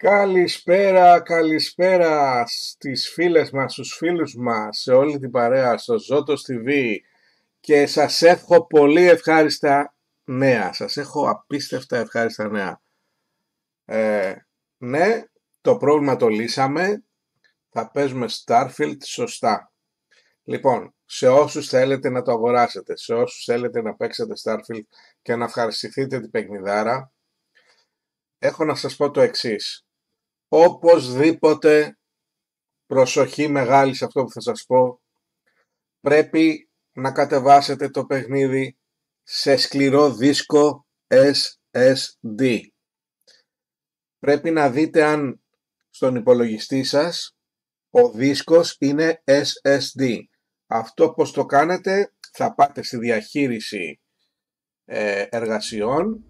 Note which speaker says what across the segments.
Speaker 1: Καλησπέρα, καλησπέρα στις φίλες μας, στους φίλους μας, σε όλη την παρέα, στο Ζώτος TV και σας έχω πολύ ευχάριστα νέα, σας έχω απίστευτα ευχάριστα νέα. Ναι, το πρόβλημα το λύσαμε, θα παίζουμε Starfield σωστά. Λοιπόν, σε όσους θέλετε να το αγοράσετε, σε όσους θέλετε να παίξετε Starfield και να ευχαριστηθείτε την παιχνιδάρα, έχω να σας πω το εξής. Οπωσδήποτε, προσοχή μεγάλη σε αυτό που θα σας πω, πρέπει να κατεβάσετε το παιχνίδι σε σκληρό δίσκο SSD. Πρέπει να δείτε αν στον υπολογιστή σας ο δίσκος είναι SSD. Αυτό πώς το κάνετε, θα πάτε στη διαχείριση εργασιών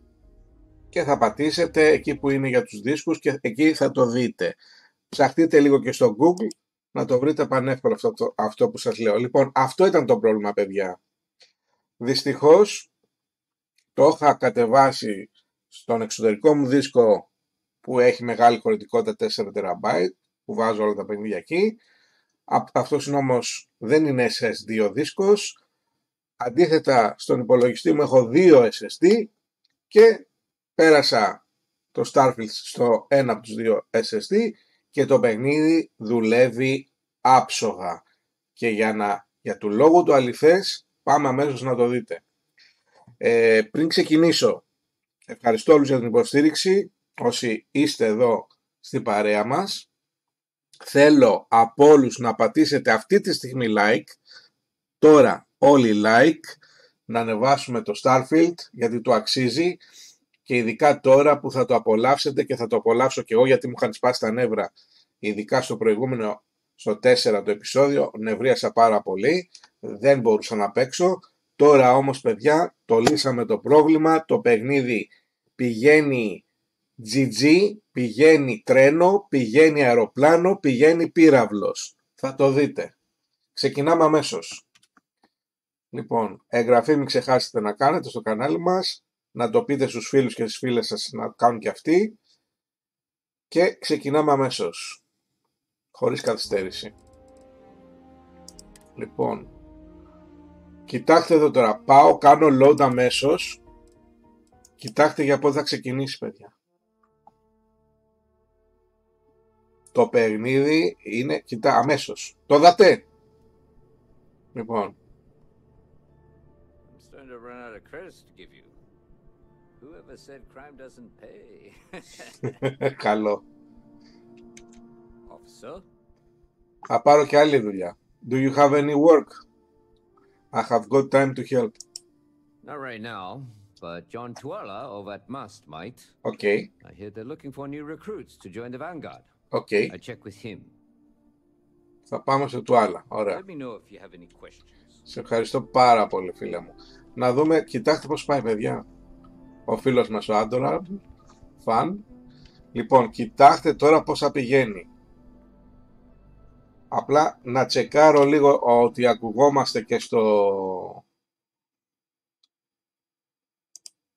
Speaker 1: και θα πατήσετε εκεί που είναι για τους δίσκους και εκεί θα το δείτε. Ψαχτείτε λίγο και στο Google να το βρείτε πανεύκολο αυτό που σας λέω. Λοιπόν, αυτό ήταν το πρόβλημα, παιδιά. Δυστυχώς το είχα κατεβάσει στον εξωτερικό μου δίσκο που έχει μεγάλη χωρητικότητα 4 TB που βάζω όλα τα παιχνίδια εκεί. Αυτός όμως δεν είναι SSD ο δίσκος. Αντίθετα, στον υπολογιστή μου έχω 2 SSD και πέρασα το Starfield στο ένα από τους 2 SSD και το παιχνίδι δουλεύει άψογα. Και για του λόγου του αληθές πάμε αμέσως να το δείτε. Πριν ξεκινήσω, ευχαριστώ όλους για την υποστήριξη. Όσοι είστε εδώ στην παρέα μας, θέλω από όλους να πατήσετε αυτή τη στιγμή like. Τώρα όλοι like, να ανεβάσουμε το Starfield γιατί το αξίζει. Και ειδικά τώρα που θα το απολαύσετε και θα το απολαύσω και εγώ γιατί μου είχαν σπάσει τα νεύρα, ειδικά στο προηγούμενο, στο 4 το επεισόδιο, νευρίασα πάρα πολύ, δεν μπορούσα να παίξω. Τώρα όμως, παιδιά, το λύσαμε το πρόβλημα, το παιχνίδι πηγαίνει GG, πηγαίνει τρένο, πηγαίνει αεροπλάνο, πηγαίνει πύραυλος. Θα το δείτε. Ξεκινάμε αμέσως. Λοιπόν, εγγραφή μην ξεχάσετε να κάνετε στο κανάλι μας, να το πείτε στους φίλους και στις φίλες σας να κάνουν και αυτοί και ξεκινάμε αμέσως χωρίς καθυστέρηση. Λοιπόν, κοιτάξτε εδώ τώρα, πάω, κάνω load αμέσως. Κοιτάξτε για πότε θα ξεκινήσει, παιδιά. Το παιχνίδι είναι, κοιτά, αμέσως. Το δατε. Λοιπόν. Καλό. Θα πάρω και άλλη δουλειά. Do you have any work? I have got time to help.
Speaker 2: Not right now, but John Tuala over at Must might.
Speaker 1: Okay.
Speaker 2: I hear they're looking for new recruits to join the Vanguard.
Speaker 1: Okay.
Speaker 2: I check with him.
Speaker 1: Θα πάμε στο Tuala. Ωραία.
Speaker 2: Let me know if you have any questions.
Speaker 1: Σε ευχαριστώ πάρα πολύ, φίλε μου. Να δούμε, κοιτάξτε πώς πάει, παιδιά. Ο φίλος μας ο Άντορα, φαν. Λοιπόν, κοιτάξτε τώρα πώς θα πηγαίνει. Απλά να τσεκάρω λίγο ότι ακουγόμαστε και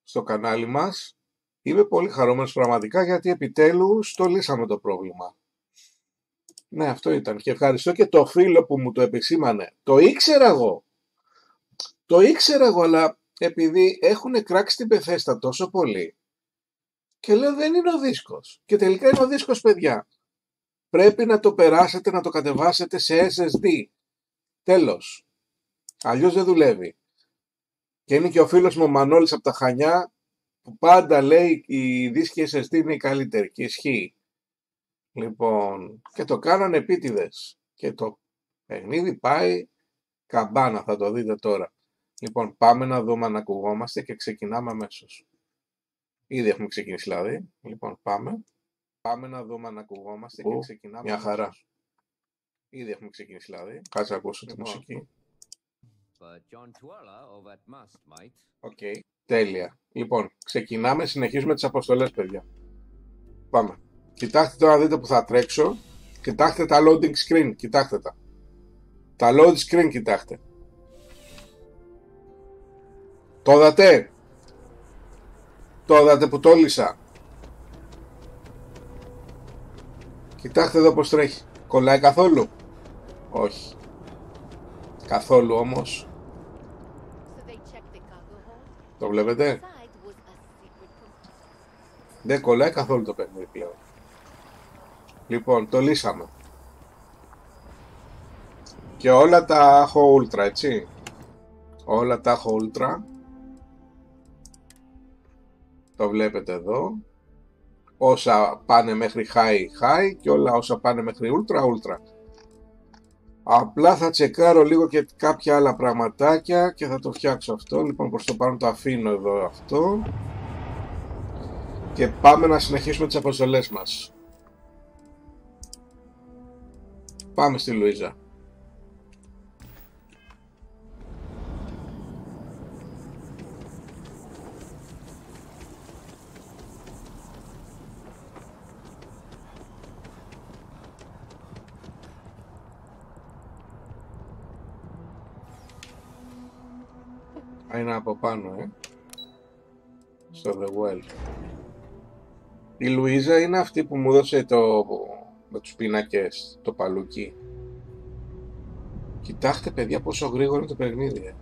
Speaker 1: στο κανάλι μας. Είμαι πολύ χαρούμενος πραγματικά γιατί επιτέλους το λύσαμε το πρόβλημα. Ναι, αυτό ήταν. Και ευχαριστώ και το φίλο που μου το επισήμανε. Το ήξερα εγώ, αλλά επειδή έχουν κράξει την Bethesda τόσο πολύ και λέω δεν είναι ο δίσκος. Και τελικά είναι ο δίσκος, παιδιά. Πρέπει να το περάσετε, να το κατεβάσετε σε SSD. Τέλος. Αλλιώς δεν δουλεύει. Και είναι και ο φίλος μου ο Μανώλης από τα Χανιά που πάντα λέει η δίσκη SSD είναι η καλύτερη και ισχύει. Λοιπόν, και το κάνανε επίτηδες. Και το παιχνίδι πάει καμπάνα, θα το δείτε τώρα. Λοιπόν, πάμε να δούμε αν ακουγόμαστε και ξεκινάμε αμέσως. Ήδη έχουμε ξεκινήσει δηλαδή. Λοιπόν, πάμε. Πάμε να δούμε αν ακουγόμαστε και ξεκινάμε. Μια χαρά. Ήδη έχουμε ξεκινήσει δηλαδή. Κάτσε να ακούσω τη μουσική. Οκ, τέλεια. Λοιπόν, ξεκινάμε, συνεχίζουμε τις αποστολές, παιδιά. Πάμε. Κοιτάξτε τώρα να δείτε που θα τρέξω. Κοιτάξτε τα loading screen, κοιτάξτε τα. Τα load screen κοιτάξτε. Το είδατε. Το είδατε που το λύσα. Κοιτάξτε εδώ πως τρέχει. Κολλάει καθόλου? Όχι. Καθόλου όμως. Το βλέπετε? Δεν κολλάει καθόλου το παιχνίδι πλέον. Λοιπόν, το λύσαμε. Και όλα τα έχω ultra, έτσι. Όλα τα έχω ultra. Το βλέπετε εδώ. Όσα πάνε μέχρι high και όλα όσα πάνε μέχρι ultra. Απλά θα τσεκάρω λίγο και κάποια άλλα πραγματάκια και θα το φτιάξω αυτό. Λοιπόν, προς το πάνω το αφήνω εδώ αυτό. Και πάμε να συνεχίσουμε τις αποστολές μας. Πάμε στη Λουίζα. Είναι από πάνω, στο The Well. Η Λουίζα είναι αυτή που μου έδωσε με τους πίνακες, το παλούκι. Κοιτάξτε παιδιά πόσο γρήγορο είναι το παιχνίδι.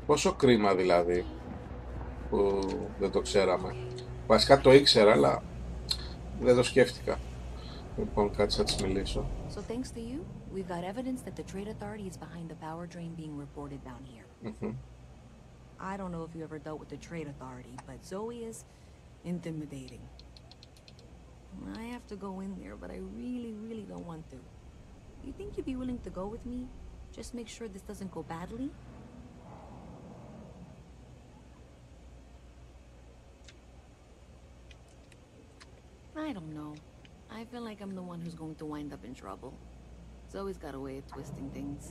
Speaker 1: Πόσο κρίμα δηλαδή που δεν το ξέραμε. Βασικά το ήξερα αλλά δεν το σκέφτηκα. Λοιπόν, κάτσε να της μιλήσω.
Speaker 3: So thanks to you, we've got evidence that the trade authority is behind the power drain being reported down here. I don't know if you ever dealt with the trade authority, but Zoe is intimidating. I have to go in there, but I really don't want to. You think you'd be willing to go with me? Just make sure this doesn't go badly? I don't know. I feel like I'm the one who's going to wind up in trouble. Zoe's got a way of twisting things.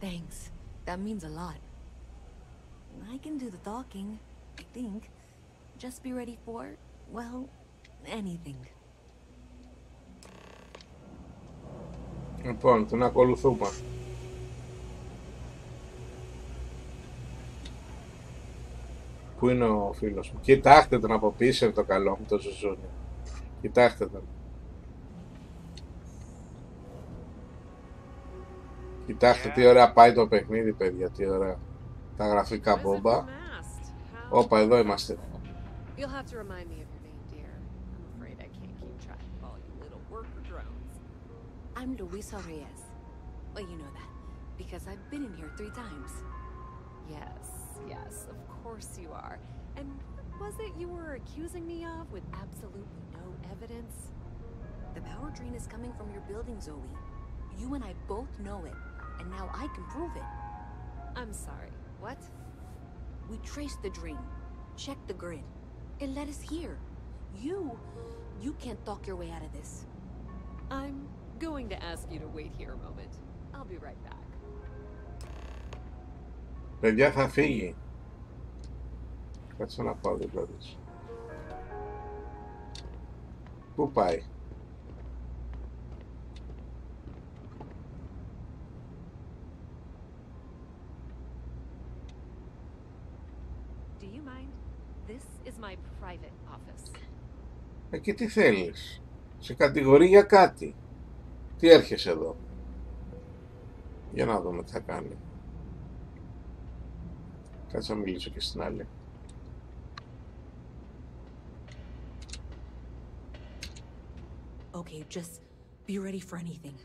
Speaker 3: Thanks. That means a lot. I can do the talking, I think. Just be ready for, well, anything.
Speaker 1: Λοιπόν, τον ακολουθούμε. Πού είναι ο φίλος μου? Κοιτάξτε τον από πίσω, το καλό μου το ζουζούνι. Κοιτάξτε τον. Κοιτάξτε τι ωραία πάει το παιχνίδι, παιδιά, τι ωραία. Τα γραφικά μπόμπα. Όπα, εδώ είμαστε.
Speaker 3: I'm Luisa Reyes. Well, you know that, because I've been in here 3 times.
Speaker 4: Yes, of course you are. And what was it you were accusing me of with absolutely no evidence?
Speaker 3: The power drain is coming from your building, Zoe. You and I both know it, and now I can prove it.
Speaker 4: I'm sorry, what?
Speaker 3: We traced the drain, checked the grid. It led us here. You can't talk your way out of this.
Speaker 4: I'm going to ask you to wait here a moment. I'll be right back.
Speaker 1: Παιδιά, θα φύγει. Κάτσε να πάω δίπλα της. Πού πάει?
Speaker 4: Do you mind? This is my private office.
Speaker 1: Και τι θέλεις? Σε κατηγορεί για κάτι. Τι έρχεσαι εδώ? Για να δούμε τι θα κάνει. Κάτσε να μιλήσω και στην άλλη.
Speaker 3: Okay, just be ready for anything.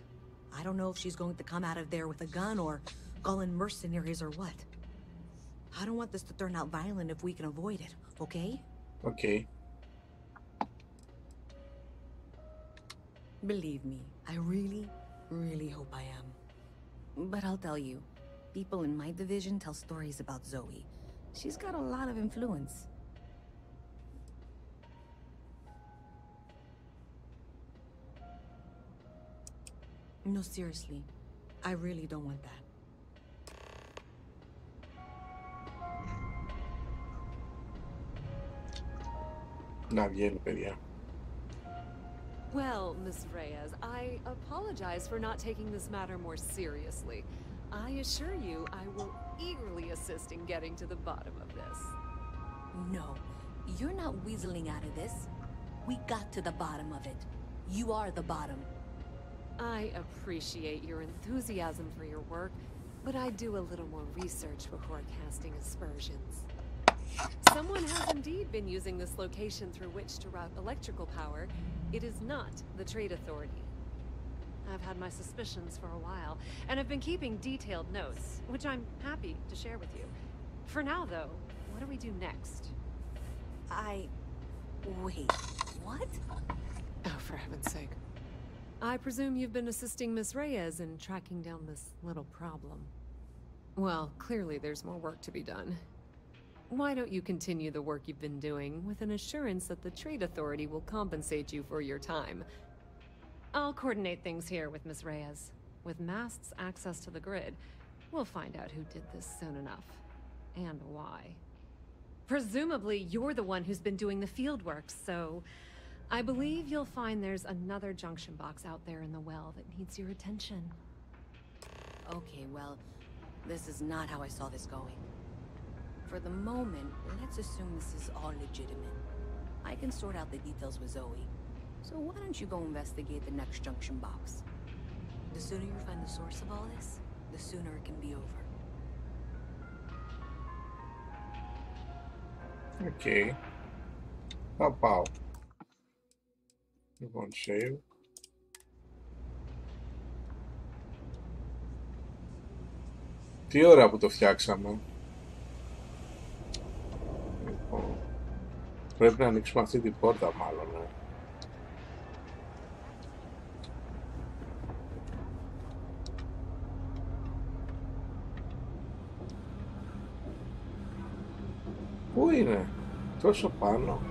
Speaker 3: I don't know if she's going to come out of there with a gun or call in mercenaries or what. I don't want this to turn out violent if we can avoid it, okay?
Speaker 1: Okay.
Speaker 3: Believe me, I really hope I am. But I'll tell you, people in my division tell stories about Zoe. She's got a lot of influence. No, seriously. I really don't want that.
Speaker 1: Να βγαίνει, παιδιά.
Speaker 4: Well, Miss Reyes, I apologize for not taking this matter more seriously. I assure you I will eagerly assist in getting to the bottom of this.
Speaker 3: No, you're not weaseling out of this. We got to the bottom of it. You are the bottom.
Speaker 4: I appreciate your enthusiasm for your work, but I do a little more research before casting aspersions. Someone has indeed been using this location through which to route electrical power. It is not the Trade Authority. I've had my suspicions for a while, and have been keeping detailed notes, which I'm happy to share with you. For now, though, what do we do next?
Speaker 3: Wait, what?
Speaker 4: Oh, for heaven's sake. I presume you've been assisting Miss Reyes in tracking down this little problem. Well, clearly there's more work to be done. Why don't you continue the work you've been doing with an assurance that the Trade Authority will compensate you for your time? I'll coordinate things here with Miss Reyes. With Mast's access to the grid, we'll find out who did this soon enough. And why. Presumably, you're the one who's been doing the fieldwork, so I believe you'll find there's another junction box out there in the well that needs your attention.
Speaker 3: Okay, well, this is not how I saw this going. For the moment, let's assume this is all legitimate. I can sort out the details with Zoe. So why don't you go investigate the next junction box? The sooner you find the source of all this, the sooner it can be over.
Speaker 1: Okay. πάω. Λοιπόν, save. Τι ώρα που το φτιάξαμε. Λοιπόν, πρέπει να ανοίξουμε αυτή την πόρτα μάλλον. Πού είναι, τόσο πάνω.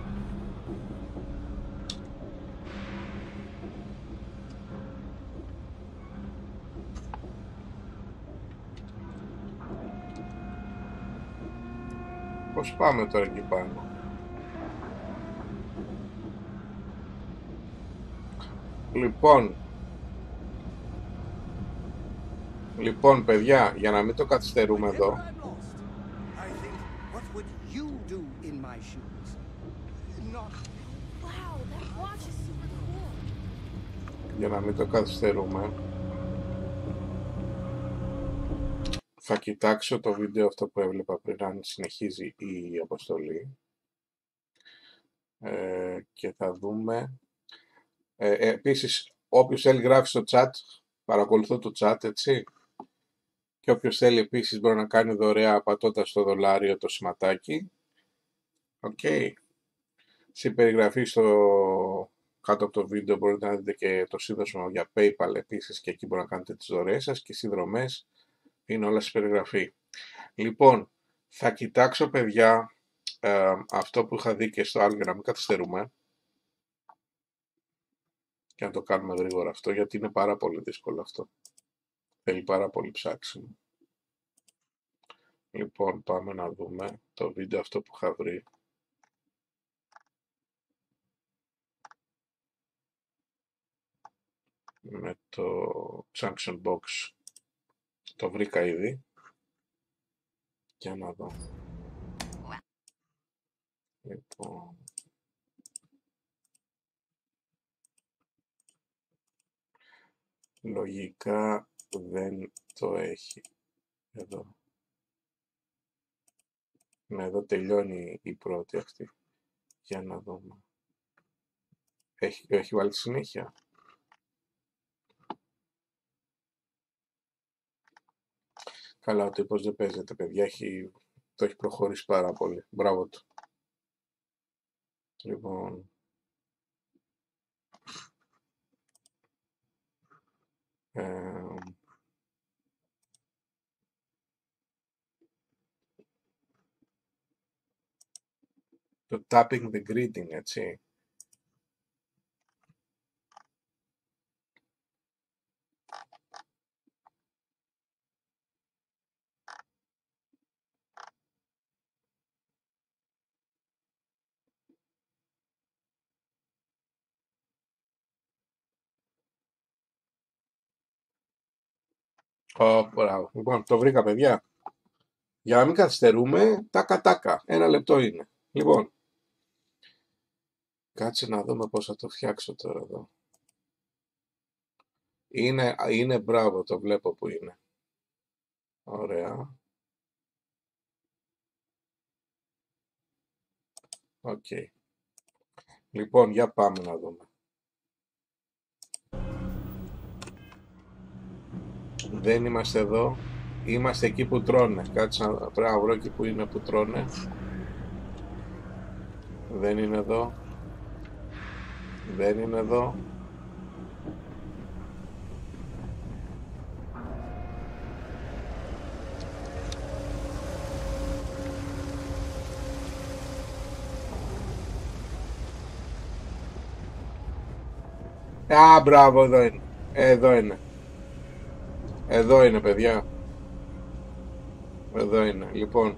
Speaker 1: Πώς πάμε τώρα εκεί πάνω. Λοιπόν παιδιά, για να μην το καθυστερούμε εδώ. Για να μην το καθυστερούμε, θα κοιτάξω το βίντεο αυτό που έβλεπα πριν, αν συνεχίζει η αποστολή, και θα δούμε. Επίσης, όποιος θέλει γράφει στο chat, παρακολουθώ το chat, έτσι, και όποιος θέλει επίσης μπορεί να κάνει δωρεά πατώντας το δολάριο το σηματάκι. Okay. Στην περιγραφή κάτω από το βίντεο μπορείτε να δείτε και το σύνδεσμο για PayPal επίσης, και εκεί μπορείτε να κάνετε τις δωρεές σας, και οι συνδρομές είναι όλα στην περιγραφή. Λοιπόν, θα κοιτάξω παιδιά αυτό που είχα δει και στο άλλο για να μην καθυστερούμε, και να το κάνουμε γρήγορα αυτό, γιατί είναι πάρα πολύ δύσκολο αυτό. Θέλει πάρα πολύ ψάξιμο. Λοιπόν, πάμε να δούμε το βίντεο αυτό που είχα βρει. Με το junction box. Το βρήκα ήδη. Για να δω. Λοιπόν. Λογικά δεν το έχει. Εδώ. Ναι, εδώ τελειώνει η πρώτη αυτή. Για να δούμε. Έχει βάλει συνέχεια. Καλά, ο τύπος δεν παίζεται, παιδιά. Το έχει προχωρήσει πάρα πολύ. Μπράβο του. Λοιπόν. Το tapping the grid είναι, έτσι. Μπράβο. Λοιπόν, το βρήκα, παιδιά. Για να μην καθυστερούμε, τάκα. 1 λεπτό είναι. Λοιπόν, κάτσε να δούμε πώς θα το φτιάξω τώρα εδώ. Είναι μπράβο, το βλέπω που είναι. Ωραία. Οκ. Λοιπόν, για πάμε να δούμε. Δεν είμαστε εδώ. Είμαστε εκεί που τρώνε. Κάτσε να πρέπει να βρω εκεί που είναι που τρώνε. Δεν είναι εδώ. Δεν είναι εδώ. Α, μπράβο, εδώ είναι. Εδώ είναι. Εδώ είναι, παιδιά. Εδώ είναι. Λοιπόν,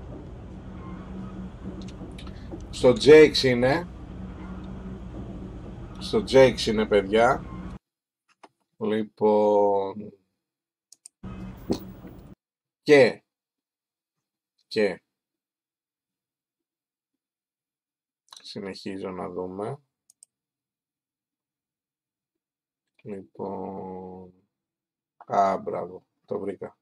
Speaker 1: στο Jakes είναι. Στο Jakes είναι, παιδιά. Λοιπόν, και συνεχίζω να δούμε. Λοιπόν, α, μπράβο, το βρήκα.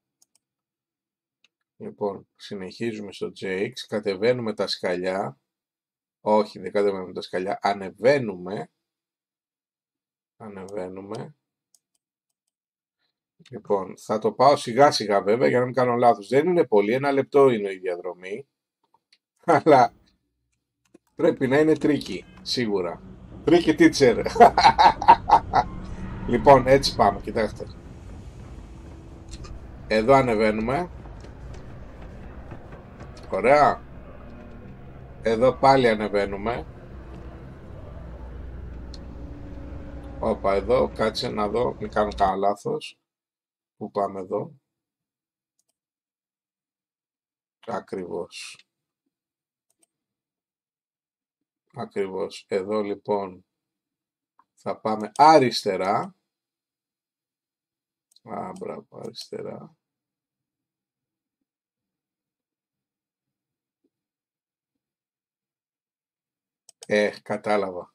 Speaker 1: Λοιπόν, συνεχίζουμε στο Jakes, κατεβαίνουμε τα σκαλιά. Όχι, δεν κατεβαίνουμε τα σκαλιά, ανεβαίνουμε. Λοιπόν, θα το πάω σιγά σιγά βέβαια για να μην κάνω λάθος. Δεν είναι πολύ, 1 λεπτό είναι η διαδρομή. Αλλά πρέπει να είναι τρίκι, σίγουρα. Τρίκι teacher. Λοιπόν, έτσι πάμε, κοιτάξτε. Εδώ ανεβαίνουμε. Ωραία. Εδώ πάλι ανεβαίνουμε. Όπα, εδώ, κάτσε να δω, μην κάνω κανένα λάθος. Πού πάμε εδώ? Ακριβώς. Εδώ λοιπόν θα πάμε αριστερά. Α, μπράβο, αριστερά. Κατάλαβα.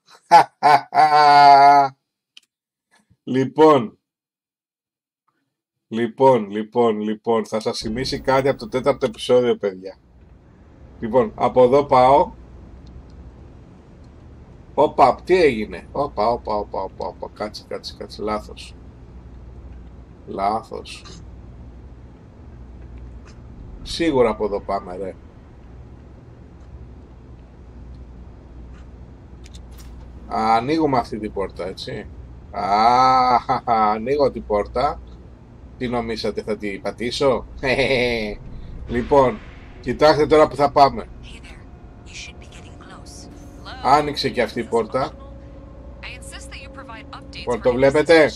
Speaker 1: Λοιπόν, θα σας θυμίσει κάτι από το 4ο επεισόδιο, παιδιά. Λοιπόν, από εδώ πάω. Όπα, τι έγινε? Όπα, κάτσε, λάθος. Σίγουρα από εδώ πάμε, ρε. Ανοίγουμε αυτή την πόρτα, έτσι. Ανοίγω την πόρτα. Τι νομίσατε, θα την πατήσω? Λοιπόν, κοιτάξτε τώρα που θα πάμε. Άνοιξε και αυτή η πόρτα. Λοιπόν, το βλέπετε?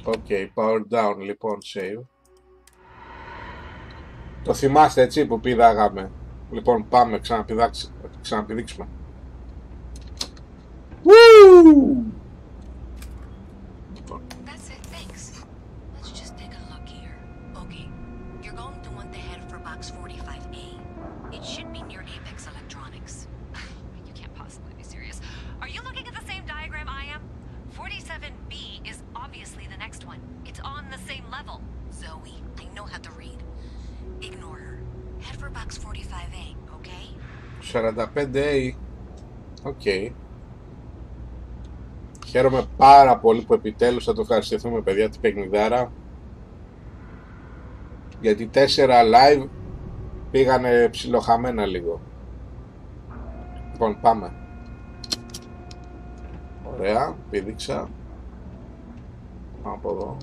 Speaker 1: Ok, power down, λοιπόν, save. Το θυμάστε, έτσι, που πηδάγαμε? Λοιπόν, πάμε, ξαναπηδήξουμε. Woo!
Speaker 3: That's it, thanks. Let's just take a look here. Okay, you're going to want to head for box 45A. It should be near Apex Electronics. You can't possibly be serious. Are you looking at the same diagram I am? 47B is obviously the next one. It's on the same level. Zoe, I know how to read. Ignore her. Head for box 45A, okay?
Speaker 1: 45A. Okay. Χαίρομαι πάρα πολύ που επιτέλους θα το ευχαριστηθούμε, παιδιά, την παιχνιδάρα. Γιατί 4 live πήγανε ψιλοχαμένα λίγο. Λοιπόν, πάμε. Ωραία, πήδηξα. Από εδώ.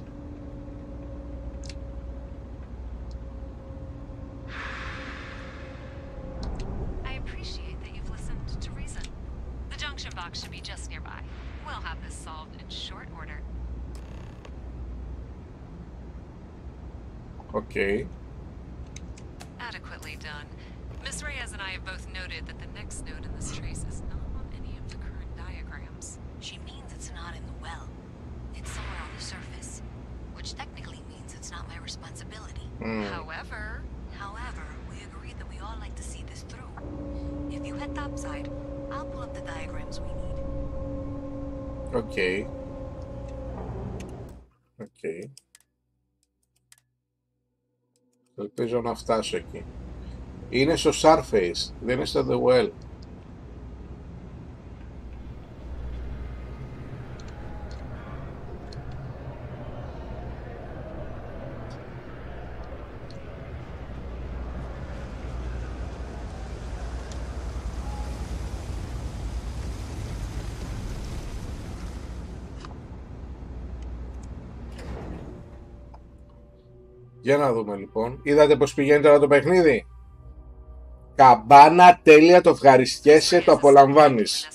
Speaker 2: Adequately done.
Speaker 4: Miss Reyes and I have both noted that the next node in this trace is not on any of the current diagrams.
Speaker 3: She means it's not in the well. It's somewhere on the surface, which technically means it's not my responsibility.
Speaker 4: However,
Speaker 3: we agreed that we all like to see this through. If you head topside, I'll pull up the diagrams we need.
Speaker 1: Okay. Ελπίζω να φτάσω εκεί. Είναι στο Surface, δεν είναι στο The Well. Για να δούμε λοιπόν. Είδατε πως πηγαίνει τώρα το παιχνίδι. Καμπάνα, τέλεια, το ευχαριστιέσαι, το απολαμβάνεις.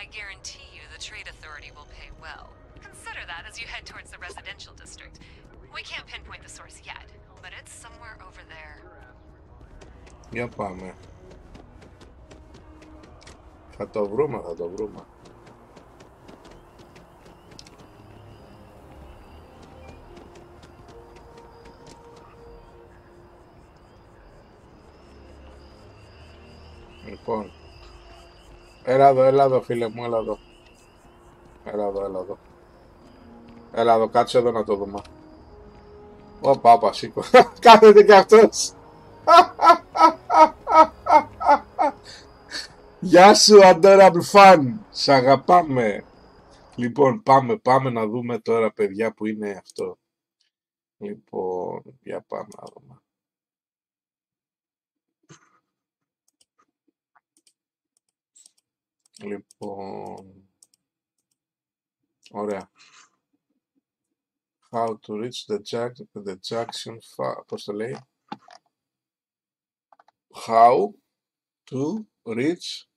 Speaker 4: I guarantee you the trade authority will pay well. Consider that as you head towards the residential district. We can't pinpoint the source yet, but it's somewhere over there.
Speaker 1: Για πάμε. Θα το βρούμε. Λοιπόν. Έλα εδώ φίλε μου, έλα εδώ, κάτσε εδώ να το δούμε. Όπα, σήκω. Κάθεται κι αυτός. Γεια σου, adorable fan. Σ' αγαπάμε. Λοιπόν, πάμε να δούμε τώρα, παιδιά, που είναι αυτό. Λοιπόν, για πάμε να δούμε. Λοιπόν, ωραία. How to reach the junction, πώς το λέει? How to reach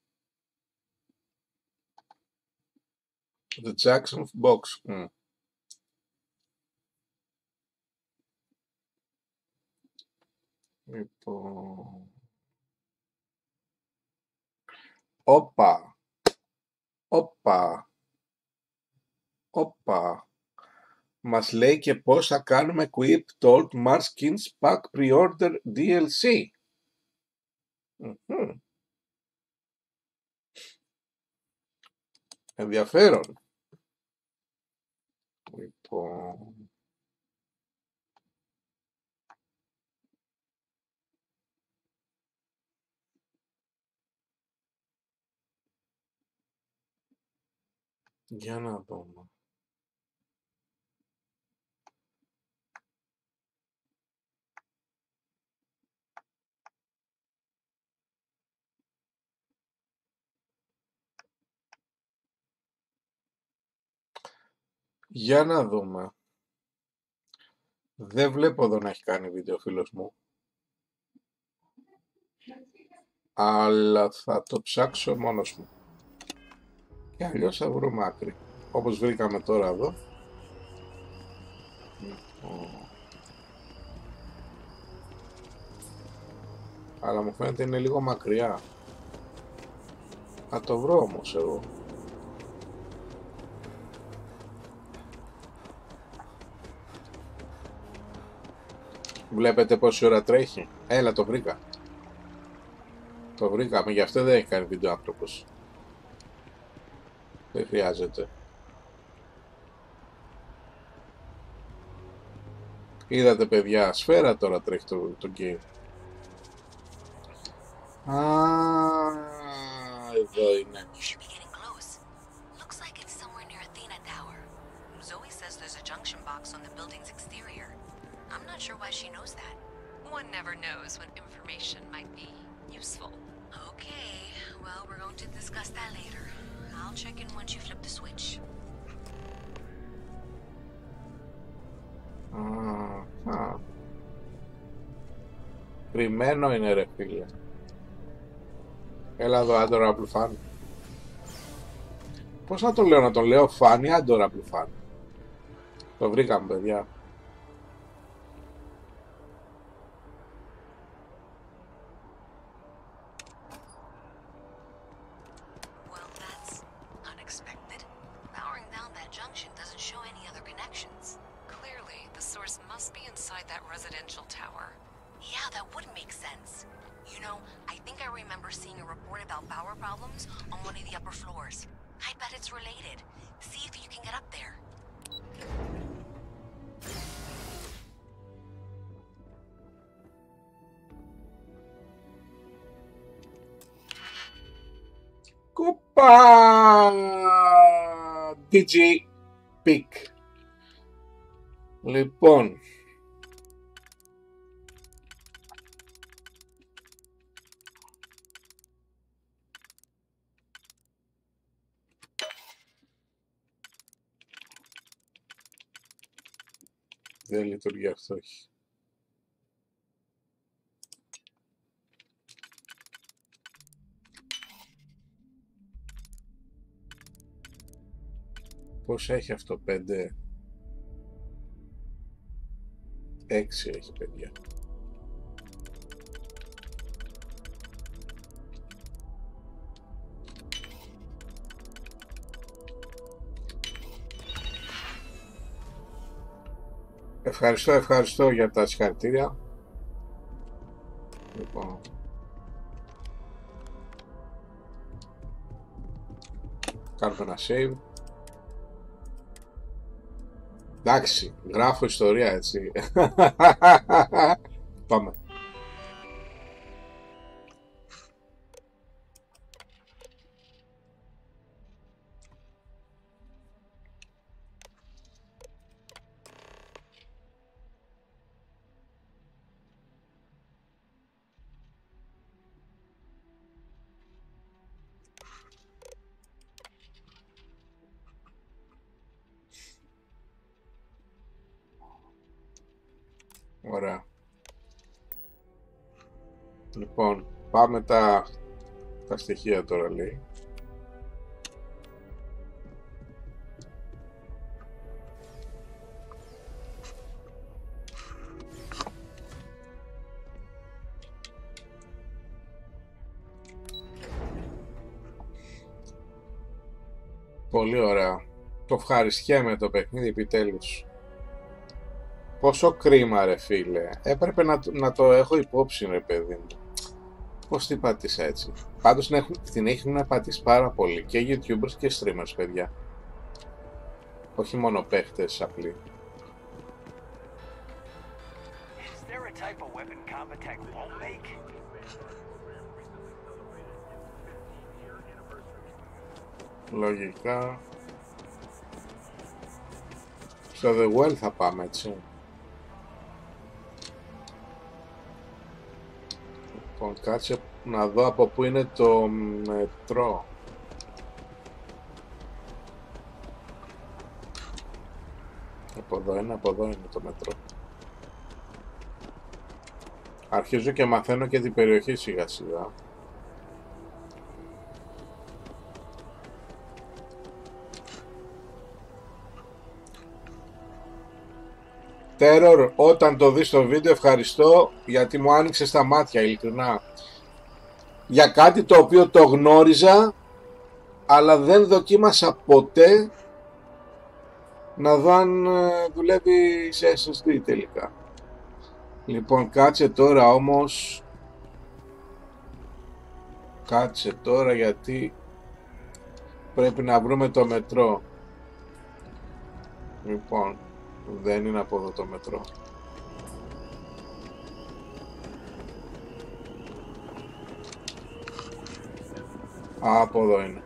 Speaker 1: the junction box. Λοιπόν, Όπα. Μας λέει και πώς θα κάνουμε Equip Told Marskins Pack Pre-Order DLC. Ενδιαφέρον. Λοιπόν, για να δούμε. Για να δούμε. Δεν βλέπω εδώ να έχει κάνει βίντεο φίλος μου. Αλλά θα το ψάξω μόνος μου. Και αλλιώς θα βρούμε άκρη. Όπως βρήκαμε τώρα εδώ. Αλλά μου φαίνεται είναι λίγο μακριά. Θα το βρω όμως εγώ. Βλέπετε πόση ώρα τρέχει. Έλα, το βρήκα. Το βρήκαμε, γι' αυτό δεν έχει κάνει βίντεο άνθρωπος. Δεν χρειάζεται. Είδατε παιδιά, σφαίρα τώρα τρέχει το game. Εδώ είναι.
Speaker 4: Sure why she knows that. One never knows when information might be useful.
Speaker 3: Okay, well, we're going to discuss that later. I'll check in once you flip the switch.
Speaker 1: Κρυμμένο είναι ρε φίλε. Έλα εδώ, adorable fan. Πώς να το λέω, να το λέω fan ή adorable fan? Το βρήκαμε παιδιά. DG Pick. Λοιπόν, δεν λειτουργεί αυτό, όχι. Πώς έχει αυτό, 5, 6 έχει παιδιά. Ευχαριστώ για τα συγχαρητήρια. Λοιπόν, κάνουμε ένα save. Εντάξει, γράφω ιστορία έτσι. Πάμε. Ωραία. Λοιπόν, πάμε τα στοιχεία τώρα λέει. Πολύ ωραία. Το ευχαριστιέμαι το παιχνίδι επιτέλους. Πόσο κρίμα ρε φίλε. Έπρεπε να το έχω υπόψη ρε παιδί μου. Πώς την πάτησα έτσι. Πάντως την έχουν πατήσει πάρα πολύ. Και YouTubers και streamers παιδιά. Όχι μόνο παίχτες απλοί. Λογικά στο The Well θα πάμε έτσι. Λοιπόν, κάτσε να δω από πού είναι το μετρό. Από εδώ είναι το μετρό. Αρχίζω και μαθαίνω και την περιοχή σιγά σιγά. Terror, όταν το δεις το βίντεο ευχαριστώ γιατί μου άνοιξε τα μάτια ειλικρινά για κάτι το οποίο το γνώριζα αλλά δεν δοκίμασα ποτέ να δω αν δουλεύει σε SSD τελικά. Λοιπόν, κάτσε τώρα όμως, κάτσε τώρα γιατί πρέπει να βρούμε το μετρό. Λοιπόν, δεν είναι από εδώ το μετρό. Από εδώ είναι.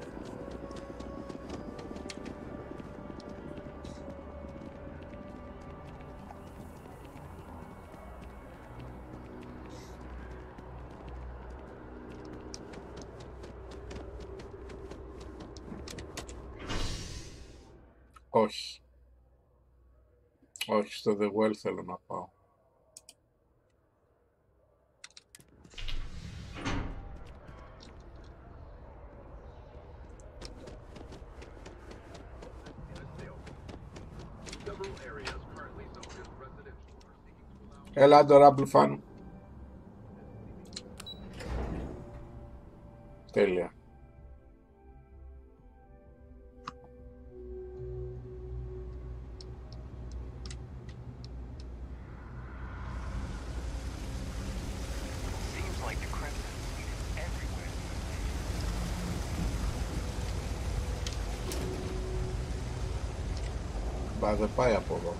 Speaker 1: Όχι. Όχι, στο The Well θέλω να πάω. Έλα, adorable fan. Τέλεια. Μπα, δεν πάει από εδώ.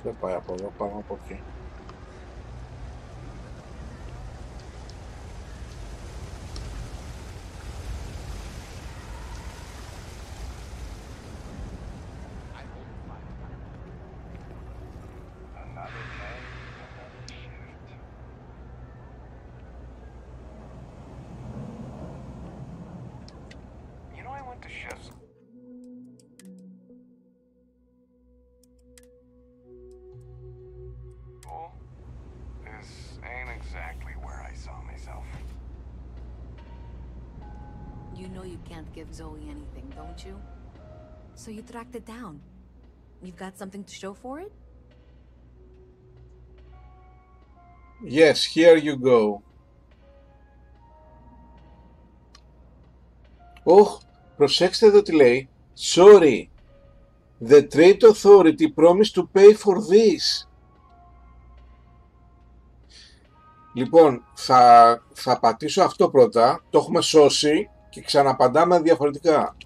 Speaker 1: Δεν πάει από εδώ, πάμε από εκεί.
Speaker 3: You know you can't give Zoe anything, don't you? So you tracked it down. You've got something to show for it?
Speaker 1: Yes, here you go. Προσέξτε εδώ τι λέει. Sorry. The Trade Authority promised to pay for this. Λοιπόν, θα πατήσω αυτό πρώτα. Το έχουμε σώσει και ξαναπαντάμε διαφορετικά.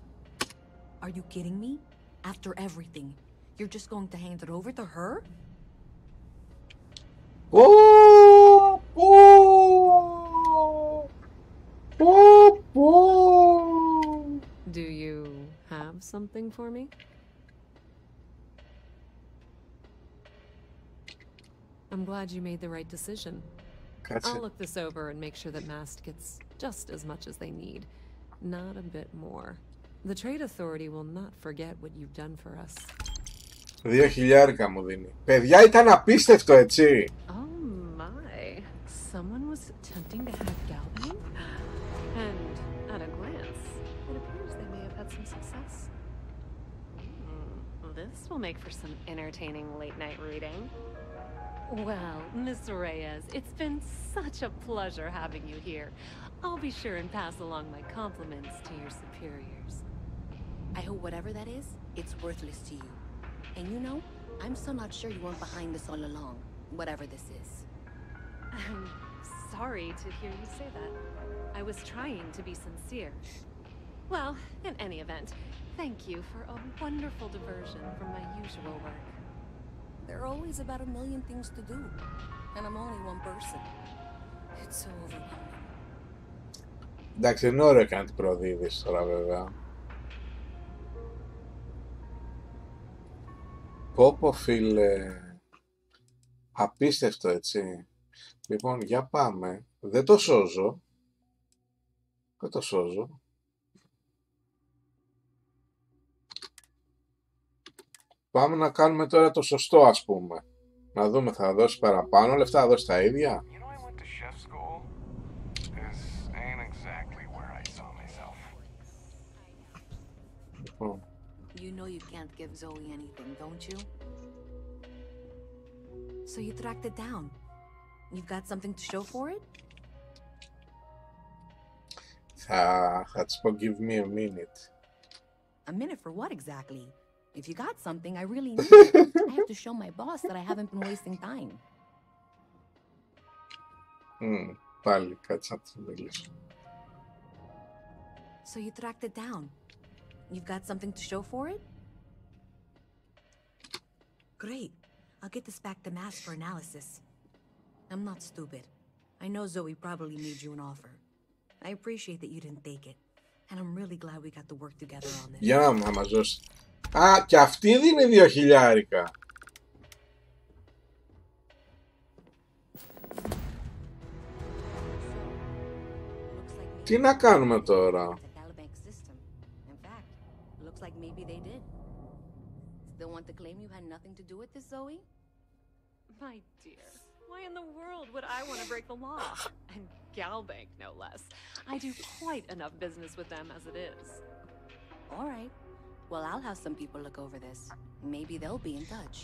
Speaker 3: Are you kidding me? After everything, you're just going to hand it over to her?
Speaker 4: Do you have something for me? I'm glad you made the right decision. I'll look this over and make sure that Mast gets just as much as they need, not a bit more. The Trade Authority will not forget what you've done for us.
Speaker 1: 2.000 μου δίνει. Παιδιά, ήταν απίστευτο, έτσι.
Speaker 4: Oh my. Someone was attempting to hack Galvin? And at a glance, it appears they may have had some success. This will make for some entertaining late-night reading. Well, Miss Reyes, it's been such a pleasure having you here. I'll be sure and pass along my compliments to your superiors.
Speaker 3: I hope whatever that is, it's worthless to you. And you know, I'm still not sure you weren't behind this all along, whatever this is.
Speaker 4: I'm sorry to hear you say that. I was trying to be sincere. Well, in any event, thank you for a wonderful diversion from my usual work.
Speaker 3: There are always about a million things to do, and I'm only one person. It's so overwhelming.
Speaker 1: Εντάξει, είναι ωραίο και να την προδίδεις τώρα, βέβαια. Πόπο, φίλε. Απίστευτο, έτσι. Λοιπόν, για πάμε. Δεν το σώζω. Δεν το σώζω. Πάμε να κάνουμε τώρα το σωστό, ας πούμε. Να δούμε, θα δώσει παραπάνω λεφτά, θα δώσει τα ίδια. Λοιπόν.
Speaker 3: You know you can't give Zoe anything, don't you? So you tracked it down. You've got something to show for it?
Speaker 1: Θα της πω give me a minute.
Speaker 3: A minute for what exactly? If you got something, I really need it. I have to show my boss that I haven't been wasting time.
Speaker 1: Πάλι κάτσε να της μιλήσω.
Speaker 3: So you tracked it down. You've got something to show for it? Great. I'll get this back to Mass for analysis. I'm not stupid. I know Zoe probably made you an offer. I appreciate that you didn't take it. And I'm really glad we got to work together on this.
Speaker 1: Για να μας δώσει. Α, και αυτή δίνει 2.000. Τι να κάνουμε τώρα?
Speaker 3: Like maybe they did. Still want to claim you had nothing to do with this, Zoe?
Speaker 4: My dear, why in the world would I want to break the law? And Galbank, no less. I do quite enough business with them as it is.
Speaker 3: All right. Well, I'll have some people look over this. Maybe they'll be in touch.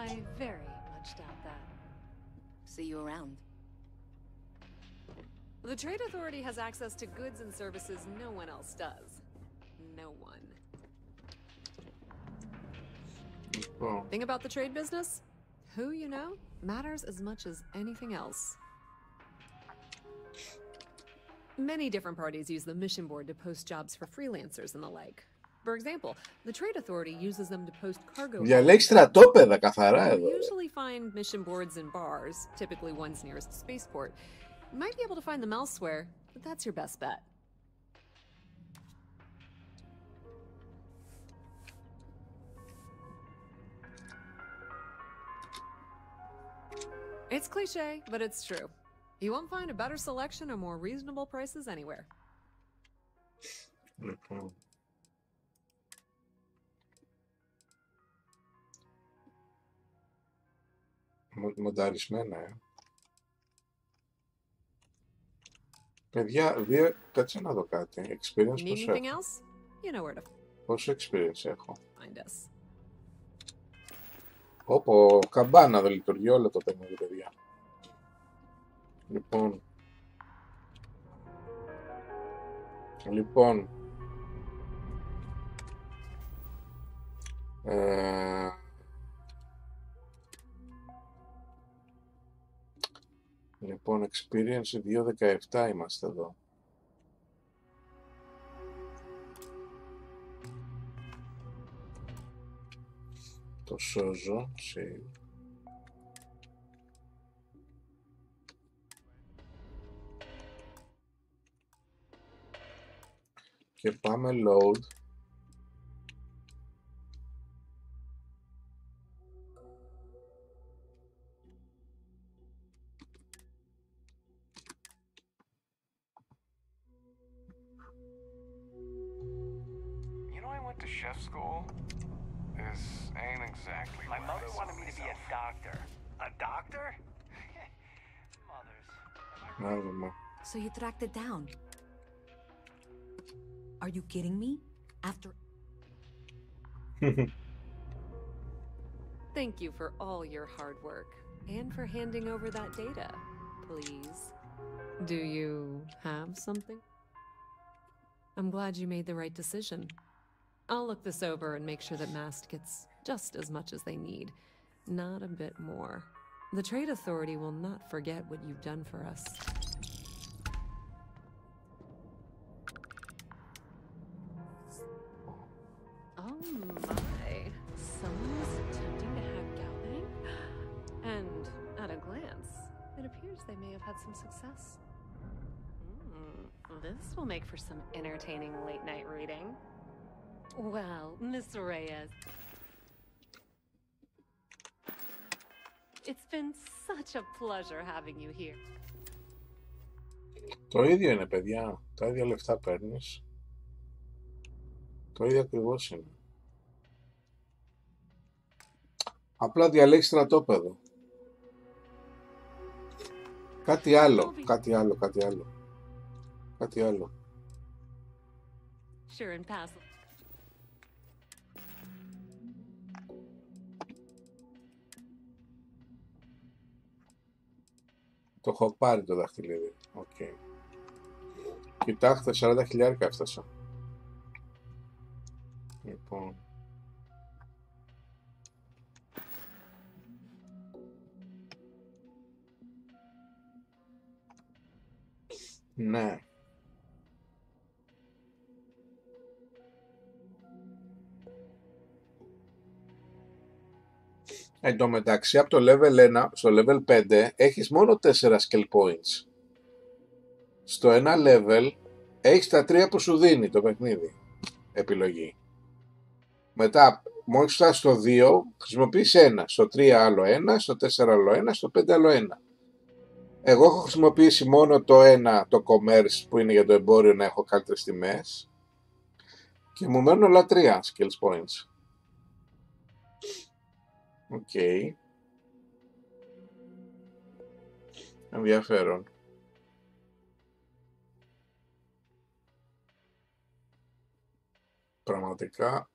Speaker 4: I very much doubt that.
Speaker 3: See you around.
Speaker 4: The Trade Authority has access to goods and services no one else does. No one.
Speaker 1: Oh.
Speaker 4: Thing about the trade business? Who you know matters as much as anything else. Many different parties use the mission board to post jobs for freelancers and the like. For example, the Trade Authority uses them to post cargo.
Speaker 1: Διαλέξει στρατόπεδα καθαρά
Speaker 4: You
Speaker 1: εδώ.
Speaker 4: usually find mission boards in bars, typically ones nearest a spaceport. You might be able to find them elsewhere, but that's your best bet. It's cliche, but it's true. You won't find a better selection or more reasonable prices anywhere.
Speaker 1: Λοιπόν. Μονταρισμένα, Παιδιά, κάτσε να δω κάτι. Experience
Speaker 4: Need
Speaker 1: πόσο
Speaker 4: anything
Speaker 1: έχω.
Speaker 4: else? You know where to
Speaker 1: Πόσο experience έχω.
Speaker 4: find us.
Speaker 1: Όπο, καμπάνα δεν λειτουργεί όλο το παιχνίδι, παιδιά. Λοιπόν. Λοιπόν, experience 2.17 είμαστε εδώ. Το σώζω, save. Και πάμε load.
Speaker 5: To chef school? This ain't exactly. My mother wanted me to be a doctor. A doctor? Mothers.
Speaker 3: So you tracked it down. Are you kidding me? After...
Speaker 4: Thank you for all your hard work and for handing over that data, please. Do you have something? I'm glad you made the right decision. I'll look this over and make sure that MAST gets just as much as they need, not a bit more. The Trade Authority will not forget what you've done for us. Oh my, someone's attempting to hack Galbang? And at a glance, it appears they may have had some success. This will make for some entertaining late-night reading. Well, Miss Reyes, it's been such a pleasure having you here.
Speaker 1: Το ίδιο είναι, παιδιά. Τα ίδια λεφτά παίρνεις. Το ίδιο ακριβώς είναι. Απλά διαλέγεις στρατόπεδο. Κάτι άλλο.
Speaker 4: Sure and pass.
Speaker 1: Το έχω πάρει το δαχτυλίδι. Οκ. Κοιτάξτε, 40.000 έφτασα. Λοιπόν. Ναι. Εν τω μεταξύ, από το level 1 στο level 5 έχεις μόνο 4 skill points. Στο ένα level έχεις τα 3 που σου δίνει το παιχνίδι. Επιλογή. Μετά, μόλις φτάσεις στο 2, χρησιμοποιείς 1. Στο 3 άλλο 1, στο 4 άλλο 1, στο 5 άλλο 1. Εγώ έχω χρησιμοποιήσει μόνο το 1, το commerce, που είναι για το εμπόριο, να έχω καλύτερες τιμές. Και μου μένουν όλα 3 skills points. Οκ. Ενδιαφέρον. Πράγμα Πραγματικά.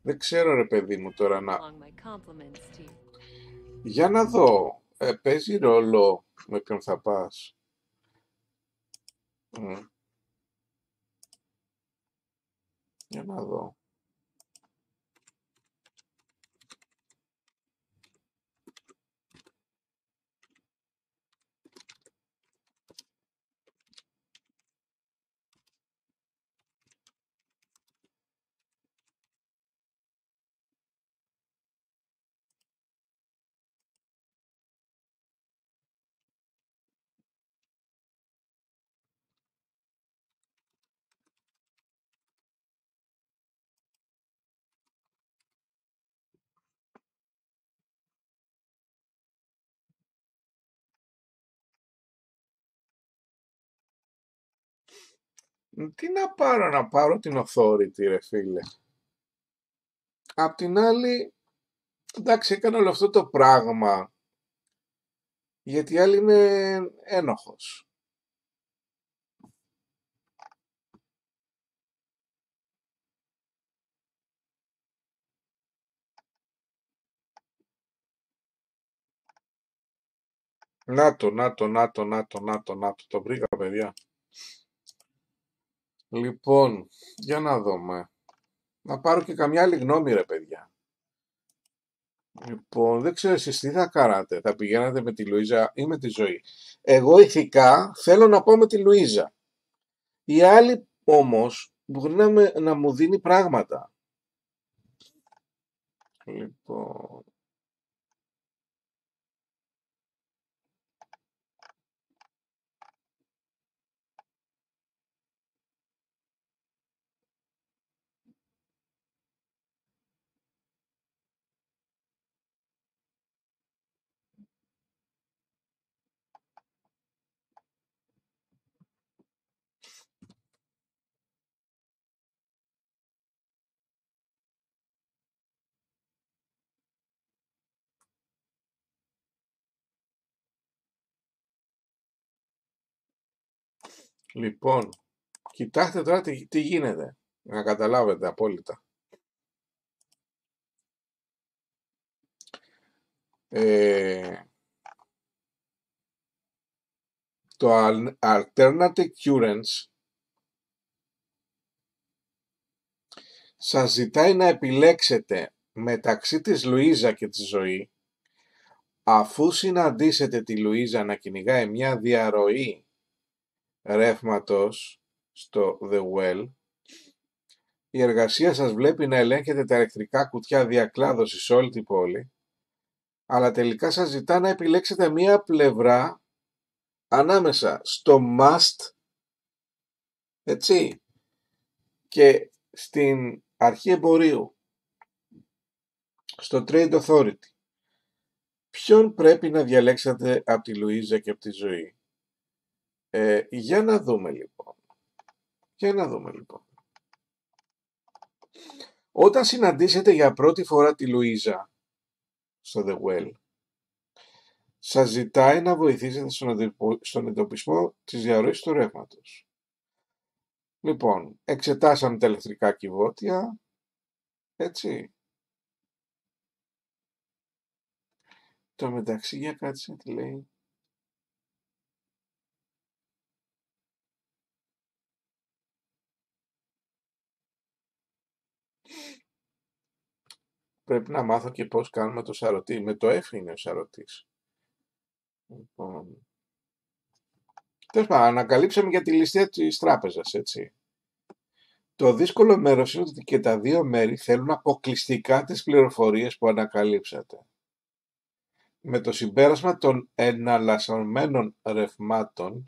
Speaker 1: Δεν ξέρω ρε παιδί μου τώρα να...
Speaker 4: Along my compliments to you.
Speaker 1: Για να δω. Παίζει ρόλο με ποιον θα πας. Για να δω. Τι να πάρω την authority ρε φίλε. Απ' την άλλη, εντάξει έκανα όλο αυτό το πράγμα γιατί η άλλη είναι ένοχος. Να το, το βρήκα παιδιά. Λοιπόν, για να δούμε. Να πάρω και καμιά άλλη γνώμη ρε παιδιά. Λοιπόν, δεν ξέρω εσείς τι θα κάνατε. Θα πηγαίνατε με τη Λουίζα ή με τη Ζωή. Εγώ ηθικά θέλω να πάω με τη Λουίζα. Η άλλη όμως μπορεί να μου δίνει πράγματα. Λοιπόν... Λοιπόν, κοιτάξτε τώρα τι γίνεται, να καταλάβετε απόλυτα. Το alternative currents σας ζητάει να επιλέξετε μεταξύ της Λουίζα και της Ζωή, αφού συναντήσετε τη Λουίζα να κυνηγάει μια διαρροή ρεύματος στο The Well, η εργασία σας βλέπει να ελέγχετε τα ηλεκτρικά κουτιά διακλάδωση σε όλη την πόλη, αλλά τελικά σας ζητά να επιλέξετε μία πλευρά ανάμεσα στο must, έτσι, και στην αρχή εμπορίου, στο Trade Authority. Ποιον πρέπει να διαλέξετε από τη Λουίζα και από τη Ζωή? Για να δούμε λοιπόν. Όταν συναντήσετε για πρώτη φορά τη Λουίζα στο The Well, σας ζητάει να βοηθήσετε στον εντοπισμό της διαρροής του ρεύματος. Λοιπόν, εξετάσαμε τα ηλεκτρικά κυβότια, έτσι. Το μεταξύ για κάτσε τι λέει. Πρέπει να μάθω και πώς κάνουμε το σαρωτή. Με το F είναι ο σαρωτής. Λοιπόν. Τέλος πάντων, ανακαλύψαμε για τη ληστεία της τράπεζας, έτσι. Το δύσκολο μέρος είναι ότι και τα δύο μέρη θέλουν αποκλειστικά τις πληροφορίες που ανακαλύψατε. Με το συμπέρασμα των εναλλασσομένων ρευμάτων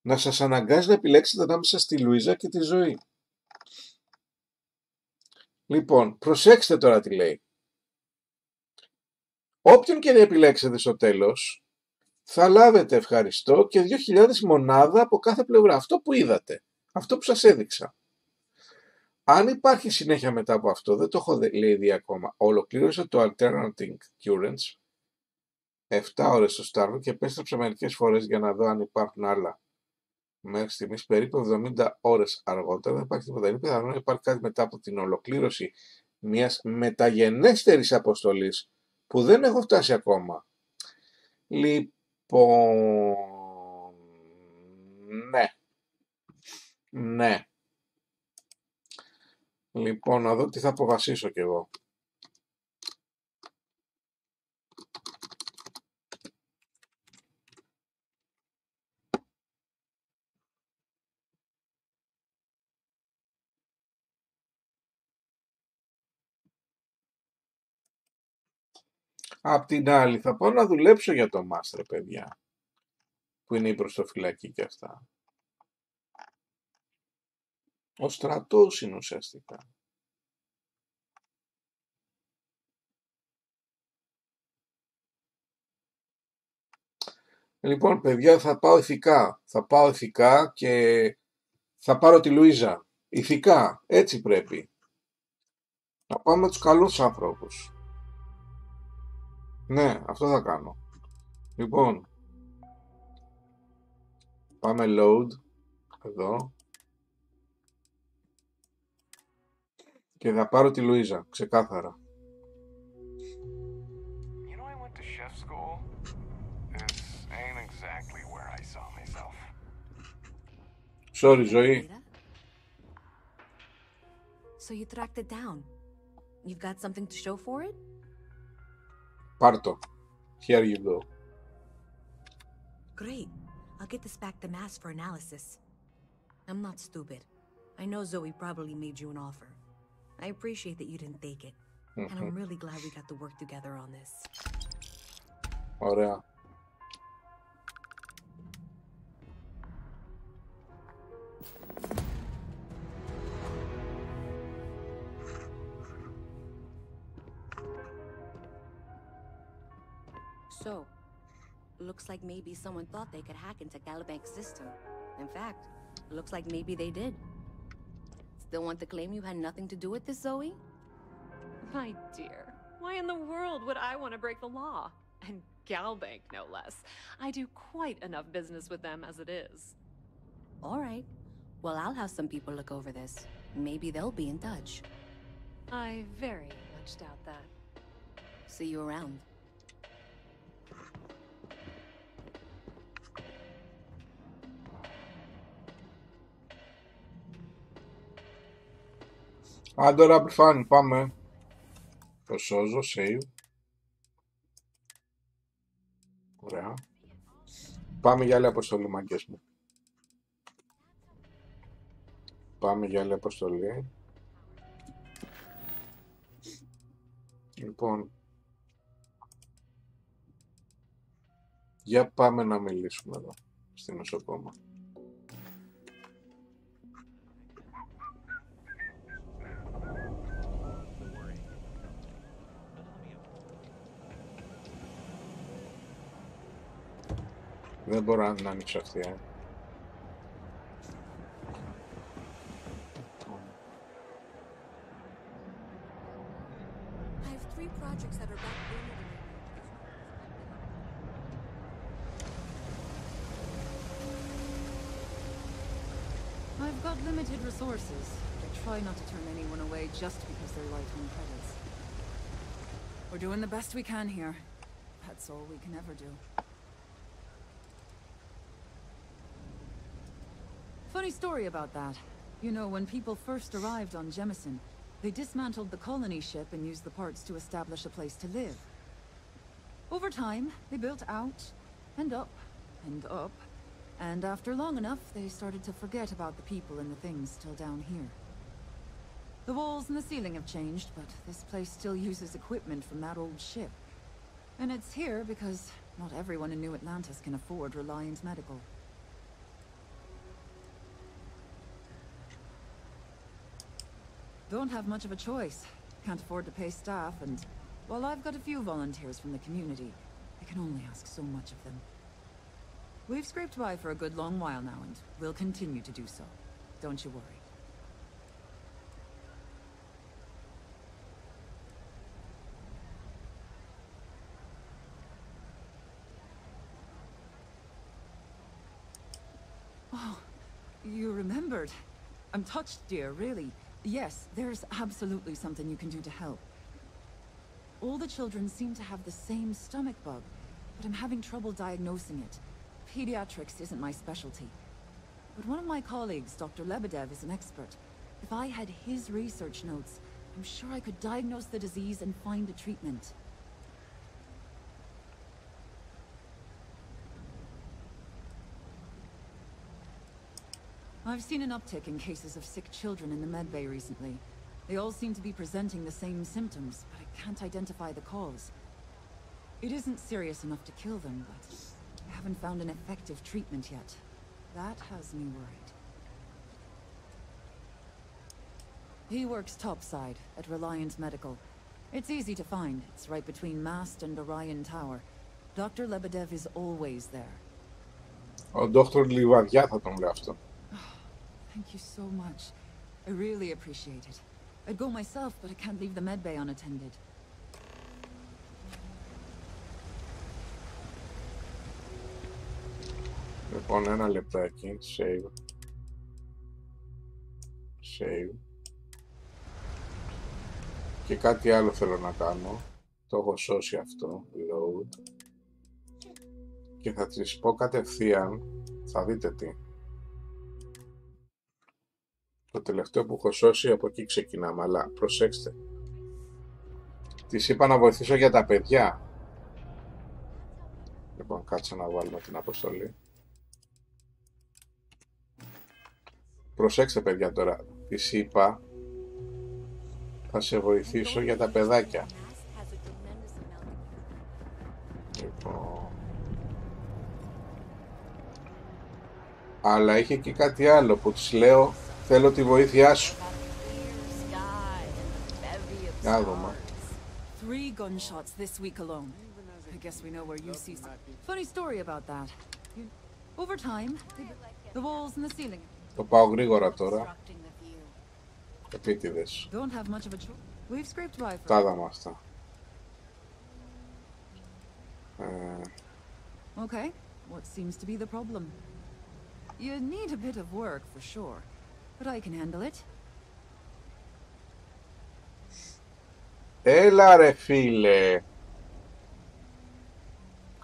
Speaker 1: να σας αναγκάζει να επιλέξετε ανάμεσα στη Λουίζα και τη Ζωή. Λοιπόν, προσέξτε τώρα τι λέει. Όποιον και να επιλέξετε στο τέλος, θα λάβετε ευχαριστώ και 2.000 μονάδα από κάθε πλευρά. Αυτό που είδατε, αυτό που σας έδειξα. Αν υπάρχει συνέχεια μετά από αυτό, δεν το έχω λέει δει ακόμα. Ολοκλήρωσα το Alternating Currents 7 ώρες στο STARFIELD και επέστρεψα μερικές φορές για να δω αν υπάρχουν άλλα Μέχρι στιγμής περίπου 70 ώρες αργότερα δεν υπάρχει τίποτα. Είναι πιθανό να υπάρχει κάτι μετά από την ολοκλήρωση μιας μεταγενέστερης αποστολής που δεν έχω φτάσει ακόμα. Λοιπόν, ναι. Λοιπόν, να δω τι θα αποφασίσω κι εγώ. Απ' την άλλη, θα πάω να δουλέψω για το μάστρε, παιδιά, που είναι η προστοφυλακή και αυτά. Ο στρατός είναι ουσιαστικά. Λοιπόν, παιδιά, θα πάω ηθικά. Θα πάω ηθικά και θα πάρω τη Λουίζα. Ηθικά, έτσι πρέπει. Να πάω με τους καλούς άνθρωπους. Ναι, αυτό θα κάνω. Λοιπόν, πάμε load, εδώ. Και θα πάρω τη Λουίζα, ξεκάθαρα.
Speaker 5: You know, I went to chef school. This ain't exactly where I saw myself.
Speaker 1: Sorry, ζωή.
Speaker 3: So you tracked it down. You've got something to show for it?
Speaker 1: Πάρ' το. Here you go.
Speaker 3: Great. I'll get this back to Mass for analysis. I'm not stupid. I know Zoe probably made you an offer. I appreciate that you didn't take it. And I'm really glad we got to work together on this.
Speaker 1: Ωραία.
Speaker 3: So, looks like maybe someone thought they could hack into Galabank's system. In fact, looks like maybe they did. Still want to claim you had nothing to do with this, Zoe?
Speaker 4: My dear, why in the world would I want to break the law? And Galbank, no less. I do quite enough business with them as it is.
Speaker 3: All right. Well, I'll have some people look over this. Maybe they'll be in touch.
Speaker 4: I very much doubt that.
Speaker 3: See you around.
Speaker 1: Άντορα, πιφάνει, πάμε. Το σώζω, save. Ωραία. Πάμε για άλλη αποστολή, μάγκες μου. Πάμε για άλλη αποστολή. Λοιπόν, για πάμε να μιλήσουμε εδώ, στην νοσοκόμα. Δεν μπορώ να ανοίξω αυτή,
Speaker 3: I have 3 projects that are backburnered.
Speaker 6: I've got limited resources. I try not to turn anyone away just because they're light on credits. We're doing the best we can here. That's all we can ever do. Funny story about that. You know, when people first arrived on Jemison, they dismantled the colony ship and used the parts to establish a place to live. Over time, they built out and up and up. And after long enough, they started to forget about the people and the things till down here. The walls and the ceiling have changed, but this place still uses equipment from that old ship. And it's here because not everyone in New Atlantis can afford Reliant Medical. Don't have much of a choice. Can't afford to pay staff, and while I've got a few volunteers from the community, I can only ask so much of them. We've scraped by for a good long while now, and we'll continue to do so. Don't you worry. Oh, You remembered. I'm touched, dear, really. Yes, there's absolutely something you can do to help. All the children seem to have the same stomach bug, but I'm having trouble diagnosing it. Pediatrics isn't my specialty. But one of my colleagues, Dr. Lebedev, is an expert. If I had his research notes, I'm sure I could diagnose the disease and find a treatment. I've seen an uptick in cases of sick children in the medbay recently. They all seem to be presenting the same symptoms, but I can't identify the cause. It isn't serious enough to kill them, but I haven't found an effective treatment yet. That has me worried. He works topside at Reliant Medical. It's easy to find. It's right between Mast and Orion Tower. Dr. Lebedev is always there.
Speaker 1: Ο Dr. Λιβαδιά θα τον λέω αυτό.
Speaker 6: Thank you so much. I really appreciate it. I'd go myself, but I can't leave the medbay unattended.
Speaker 1: Λοιπόν, ένα λεπτάκι. Save. Save. Και κάτι άλλο θέλω να κάνω. Το έχω σώσει αυτό. Load. Και θα της πω κατευθείαν. Θα δείτε τι. Το τελευταίο που έχω σώσει, από εκεί ξεκινάμε. Αλλά προσέξτε. Της είπα να βοηθήσω για τα παιδιά. Λοιπόν, κάτσε να βάλουμε την αποστολή. Προσέξτε παιδιά τώρα. Της είπα θα σε βοηθήσω για τα παιδάκια. Λοιπόν. Αλλά είχε και κάτι άλλο που της λέω θέλω τη βοήθειά σου. Να δούμε.
Speaker 6: 3 gunshots this week alone. I guess we know where you see some. Funny story about that. Over time, the walls and the ceiling.
Speaker 1: Το πάω γρήγορα τώρα. Επίτηδες.
Speaker 6: Don't have much of a choice. We've scraped by for.
Speaker 1: Τα είδαμε αυτά.
Speaker 6: Okay, what seems to be the problem? You need a bit of work for sure, but I can handle it.
Speaker 1: Έλα ρε φίλε.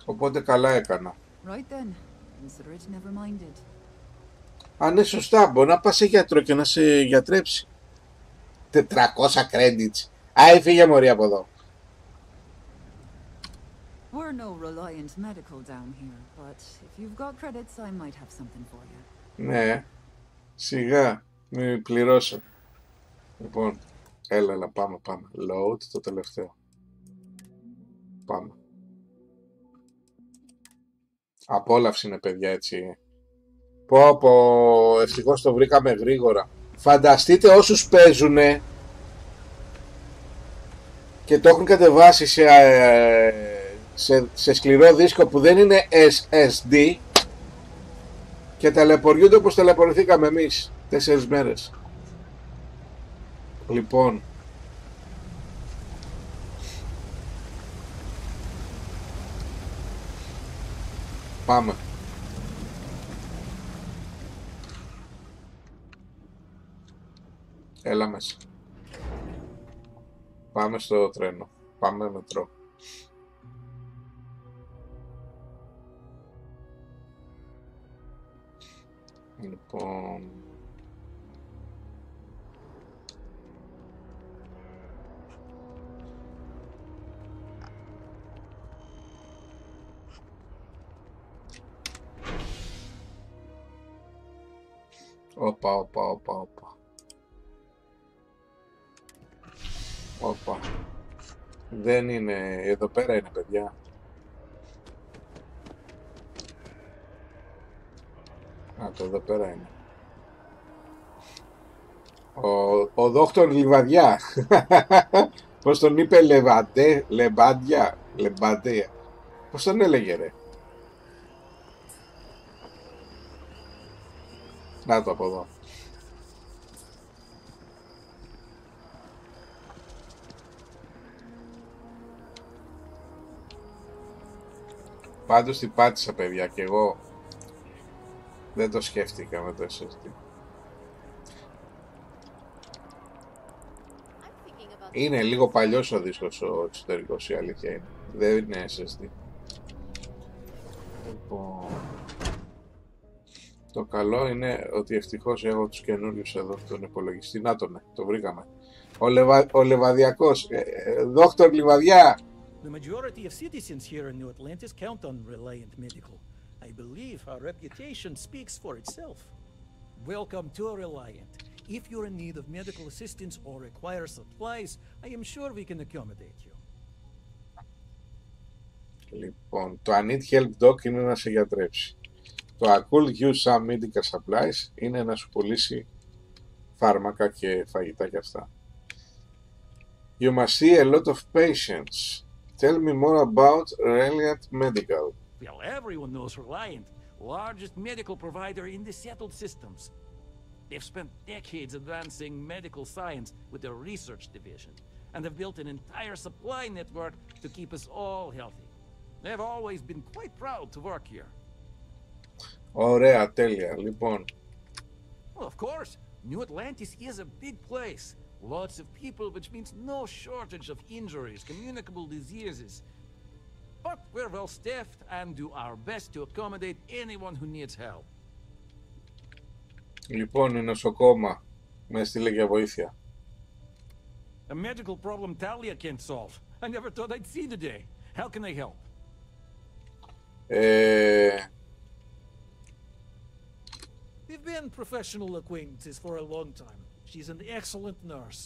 Speaker 1: Οπότε καλά έκανα.
Speaker 6: Right then, consider it never minded.
Speaker 1: Αν είναι σωστά, μπορεί να πας σε γιατρό και να σε γιατρέψει. 400 credits. Άι, φύγε μωρή από εδώ.
Speaker 6: We're no Reliant Medical down here, but if you've got credits, I might have something for you.
Speaker 1: Ναι, σιγά, μην πληρώσω. Λοιπόν, έλα, πάμε. Load, το τελευταίο. Πάμε. Απόλαυση είναι παιδιά, έτσι. Πω, ευτυχώς το βρήκαμε γρήγορα. Φανταστείτε όσους παίζουνε και το έχουν κατεβάσει σε σκληρό δίσκο που δεν είναι SSD και ταλαιπωριούνται όπως ταλαιπωρηθήκαμε εμείς 4 μέρες. Λοιπόν, πάμε. Έλα μέσα. Πάμε στο τρένο. Πάμε μετρό. Λοιπόν... Όπα. Δεν είναι... Εδώ πέρα είναι παιδιά. Το εδώ πέρα είναι. Ο δόκτωρ Λιβαδιά. Πώς τον είπε Λεμπάντια. Πώς τον έλεγε ρε. Να το από εδώ. Πάντως την πάτησα παιδιά και εγώ. Δεν το σκέφτηκα με το SSD. Είναι λίγο παλιός ο δίσκος ο εξωτερικός, η αλήθεια είναι. Δεν είναι SSD. Λοιπόν, το καλό είναι ότι ευτυχώς έχω τους καινούριους εδώ στον υπολογιστή. Να τον, το βρήκαμε. Ο Λεβαδιακός. Δόκτωρ Λιβαδιά.
Speaker 7: The majority of citizens here in New Atlantis count on Reliant Medical. I believe our reputation speaks for itself. Welcome to Reliant. If you're in need of medical assistance or require supplies, I am sure we can accommodate you.
Speaker 1: Λοιπόν, το I need help doc είναι να σε γιατρέψει. Το I could use some medical supplies είναι να σου πουλήσει φάρμακα και φαγητά και αυτά. You must see a lot of patients. Tell me more about Reliant Medical.
Speaker 7: Well, everyone knows Reliant, largest medical provider in the settled systems. They've spent decades advancing medical science with their research division, and have built an entire supply network to keep us all healthy. They've always been quite proud to work here.
Speaker 1: Ωραία, τέλεια. Λοιπόν.
Speaker 7: Well, of course, New Atlantis is a big place. Lots of people, which means no shortage of injuries, communicable diseases. But we're well staffed and do our best to accommodate anyone who needs help.
Speaker 1: Λοιπόν, η νοσοκόμα με έστειλε για βοήθεια.
Speaker 7: A medical problem Talia can't solve. I never thought I'd see the day. How can I help? We've been professional acquaintances for a long time. She's an excellent nurse.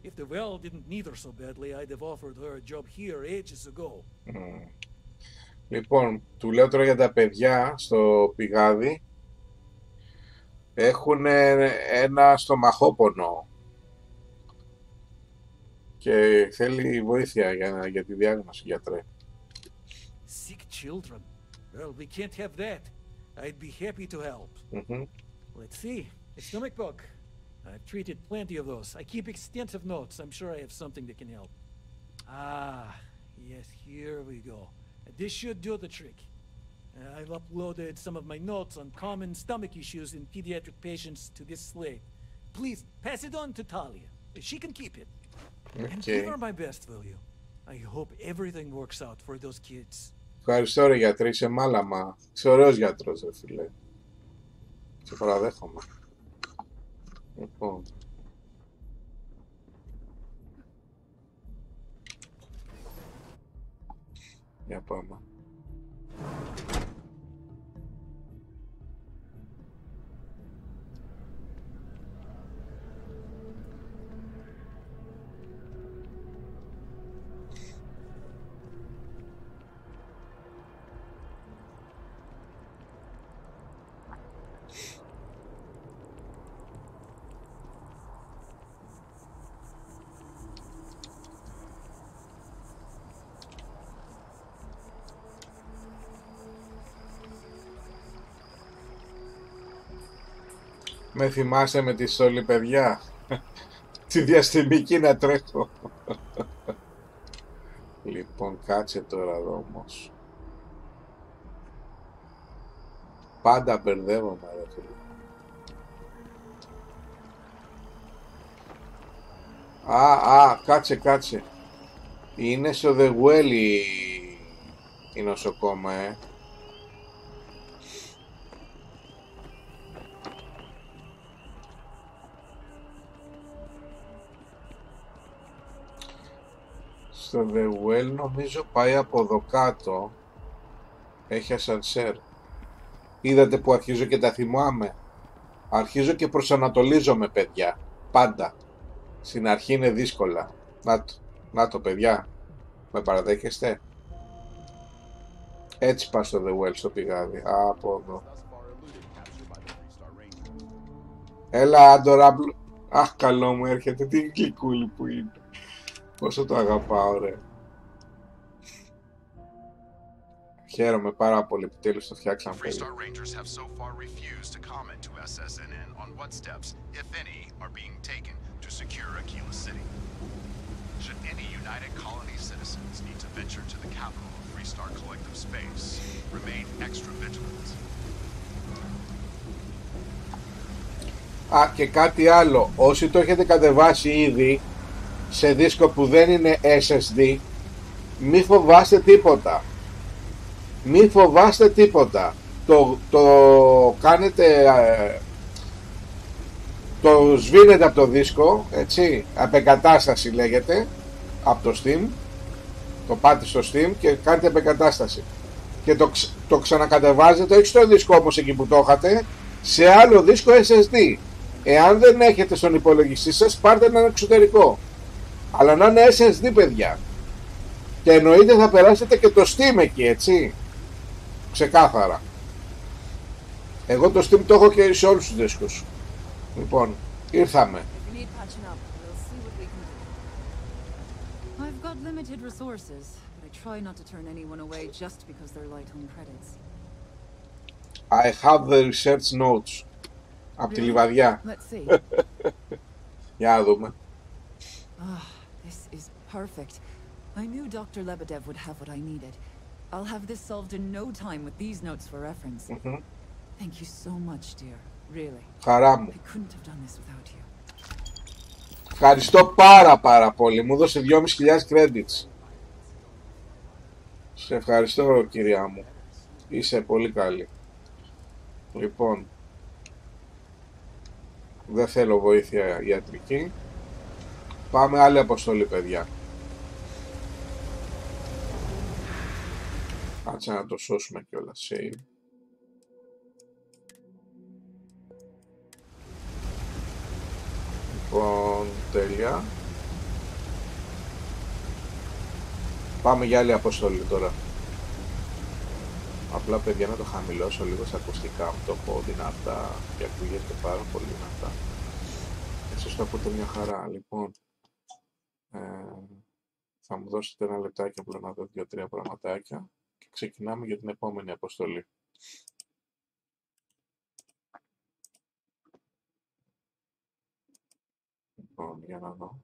Speaker 7: If the well didn't need her so badly, I'd have offered her a job here ages ago.
Speaker 1: Λοιπόν, του λέω τώρα για τα παιδιά στο πηγάδι. Έχουν ένα στομαχόπονο και θέλει βοήθεια για τη διάγνωση, γιατρέ.
Speaker 7: Sick children. Well, we can't have that. I'd be happy to help. Let's see. A stomach bug. I've treated plenty of those. I keep extensive notes. I'm sure I have something that can help. Ah, yes, here we go. This should do the trick. I've uploaded some of my notes on common stomach issues in pediatric patients to this slate. Please pass it on to Talia. She can keep it. And give her my best, will you? I hope everything works out for those kids.
Speaker 1: Ευχαριστώ ρε γιατρέ, είσαι μάλαμα. Είσαι ωραίος γιατρός ρε φίλε. Σε παραδέχομαι. Λοιπόν. Για πάμε. Με θυμάσαι με τη στολή, παιδιά. Τη διαστημική να τρέχω. Λοιπόν, κάτσε τώρα εδώ όμως. Πάντα μπερδεύομαι ρε φίλε. Κάτσε. Είναι στο The Well η νοσοκόμα, Στο The Well νομίζω πάει από εδώ κάτω. Έχει ασανσέρ. Είδατε που αρχίζω και τα θυμάμαι. Αρχίζω και προσανατολίζομαι, παιδιά. Πάντα. Στην αρχή είναι δύσκολα. Να το παιδιά. Με παραδέχεστε? Έτσι πας στο The Well, στο πηγάδι. Από εδώ. Έλα, Αντοράμπλ. Αχ, καλό μου έρχεται. Τι γλυκούλη που είναι. Πόσο το αγαπάω, ρε. Χαίρομαι πάρα πολύ που τέλος το φτιάξαμε. Α, και κάτι άλλο. Όσοι το έχετε κατεβάσει ήδη σε δίσκο που δεν είναι SSD, μη φοβάστε τίποτα. Μη φοβάστε τίποτα. Το κάνετε, το σβήνετε από το δίσκο, έτσι, απεγκατάσταση λέγεται, από το Steam, το πάτε στο Steam και κάνετε απεγκατάσταση. Και το ξανακατεβάζετε, όχι στο δίσκο όμως εκεί που το είχατε, σε άλλο δίσκο SSD. Εάν δεν έχετε στον υπολογιστή σας, πάρτε έναν εξωτερικό. Αλλά να είναι SSD, παιδιά. Και εννοείται θα περάσετε και το Steam εκεί, έτσι. Ξεκάθαρα. Εγώ το Steam το έχω και σε όλους τους δίσκους. Λοιπόν, ήρθαμε.
Speaker 6: I've got limited resources, but I try not to turn anyone away just because they're light on credits.
Speaker 1: I have the research notes. Από τη Λιβαδιά.
Speaker 6: Let's see.
Speaker 1: Για να δούμε.
Speaker 6: This is perfect. I knew Dr. Lebedev would have what I needed. I'll have this solved in no time with these notes for reference. Thank you so much, dear. Really.
Speaker 1: Χαρά μου.
Speaker 6: I couldn't have done this without you.
Speaker 1: Ευχαριστώ πάρα πολύ. Μου δώσε 2.500 credits. Σε ευχαριστώ, κυρία μου. Είσαι πολύ καλή. Λοιπόν, δεν θέλω βοήθεια ιατρική. Πάμε άλλη αποστολή, παιδιά. Κάτσε να το σώσουμε κιόλας. Save. Λοιπόν, τέλεια. Πάμε για άλλη αποστολή τώρα. Απλά, παιδιά, να το χαμηλώσω λίγο στα ακουστικά μου, το πω δυνατά και ακούγεται πάρα πολύ δυνατά. Εσείς το ακούτε μια χαρά. Λοιπόν, θα μου δώσετε ένα λεπτάκι απλά να δω 2-3 πραγματάκια και ξεκινάμε για την επόμενη αποστολή. Λοιπόν, για να δω.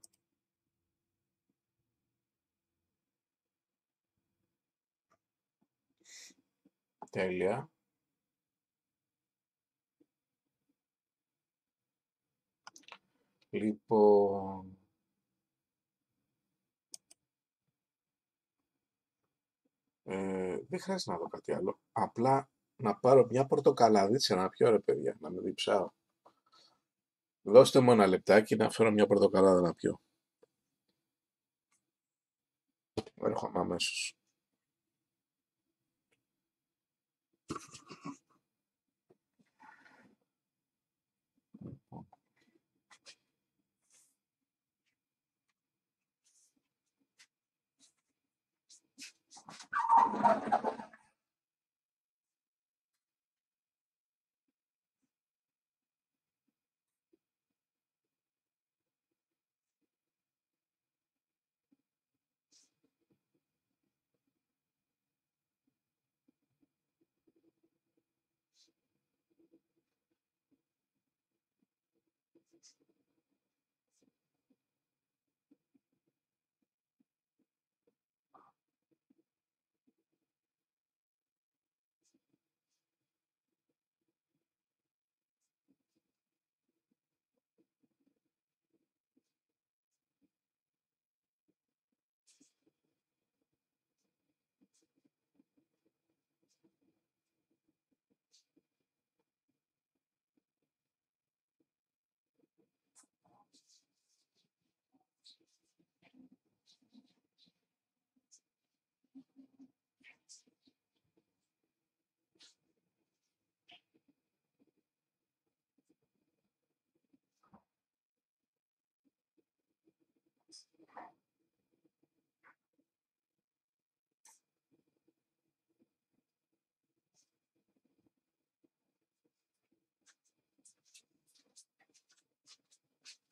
Speaker 1: Τέλεια. Λοιπόν, δεν χρειάζεται να δω κάτι άλλο. Απλά να πάρω μια πορτοκαλαδίτσα να πιω, ρε παιδιά, να με διψάω. Δώστε μου ένα λεπτάκι να φέρω μια πορτοκαλάδα να πιω. Έρχομαι αμέσως.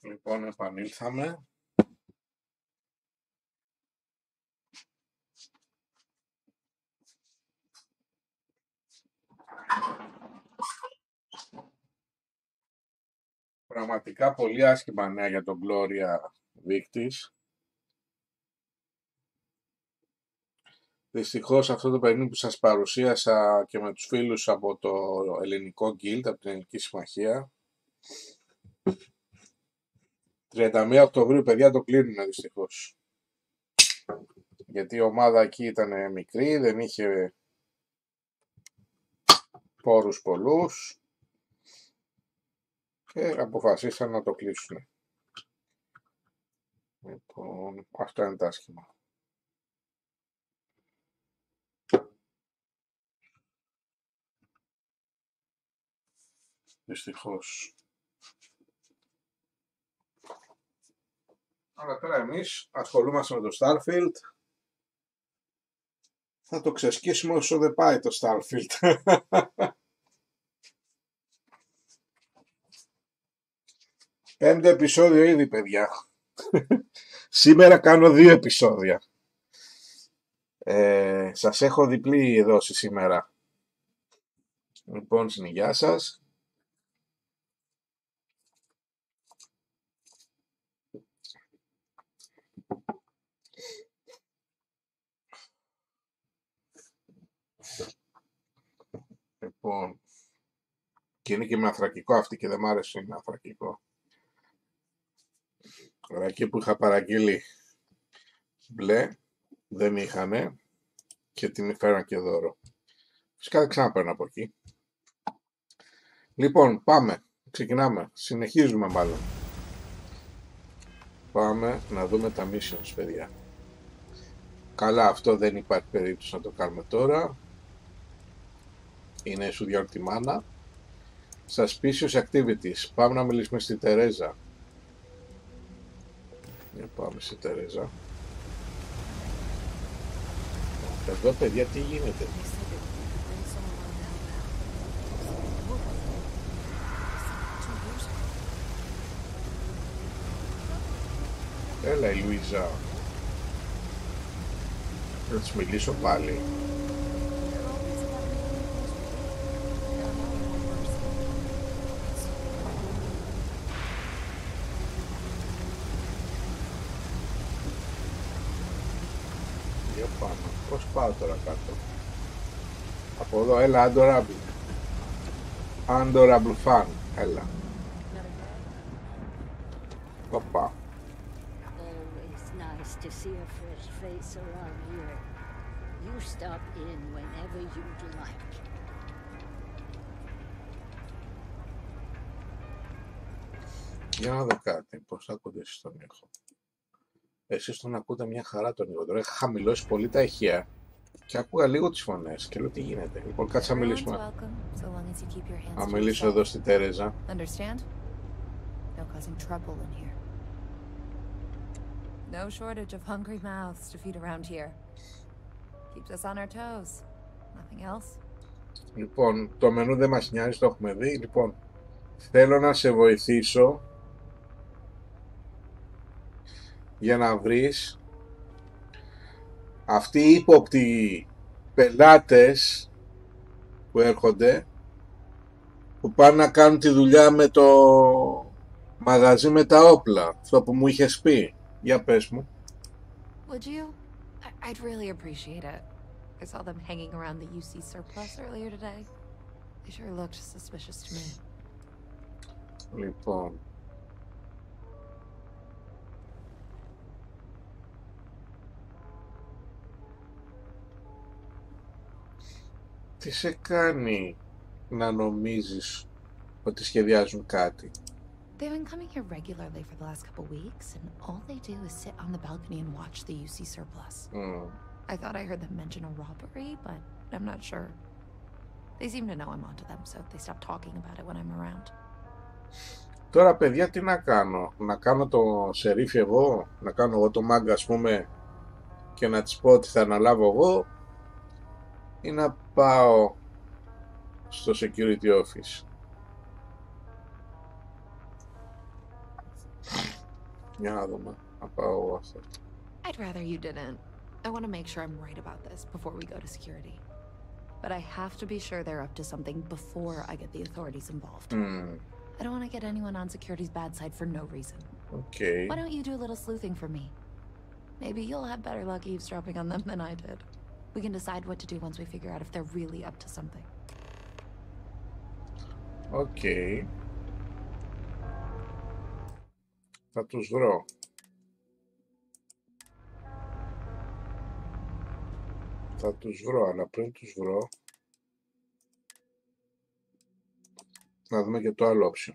Speaker 1: Λοιπόν, επανήλθαμε. Πραγματικά πολύ άσχημα νέα για τον Gloria δείκτης. Δυστυχώς αυτό το παιχνίδι που σας παρουσίασα και με τους φίλους από το ελληνικό Guild, από την Ελληνική Συμμαχία, 31 Οκτωβρίου, παιδιά, το κλείνουν δυστυχώς. Γιατί η ομάδα εκεί ήταν μικρή, δεν είχε πόρους πολλούς και αποφασίσαν να το κλείσουν. Λοιπόν, αυτό είναι τα άσχημα. Δυστυχώς. Αλλά τώρα εμείς ασχολούμαστε με το Starfield. Θα το ξεσκίσουμε όσο δεν πάει το Starfield. Πέμπτο επεισόδιο ήδη, παιδιά. Σήμερα κάνω 2 επεισόδια. Σας έχω διπλή δόση σήμερα. Λοιπόν, γεια σας. Λοιπόν, και είναι και με αθρακικό αυτή και δεν μ' άρεσε είναι αθρακικό. Τώρα εκεί που είχα παραγγείλει μπλε, δεν είχανε και την φέραν και δώρο. Φυσικά δεν ξαναπαίρνω από εκεί. Λοιπόν, πάμε. Ξεκινάμε. Συνεχίζουμε μάλλον. Πάμε να δούμε τα missions, παιδιά. Καλά, αυτό δεν υπάρχει περίπτωση να το κάνουμε τώρα. Είναι σου διάλογο τη μάνα. Suspicious activities. Πάμε να μιλήσουμε στη Τερέζα. Πάμε στη Τερέζα. Εδώ, παιδιά, τι γίνεται? Έλα η Λουίζα. Θα της μιλήσω πάλι. Για πάμε. Πώς πάω τώρα κάτω? Από εδώ, έλα, adorable. Adorable fan, έλα. Οπα.
Speaker 8: To see a fresh face around here. You stop in whenever you'd like.
Speaker 1: Για να δω κάτι, πώς ακούτε εσείς τον ήχο? Εσείς τον ακούτε μια χαρά τον ήχο. Τώρα είχα χαμηλώσει πολύ τα ηχεία και άκουγα λίγο τις φωνές και λέω τι γίνεται. Λοιπόν, κάτσε να μιλήσουμε. Να μιλήσω εδώ στη Τερέζα.
Speaker 3: No shortage of hungry mouths to feed around here. Keeps us on our toes. Nothing else.
Speaker 1: Λοιπόν, το μενού δεν μας νοιάζει, το έχουμε δει. Λοιπόν, θέλω να σε βοηθήσω για να βρεις αυτοί οι ύποπτοι πελάτες που έρχονται, που πάνε να κάνουν τη δουλειά με το μαγαζί με τα όπλα, αυτό που μου είχες πει. Για πες μου.
Speaker 3: Would you? I'd really appreciate it. I saw them hanging around the UC surplus earlier today. They sure looked suspicious to me.
Speaker 1: Λοιπόν. Τι σε κάνει να νομίζεις ότι σχεδιάζουν κάτι?
Speaker 3: They've been coming here regularly for the last couple weeks, and all they do is sit on the balcony and watch the UC surplus. I thought I heard them mention a robbery, but I'm not sure. They seem to know I'm onto them, so they stop talking about it when I'm around.
Speaker 1: Τώρα, παιδιά, τι να κάνω? Να κάνω το σερίφι εγώ? Να κάνω εγώ το μάγκα, ας πούμε, και να της πω ότι θα αναλάβω εγώ? Ή να πάω στο security office? Για να δούμε. Να πάω εγώ αυτό.
Speaker 3: I'd rather you didn't. I want to make sure I'm right about this before we go to security. But I have to be sure they're up to something before I get the authorities involved. I don't want to get anyone on security's bad side for no reason.
Speaker 1: Okay.
Speaker 3: Why don't you do a little sleuthing for me? Maybe you'll have better luck eavesdropping on them than I did. We We can decide what to do once we figure out if they're really up to something.
Speaker 1: Οκ. Θα τους βρω. Θα τους βρω, αλλά πριν τους βρω να δούμε και το άλλο option.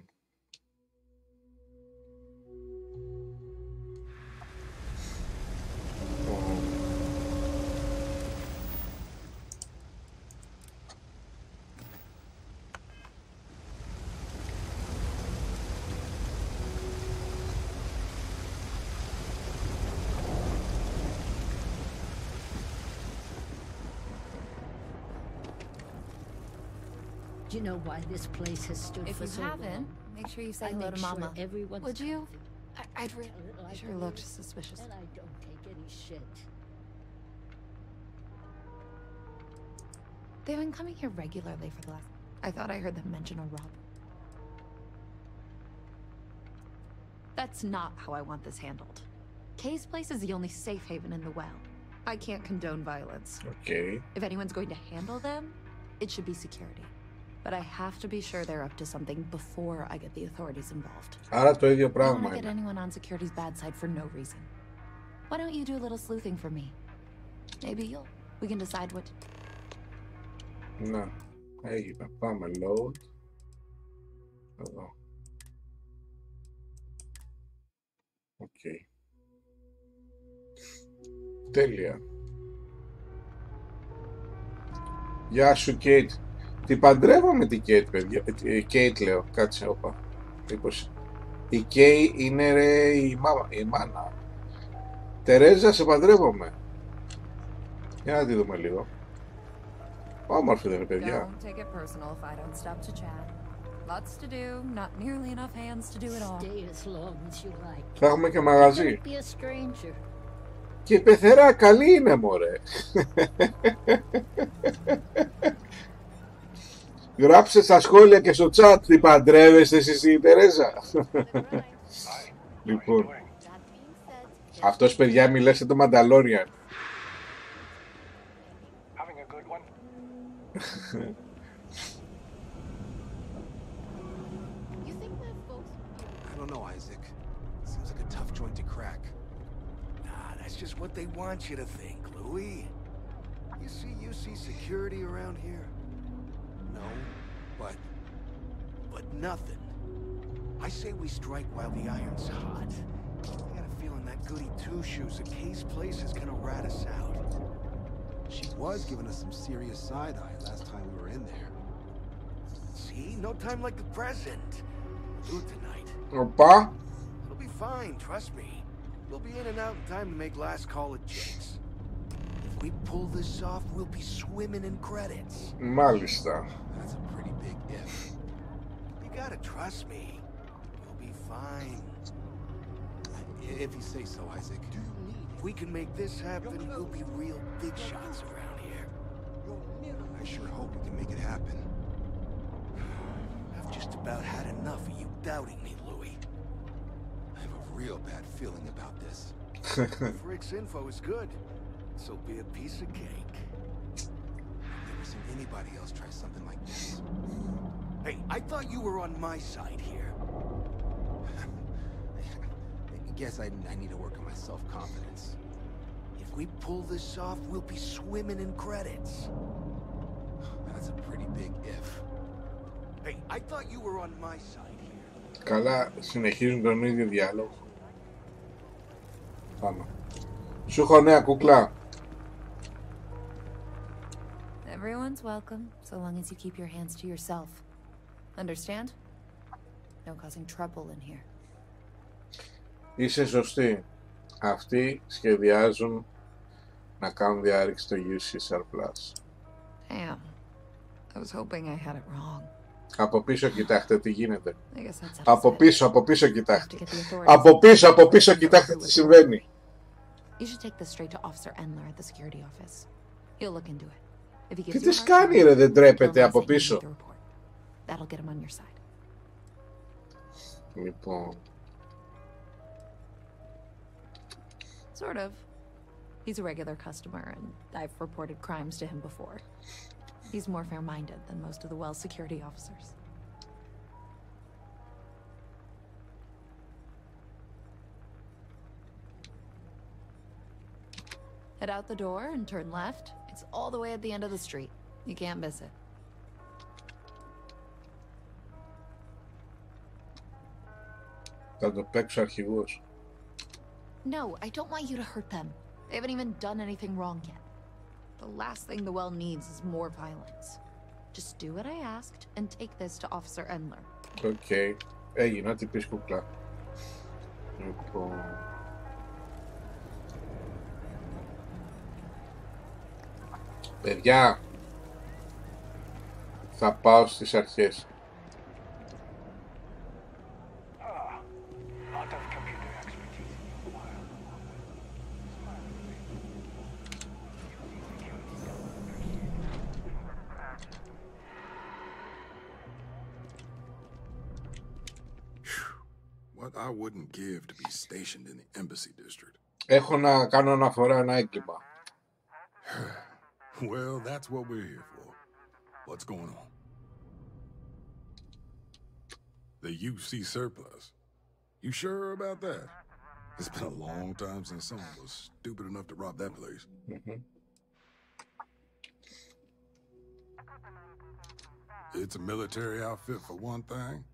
Speaker 8: Do you know why this place has stood
Speaker 3: If
Speaker 8: for
Speaker 3: you
Speaker 8: so
Speaker 3: haven't,
Speaker 8: long?
Speaker 3: make sure you say
Speaker 8: I
Speaker 3: hello
Speaker 8: make
Speaker 3: to
Speaker 8: sure
Speaker 3: Mama.
Speaker 8: everyone's
Speaker 3: Would you?
Speaker 8: comfy.
Speaker 3: I'd really.
Speaker 8: Like
Speaker 3: Sure looked suspicious.
Speaker 8: And I don't take any shit.
Speaker 3: They've been coming here regularly for the last. I thought I heard them mention a rob. That's not how I want this handled. Kay's place is the only safe haven in the well. I can't condone violence.
Speaker 1: Okay.
Speaker 3: If anyone's going to handle them, it should be security. But I have to be sure they're up to something before I get the authorities involved.
Speaker 1: Άρα το ίδιο
Speaker 3: I don't
Speaker 1: πράγμα
Speaker 3: want to get
Speaker 1: είναι.
Speaker 3: anyone on security's bad side for no reason. Why don't you do a little sleuthing for me? Maybe we can decide what.
Speaker 1: Να, έγινε. Πάμε load. Εδώ. Οκ. Τέλεια. Γεια σου Κέιτ. Την παντρεύομαι την Κέιτ, παιδιά. Κέιτ λέω, κάτσε όπα. Μήπως η Κέι είναι ρε η μάνα. Τερέζα, σε παντρεύομαι. Για να τη δούμε λίγο. Όμορφη δεν είναι, παιδιά.
Speaker 3: Don't take it personal if I don't stop to chat. Lots to do, not nearly enough hands to do it all.
Speaker 8: Stay as long as you like.
Speaker 1: Θα έχουμε και μαγαζί.
Speaker 8: Be a stranger.
Speaker 1: Και η πεθερά καλή είναι, μωρέ. Γράψτε στα σχόλια και στο chat τι παντρεύεστε εσείς η Τερέζα. Λοιπόν, αυτός, παιδιά, μιλάσε το Μανταλόριαν.
Speaker 5: Having a good one?
Speaker 9: I don't know, Isaac. Seems like a tough joint to crack.
Speaker 10: Nah, that's just what they want you to think, Louis. You see security around here?
Speaker 9: No, but
Speaker 10: Nothing. I say we strike while the iron's hot. I got a feeling that goody two-shoes at Kay's place is gonna rat us out.
Speaker 9: she was giving us some serious side-eye last time we were in there.
Speaker 10: See? No time like the present. We'll do it tonight.
Speaker 1: Οπα.
Speaker 10: It'll be fine, trust me. We'll be in and out in time to make last call at Jake's. If we pull this off, we'll be swimming in credits.
Speaker 1: Μάλιστα.
Speaker 9: That's a pretty big if.
Speaker 10: You gotta trust me. You'll be fine.
Speaker 9: If you say so, Isaac.
Speaker 10: If we can make this happen, we'll be real big shots around here.
Speaker 9: I sure hope we can make it happen.
Speaker 10: I've just about had enough of you doubting me, Louis.
Speaker 9: I have a real bad feeling about this.
Speaker 10: Rick's info is good. This'll be a piece of cake.
Speaker 9: I've never seen anybody else try something like this.
Speaker 10: Hey, I thought you were on my side here.
Speaker 9: I guess I need to work on my self-confidence.
Speaker 10: If we pull this off, we'll be swimming in credits.
Speaker 9: That's a pretty big if.
Speaker 10: Hey, I thought you were on my side here.
Speaker 1: Καλά, συνεχίζουν τον ίδιο διάλογο. Πάμε. Σου έχω νέα κουκλά.
Speaker 3: Everyone's welcome, so long as you keep your hands to yourself. Understand? No causing trouble in here.
Speaker 1: Είσαι σωστή. Αυτοί σχεδιάζουν να κάνουν διάρρηξη στο UCSR+.
Speaker 3: Damn. I was hoping I had it wrong.
Speaker 1: Από πίσω κοιτάξτε τι γίνεται.
Speaker 3: I guess that's
Speaker 1: Από πίσω κοιτάξτε. Από πίσω κοιτάξτε τι συμβαίνει.
Speaker 3: You should take this straight to Officer Endler at the security office. He'll look into it. If he gives
Speaker 1: Τι
Speaker 3: you
Speaker 1: τις
Speaker 3: a hard
Speaker 1: κάνει
Speaker 3: time,
Speaker 1: ρε, δεν τρέπεται
Speaker 3: he'll
Speaker 1: από
Speaker 3: advise that you
Speaker 1: πίσω.
Speaker 3: make the report. That'll get him on your side.
Speaker 1: Λοιπόν,
Speaker 3: Sort of. He's a regular customer, and I've reported crimes to him before. He's more fair-minded than most of the Wells security officers. Head out the door and turn left. It's all the way at the end of the street. You can't miss it.
Speaker 1: Θα το παίξω αρχηγός.
Speaker 3: No, I don't want you to hurt them. They haven't even done anything wrong yet. The last thing the well needs is more violence. Just do what I asked and take this to Officer Endler.
Speaker 1: Οκ. Έγινε, ό,τι πεις κουκλά. Λοιπόν... Παιδιά, θα πάω στις αρχές.
Speaker 11: What I wouldn't give to be stationed in the embassy district.
Speaker 1: Έχω να κάνω αναφορά ένα έγκλημα.
Speaker 11: Well, that's what we're here for. What's going on? The UC surplus. You sure about that? It's been a long time since someone was stupid enough to rob that place. It's a military outfit for one thing.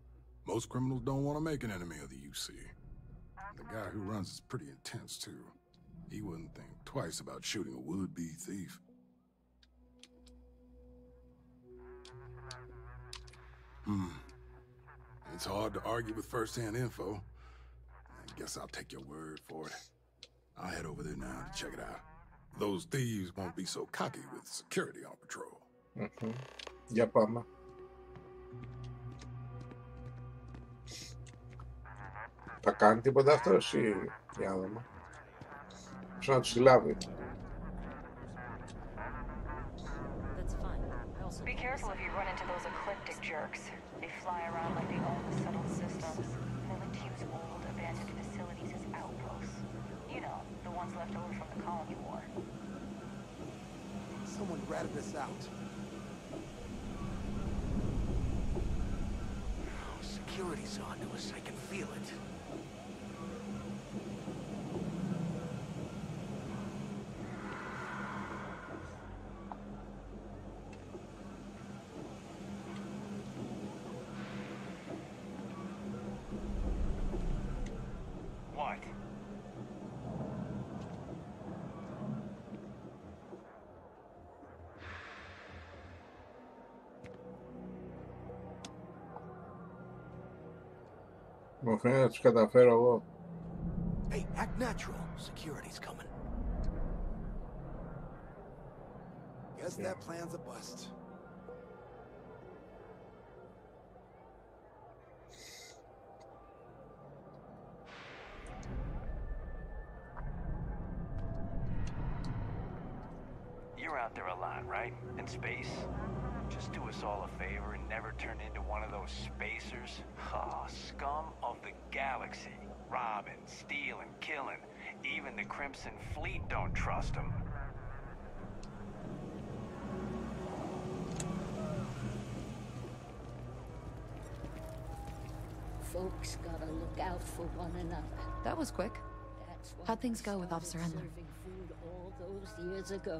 Speaker 11: Most criminals don't want to make an enemy of the UC. The guy who runs is pretty intense, too. He wouldn't think twice about shooting a would-be thief. It's hard to argue with first-hand info. I guess I'll take your word for it. I'll head over there now to check it out. Those thieves won't be so cocky with security on patrol.
Speaker 1: Για πάμε. Θα κάνει τίποτα αυτός ή για δούμε. Πώς να τους συλλάβει.
Speaker 12: Be careful if you run into those ecliptic jerks. They fly around like they own the settled systems, willing to use old, abandoned facilities as outposts. You know, the ones left over from the colony war.
Speaker 10: Someone ratted us out. Security's on to us, I can feel it.
Speaker 1: Μου φαίνεται να τους καταφέρω εγώ.
Speaker 10: Hey, act natural. Security's coming. Guess that plan's a bust.
Speaker 5: You're out there a lot, right? In space? Just do us all a favor and never turn into one of those spacers. Oh, scum of the galaxy. Robbing, stealing, killing. Even the Crimson Fleet don't trust them.
Speaker 8: Folks gotta look out for one another.
Speaker 3: That was quick.
Speaker 8: That's why
Speaker 3: How'd things go with Officer Endler?
Speaker 8: serving food all those years ago.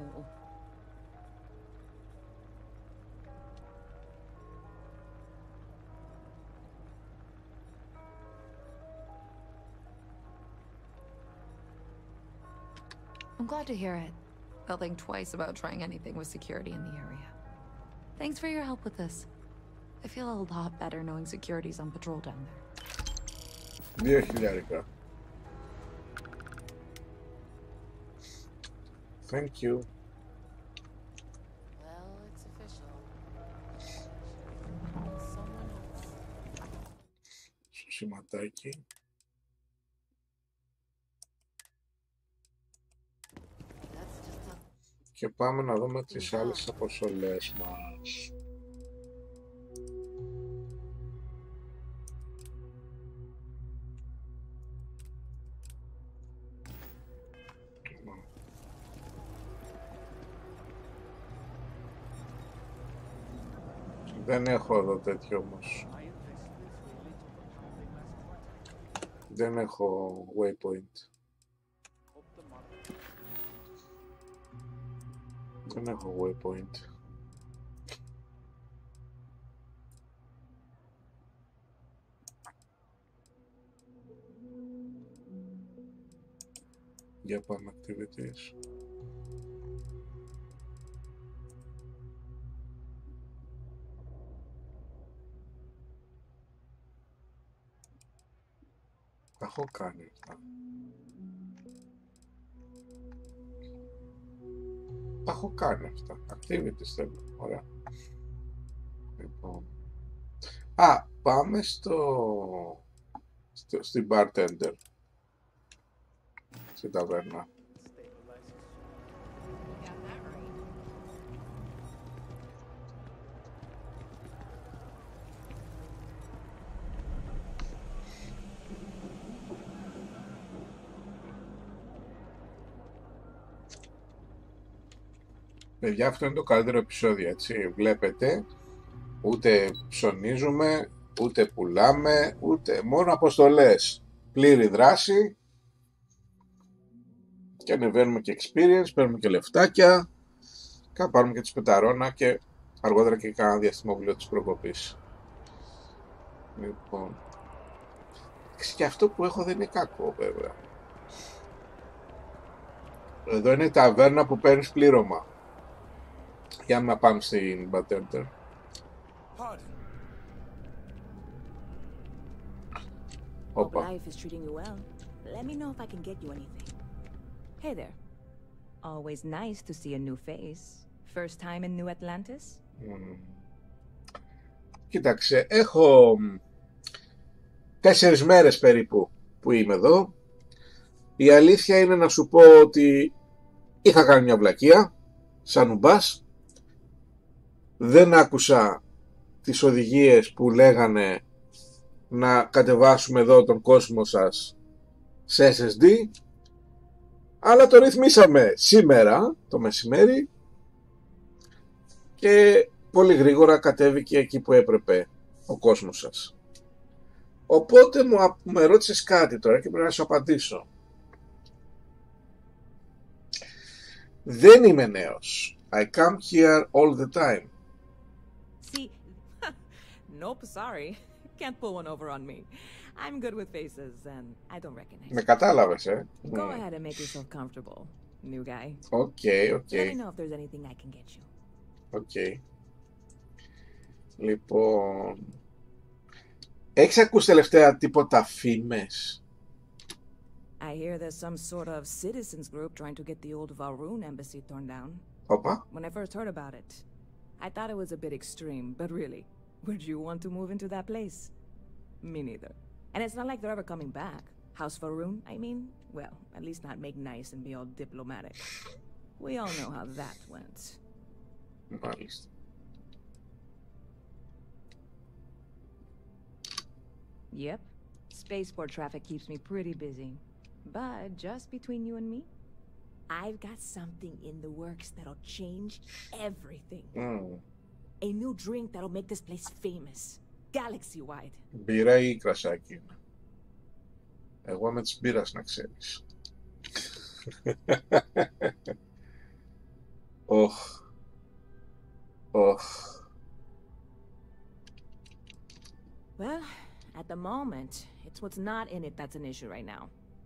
Speaker 3: I'm glad to hear it. They'll think twice about trying anything with security in the area. Thanks for your help with this. I feel a lot better knowing security's on patrol down there.
Speaker 1: 2.000. Thank you.
Speaker 4: Well, it's official. Someone else.
Speaker 1: Στο σηματάκι. Και πάμε να δούμε τις άλλες αποστολές μας. Δεν έχω εδώ τέτοιο όμως. Δεν έχω waypoint. Δεν έχω waypoint. Για πάμε activities. Τα έχω κάνει αυτά. Τα έχω κάνει αυτά. Activities θέλω. Ωραία. Λοιπόν. Α, πάμε στην bartender. Στην ταβέρνα. Παιδιά, αυτό είναι το καλύτερο επεισόδιο, έτσι. Βλέπετε, ούτε ψωνίζουμε, ούτε πουλάμε, ούτε μόνο αποστολές. Πλήρη δράση. Και ανεβαίνουμε και experience, παίρνουμε και λεφτάκια. Πάρουμε και τις πεταρόνα και αργότερα και κάνα διαστημόπλαιο της προκοπής. Λοιπόν. Και αυτό που έχω δεν είναι κακό, βέβαια. Εδώ είναι η ταβέρνα που παίρνεις πλήρωμα. Για να πάμε στην bartender. Όπα.
Speaker 3: Life is treating you well. Let me know if I can get you anything. Hey there. Always nice to see a new face. First time in New Atlantis?
Speaker 1: Κοίταξε, έχω 4 μέρες περίπου που είμαι εδώ. Η αλήθεια είναι να σου πω ότι είχα κάνει μια βλακεία, σαν ουμπάς. Δεν άκουσα τις οδηγίες που λέγανε να κατεβάσουμε εδώ τον κόσμο σας σε SSD, αλλά το ρυθμίσαμε σήμερα το μεσημέρι και πολύ γρήγορα κατέβηκε εκεί που έπρεπε ο κόσμος σας. Οπότε με ρώτησες κάτι τώρα και πρέπει να σου απαντήσω. Δεν είμαι νέος. I come here all the time.
Speaker 3: See, nope, sorry. Can't pull one over on me. I'm good with faces and I don't recognize you.
Speaker 1: Με κατάλαβες,
Speaker 3: Go ahead and make yourself comfortable, new guy.
Speaker 1: Okay.
Speaker 3: Let me know if there's anything I can get you.
Speaker 1: Okay. Λοιπόν, έχεις ακούσει τελευταία τίποτα φήμες?
Speaker 3: I hear there's some sort of citizens group trying to get the old Valroon embassy torn down.
Speaker 1: Όπα.
Speaker 3: When I first heard about it, I thought it was a bit extreme, but really, would you want to move into that place? Me neither. And it's not like they're ever coming back. House Valroon, I mean? Well, at least not make nice and be all diplomatic. We all know how that went.
Speaker 1: Μάλιστα.
Speaker 3: Yep. Spaceport traffic keeps me pretty busy. But just between you and me, I've got something in the works that'll change everything. A new drink that'll make this place famous. Galaxy-wide.
Speaker 1: Μπύρα ή κρασάκι είναι? Εγώ με τις μπύρας, να ξέρεις. Οχ.
Speaker 3: Well, at the moment, it's what's not in it that's an issue right now.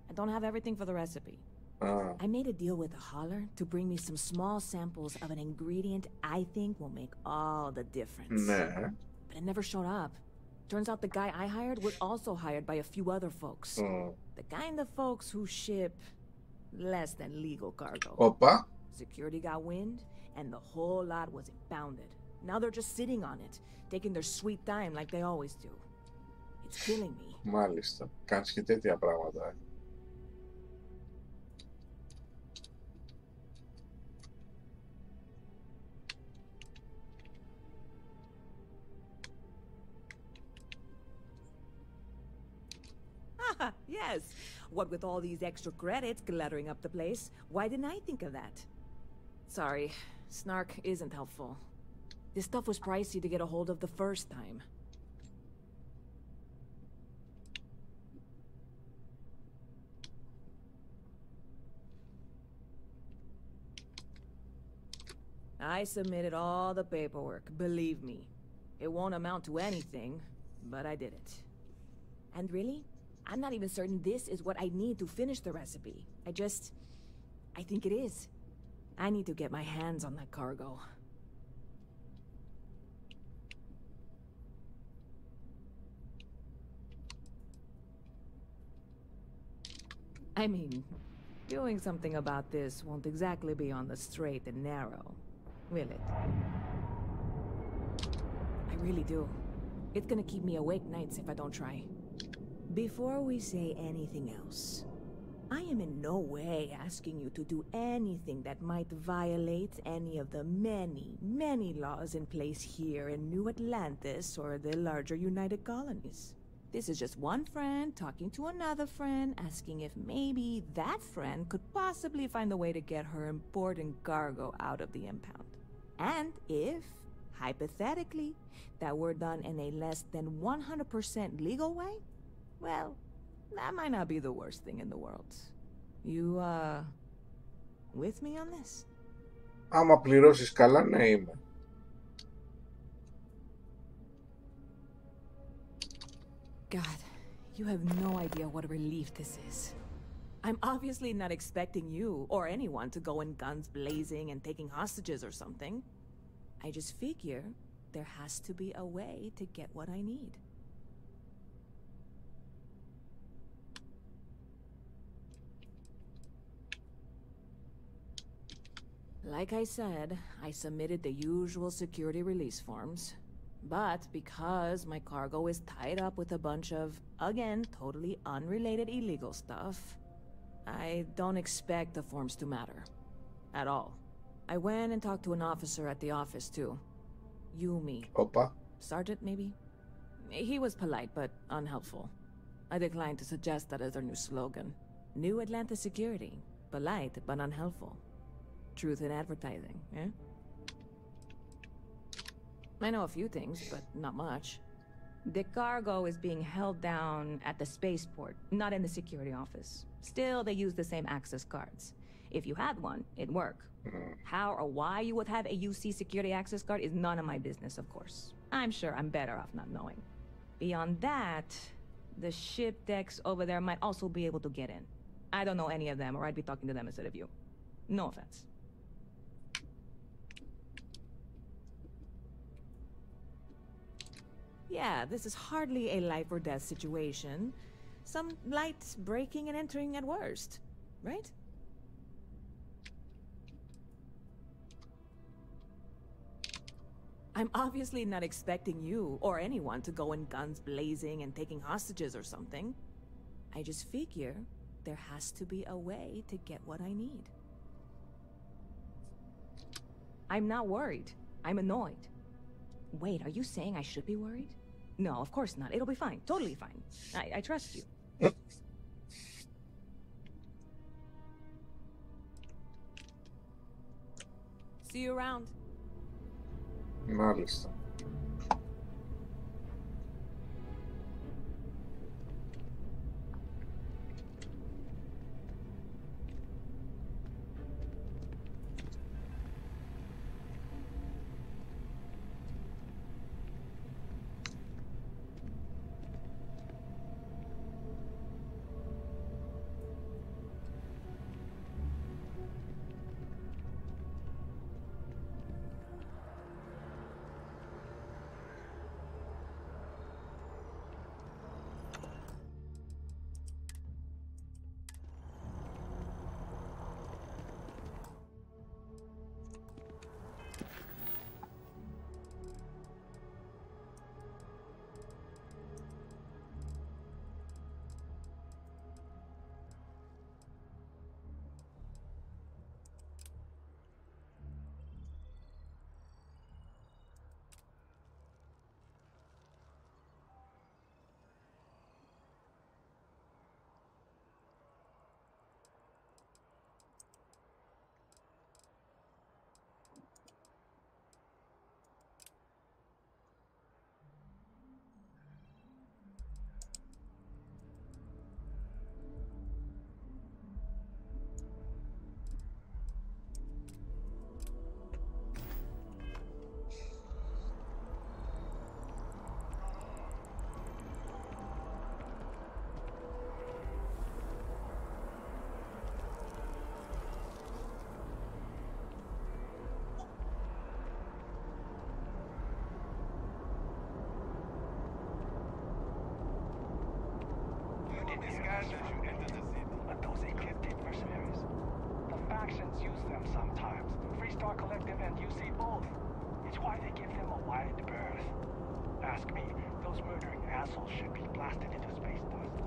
Speaker 3: I don't have everything for the recipe. I made a deal with a hauler to bring me some small samples of an ingredient I think will make all the difference.
Speaker 1: Ναι.
Speaker 3: But it never showed up. Turns out the guy I hired was also hired by a few other folks. The kind of folks who ship less than legal cargo.
Speaker 1: Όπα.
Speaker 3: Security got wind, and the whole lot was impounded. Now they're just sitting on it, taking their sweet time like they always do. It's killing me.
Speaker 1: Μάλιστα. Κάνεις και τέτοια πράγματα.
Speaker 3: Yes. What with all these extra credits cluttering up the place, why didn't I think of that? Sorry, snark isn't helpful. This stuff was pricey to get a hold of the first time. I submitted all the paperwork, believe me. It won't amount to anything, but I did it. And really, I'm not even certain this is what I need to finish the recipe. I think it is. I need to get my hands on that cargo. I mean, doing something about this won't exactly be on the straight and narrow, will it? I really do. It's gonna keep me awake nights if I don't try. Before we say anything else, I am in no way asking you to do anything that might violate any of the many, many laws in place here in New Atlantis or the larger United Colonies. This is just one friend talking to another friend, asking if maybe that friend could possibly find a way to get her important cargo out of the impound. And if, hypothetically, that were done in a less than 100% legal way, well, that might not be the worst thing in the world. You, with me on this?
Speaker 1: Άμα πληρώσεις καλά, ναι είμαι.
Speaker 3: God, you have no idea what a relief this is. I'm obviously not expecting you or anyone to go in guns blazing and taking hostages or something. I just figure there has to be a way to get what I need. Like I said, I submitted the usual security release forms. But because my cargo is tied up with a bunch of, again, totally unrelated illegal stuff, I don't expect the forms to matter. At all. I went and talked to an officer at the office, too. Yumi.
Speaker 1: Opa.
Speaker 3: Sergeant, maybe? He was polite, but unhelpful. I declined to suggest that as our new slogan. New Atlanta Security. Polite, but unhelpful. Truth in advertising, eh? I know a few things, but not much. The cargo is being held down at the spaceport, not in the security office. Still, they use the same access cards. If you had one, it'd work. How or why you would have a UC security access card is none of my business, of course. I'm sure I'm better off not knowing. Beyond that, the ship decks over there might also be able to get in. I don't know any of them, or I'd be talking to them instead of you. No offense. Yeah, this is hardly a life or death situation. Some light breaking and entering at worst, right? I'm obviously not expecting you or anyone to go in guns blazing and taking hostages or something. I just figure there has to be a way to get what I need. I'm not worried. I'm annoyed. Wait, are you saying I should be worried? No, of course not. It'll be fine. Totally fine. I trust you. See you around.
Speaker 1: Μάλιστα.
Speaker 5: in disguise as you enter the city. But those encrypted mercenaries, the factions use them sometimes. Freestar Collective and UC both. It's why they give them a wide berth. Ask me, those murdering assholes should be blasted into space dust.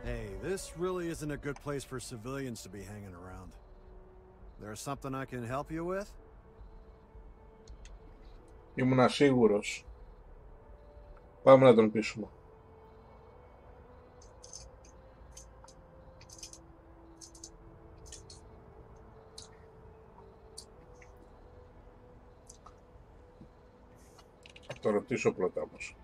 Speaker 13: Hey, this really isn't a good place for civilians to be hanging around. There's something I can help you with?
Speaker 1: Ήμουν σίγουρος. Πάμε να τον πείσουμε. Θα το ρωτήσω πρώτα όμως.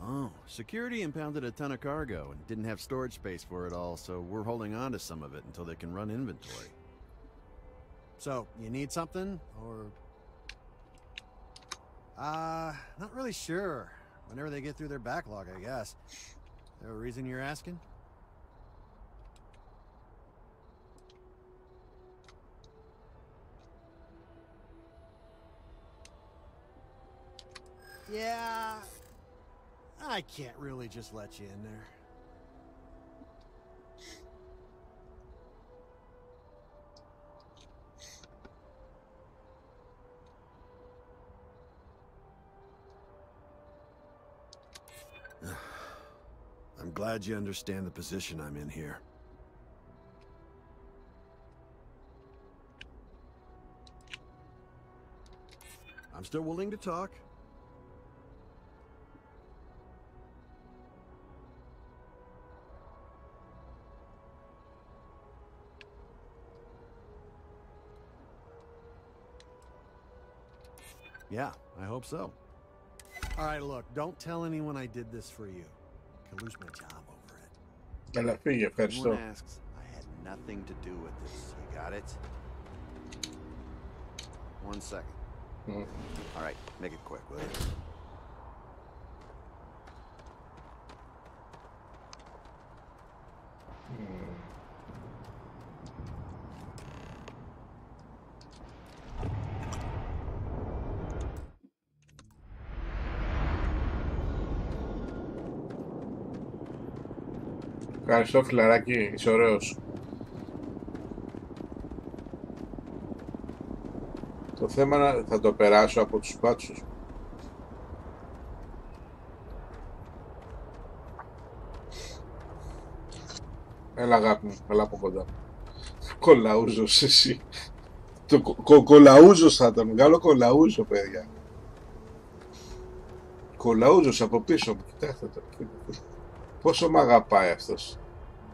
Speaker 13: Oh, security impounded a ton of cargo and didn't have storage space for it all, so we're holding on to some of it until they can run inventory. So, you need something, or... not really sure. Whenever they get through their backlog, I guess. Is there a reason you're asking? Yeah... I can't really just let you in there. I'm glad you understand the position I'm in here. I'm still willing to talk. Yeah, I hope so. All right, look, don't tell anyone I did this for you. I could lose my job over it.
Speaker 1: Καλά, φύγε, ευχαριστώ.
Speaker 13: Everyone asks, I had nothing to do with this. You got it? 1 second. All right, make it quick, will you?
Speaker 1: Ευχαριστώ, φιλαράκι, είσαι ωραίος. Το θέμα θα το περάσω από τους πάτσους. Έλα αγάπη μου, έλα από κοντά. Κολαούζος εσύ. Κολαούζος θα ήταν, μεγάλο κολαούζο, παιδιά. Κολαούζος από πίσω μου, κοιτάξτε το. Πόσο μ' αγαπάει αυτός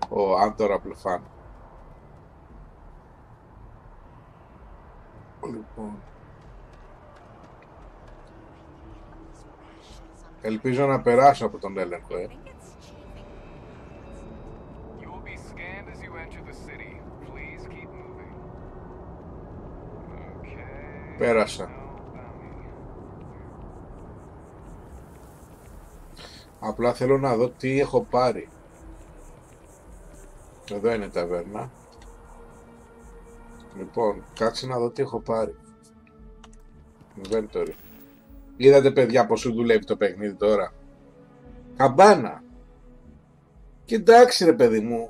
Speaker 1: ο Άντορα Πλεφάν. Λοιπόν, ελπίζω να περάσω από τον έλεγχο, Πέρασα. Απλά θέλω να δω τι έχω πάρει. Εδώ είναι η ταβέρνα. Λοιπόν, κάτσε να δω τι έχω πάρει. Inventory. Είδατε, παιδιά, πως σου δουλεύει το παιχνίδι τώρα. Καμπάνα. Κοιτάξτε, ρε παιδί μου,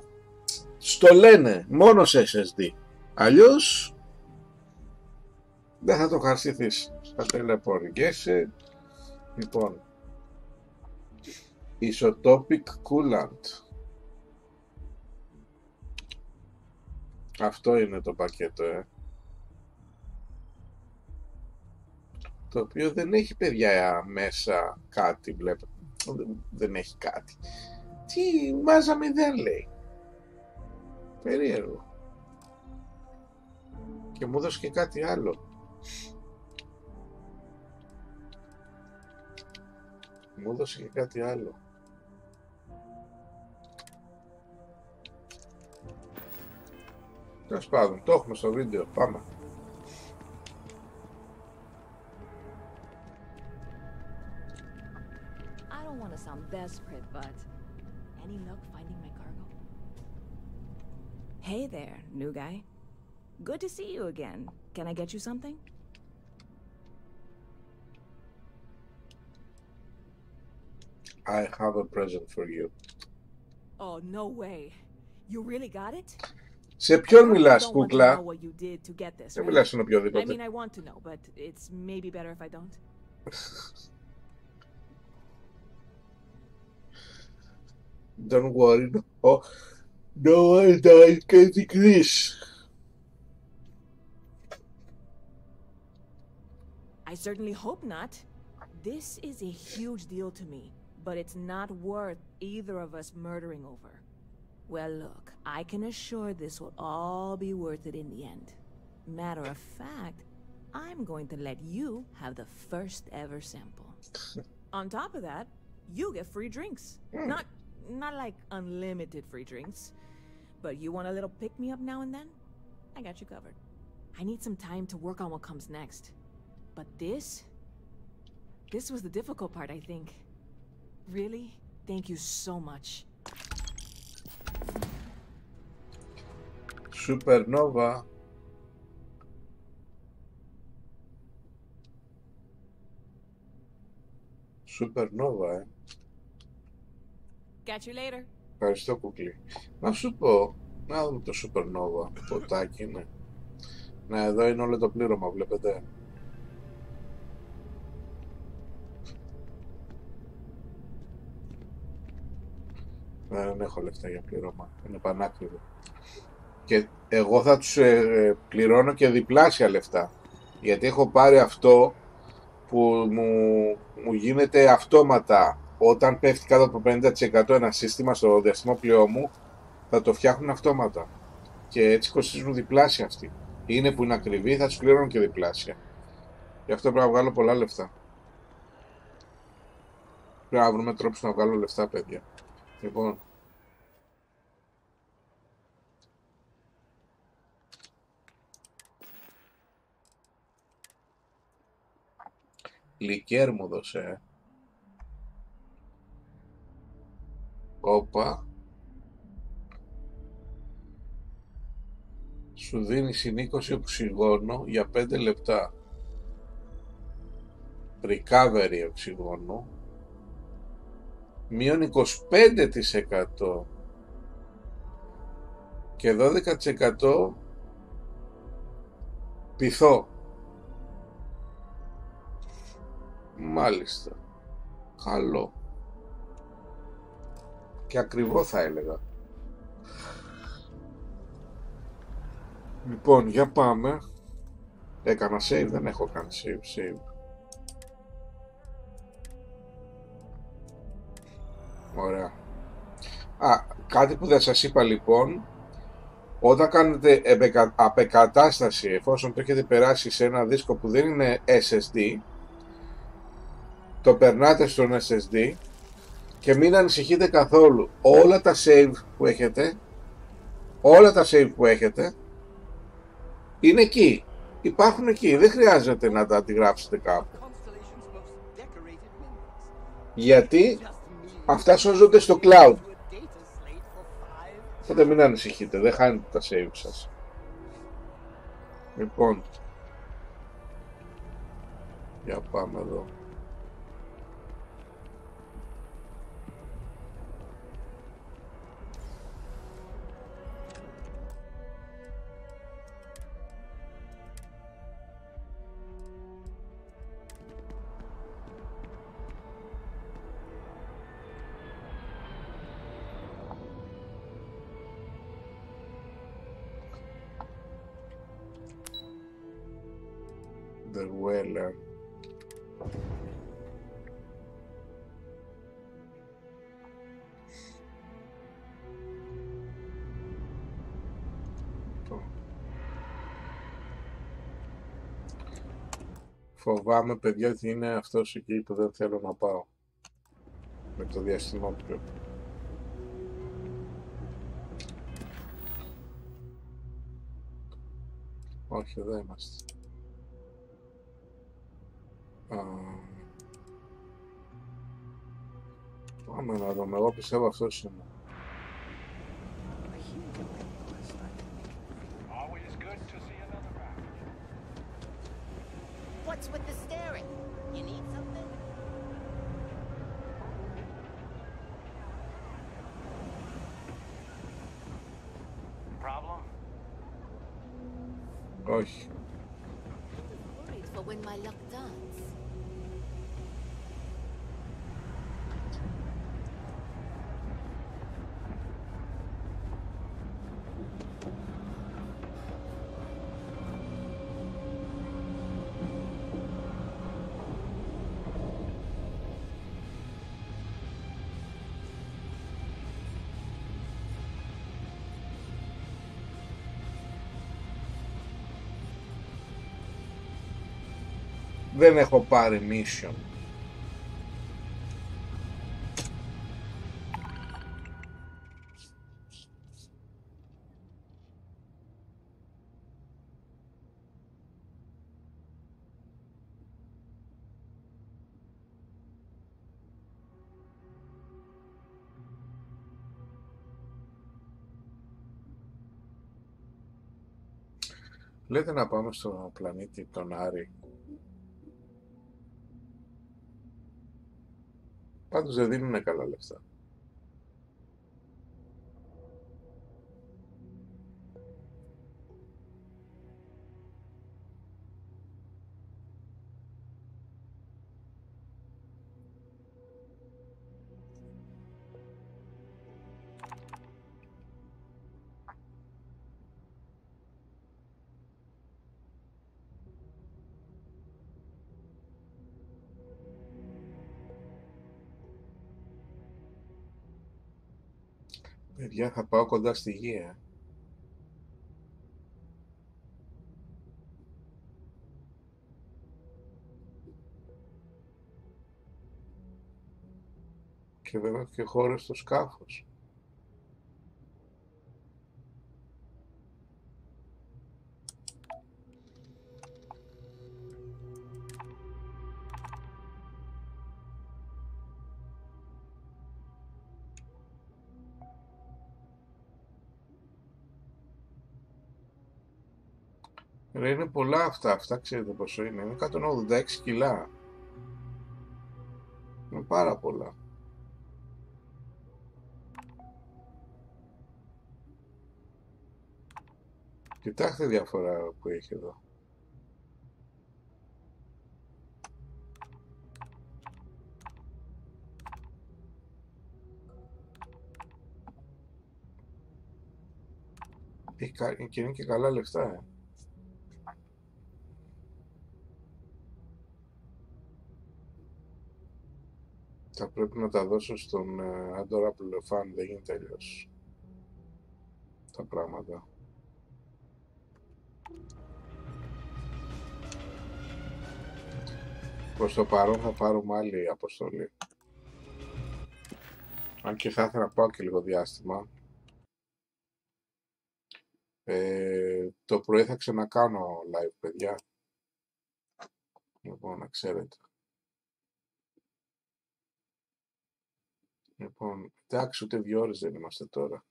Speaker 1: στο λένε μόνο σε SSD. Αλλιώς δεν θα το χαρσιθείς. Θα τελεπορικέσαι. Λοιπόν, Isotopic Coolant. Αυτό είναι το πακέτο, το οποίο δεν έχει, παιδιά, μέσα κάτι, βλέπετε. Δεν έχει κάτι. Τι μάζα 0 λέει. Περίεργο. Και μου έδωσε και κάτι άλλο. Μου έδωσε και κάτι άλλο. Τέλος πάντων, το έχουμε στο βίντεο. Πάμε.
Speaker 3: I don't want to sound desperate, but any luck finding my cargo? Hey there, new guy. Good to see you again. Can I get you something?
Speaker 1: I have a present for you.
Speaker 3: Oh, no way. You really got it?
Speaker 1: Σε ποιον μιλάς, κούκλα? Δεν μιλάς στον οποιοδήποτε.
Speaker 3: I mean, I want to know, but it's maybe better if I don't.
Speaker 1: Don't worry, no one died getting this.
Speaker 3: I certainly hope not. This is a huge deal to me, but it's not worth either of us murdering over. Well, look, I can assure this will all be worth it in the end. Matter of fact, I'm going to let you have the first ever sample. On top of that, you get free drinks. Not like unlimited free drinks, but you want a little pick-me-up now and then? I got you covered. I need some time to work on what comes next. But this was the difficult part, I think. Really, thank you so much.
Speaker 1: Supernova. Supernova,
Speaker 3: Catch you later.
Speaker 1: Ευχαριστώ, κουκλί. Να σου πω, να δούμε το Supernova. Ποτάκι είναι. Ναι, εδώ είναι όλο το πλήρωμα, βλέπετε. Δεν έχω λεφτά για πλήρωμα. Είναι πανάκριβο. Και εγώ θα τους πληρώνω και διπλάσια λεφτά. Γιατί έχω πάρει αυτό που μου γίνεται αυτόματα. Όταν πέφτει κάτω από 50% ένα σύστημα στο διαστημόπλοιό μου, θα το φτιάχνουν αυτόματα. Και έτσι κοστίζουν διπλάσια αυτοί. Είναι που είναι ακριβή, θα τους πληρώνω και διπλάσια. Γι' αυτό πρέπει να βγάλω πολλά λεφτά. Πρέπει να βρούμε τρόπους να βγάλω λεφτά, παιδιά. Λοιπόν. Λικέρ μου δώσε. Όπα. Σου δίνει συν 20 οξυγόνο για 5 λεπτά. Recovery οξυγόνο. Μείον 25% και 12% πειθό. Μάλιστα. Καλό. Και ακριβό θα έλεγα. Λοιπόν, για πάμε. Έκανα save, δεν έχω κάνει save. Ωραία. Κάτι που δεν σας είπα λοιπόν. Όταν κάνετε απεκατάσταση, εφόσον το έχετε περάσει σε ένα δίσκο που δεν είναι SSD, το περνάτε στον SSD και μην ανησυχείτε καθόλου. Όλα τα save που έχετε είναι εκεί. Υπάρχουν εκεί. Δεν χρειάζεται να τα αντιγράψετε κάπου. Γιατί αυτά σώζονται στο cloud. Οπότε μην ανησυχείτε. Δεν χάνετε τα save σας. Λοιπόν. Για πάμε εδώ. The Weller. Φοβάμαι, παιδιά, ότι είναι αυτός εκεί που δεν θέλω να πάω. Με το διαστημόπλιο. Όχι, εδώ είμαστε. Πάμε να δούμε. Εγώ πιστεύω αυτός είναι.
Speaker 14: What's with the staring? You need something?
Speaker 5: Problem?
Speaker 1: Όχι.
Speaker 14: Worried for when my luck dawns.
Speaker 1: Δεν έχω πάρει mission. Λέτε να πάμε στο πλανήτη τον Άρη. Πάντως δεν δίνουν καλά λεφτά. Παιδιά, θα πάω κοντά στη γη, Και δεν έχω και χώρο στο σκάφος. Είναι πολλά αυτά ξέρετε πόσο είναι. Είναι 186 κιλά. Είναι πάρα πολλά. Κοιτάξτε διαφορά που έχει εδώ. Και είναι και καλά λεφτά, Θα πρέπει να τα δώσω στον Adorable Fan, δεν γίνεται αλλιώς τα πράγματα. Προς το παρόν θα πάρουμε άλλη αποστολή. Αν και θα ήθελα να πάω και λίγο διάστημα. Το πρωί θα ξανακάνω live, παιδιά. Λοιπόν, να ξέρετε. Λοιπόν, εντάξει, ούτε 2 ώρες δεν είμαστε τώρα.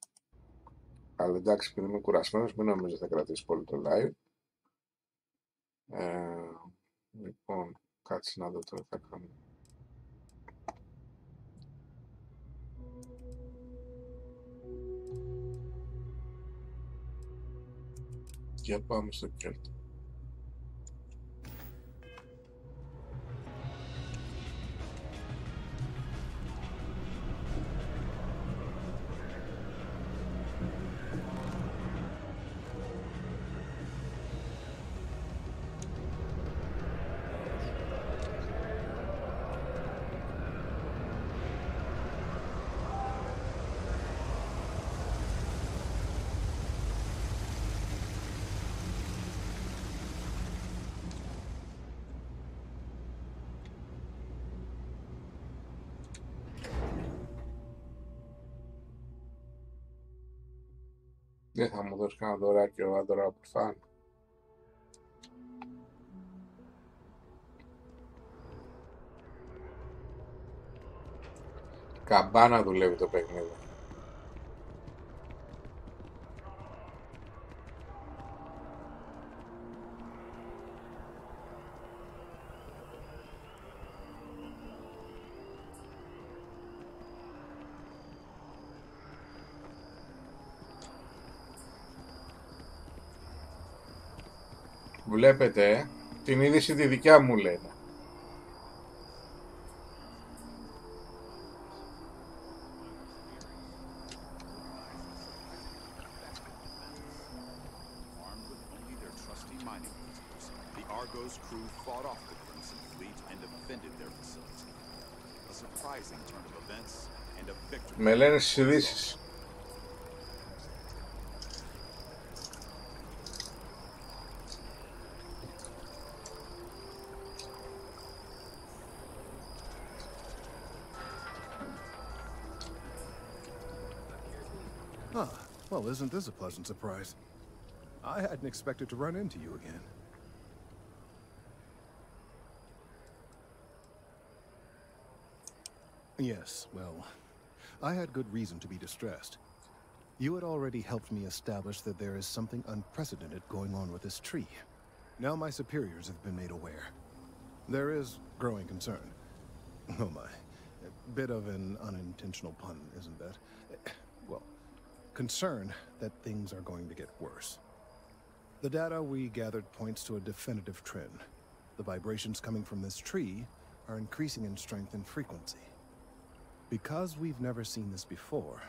Speaker 1: Αλλά εντάξει, επειδή είμαι κουρασμένος, μην νομίζω θα κρατήσει πολύ το live. Λοιπόν, κάτσε να δω τώρα τι θα κάνω. Για πάμε στο κέρτο. Δεν θα μου δώσει κανένα δωράκι ο άντρα που φάνε. Καμπάνα δουλεύει το παιχνίδι. Βλέπετε, την είδηση τη δικιά μου λένε. Με λένε στις ειδήσεις.
Speaker 9: Ah, well, isn't this a pleasant surprise? I hadn't expected to run into you again. Yes, well, I had good reason to be distressed. You had already helped me establish that there is something unprecedented going on with this tree. Now my superiors have been made aware. There is growing concern. Oh my, a bit of an unintentional pun, isn't that? Well, concern that things are going to get worse. The data we gathered points to a definitive trend. The vibrations coming from this tree are increasing in strength and frequency. Because we've never seen this before,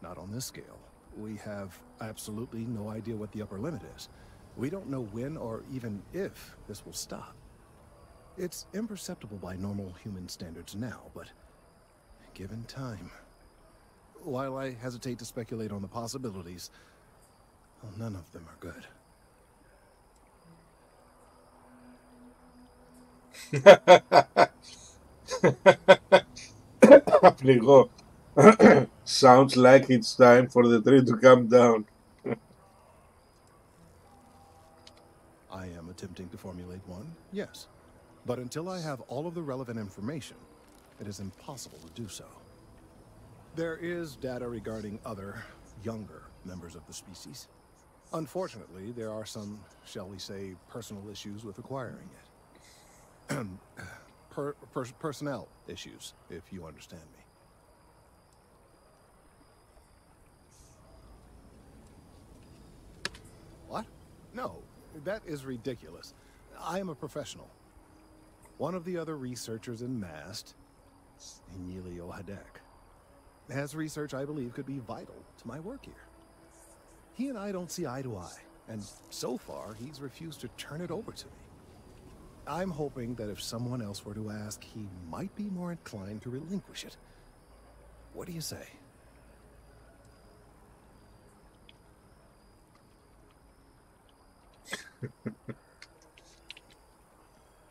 Speaker 9: not on this scale, we have absolutely no idea what the upper limit is. We don't know when or even if this will stop. It's imperceptible by normal human standards now, but given time... While I hesitate to speculate on the possibilities, well, none of them are good.
Speaker 1: Πληγώ. Sounds like it's time for the tree to come down.
Speaker 9: I am attempting to formulate one, yes. But until I have all of the relevant information, it is impossible to do so. There is data regarding other, younger members of the species. Unfortunately, there are some, shall we say, personal issues with acquiring it. Personnel issues, if you understand me. What? No, that is ridiculous. I am a professional. One of the other researchers in MAST, Emilio Hadek, has research I believe could be vital to my work here. He and I don't see eye to eye, and so far he's refused to turn it over to me. I'm hoping that if someone else were to ask, he might be more inclined to relinquish it. What do you say?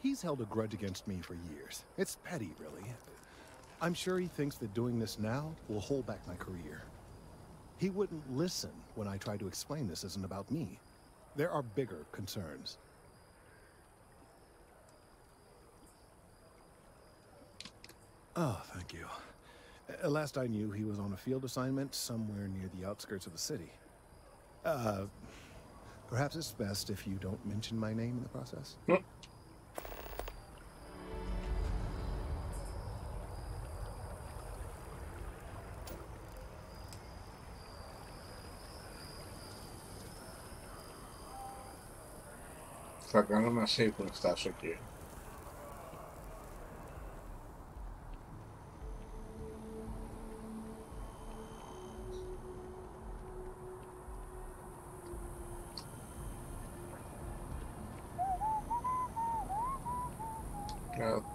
Speaker 9: He's held a grudge against me for years. It's petty, really. I'm sure he thinks that doing this now will hold back my career. He wouldn't listen when I try to explain this isn't about me. There are bigger concerns. Oh, thank you. Last I knew, he was on a field assignment somewhere near the outskirts of the city. Perhaps it's best if you don't mention my name in the process.
Speaker 1: Θα κάνω ένα save να φτάσω εκεί.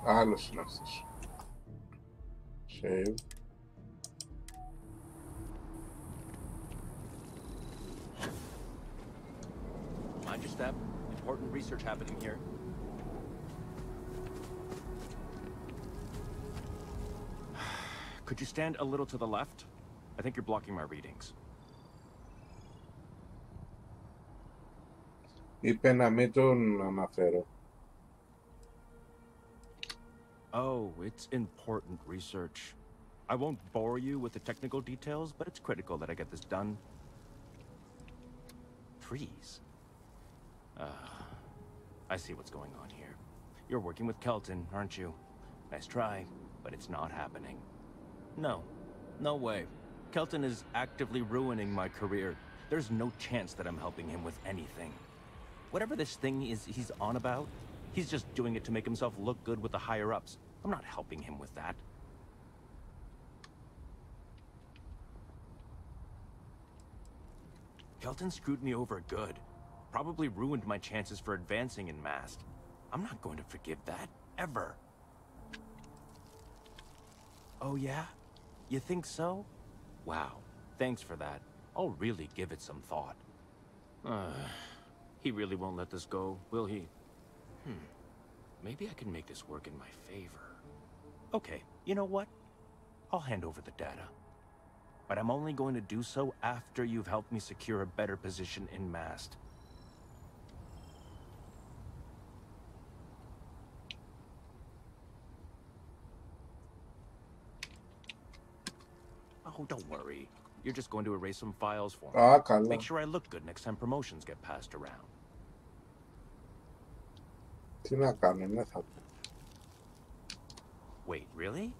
Speaker 1: Άλλος είναι αυτός. Save.
Speaker 15: Mind your step. Important research happening here. Could you stand a little to the left? I think you're blocking my readings.
Speaker 1: Είπε να μην τον αναφέρω.
Speaker 15: Oh, it's important research. I won't bore you with the technical details, but it's critical that I get this done. Trees. I see what's going on here. You're working with Kelton, aren't you? Nice try, but it's not happening. No. No way. Kelton is actively ruining my career. There's no chance that I'm helping him with anything. Whatever this thing is he's on about, he's just doing it to make himself look good with the higher-ups. I'm not helping him with that. Kelton screwed me over good. Probably ruined my chances for advancing in MAST. I'm not going to forgive that, ever. Oh yeah? You think so? Wow, thanks for that. I'll really give it some thought. He really won't let this go, will he? Maybe I can make this work in my favor. Okay, you know what? I'll hand over the data. But I'm only going to do so after you've helped me secure a better position in MAST. Oh, don't worry. You're just going to erase some files for me. Make sure I look good next time promotions get passed around.
Speaker 1: Τι να κάνω, ναι, θα πω.
Speaker 15: Wait, really?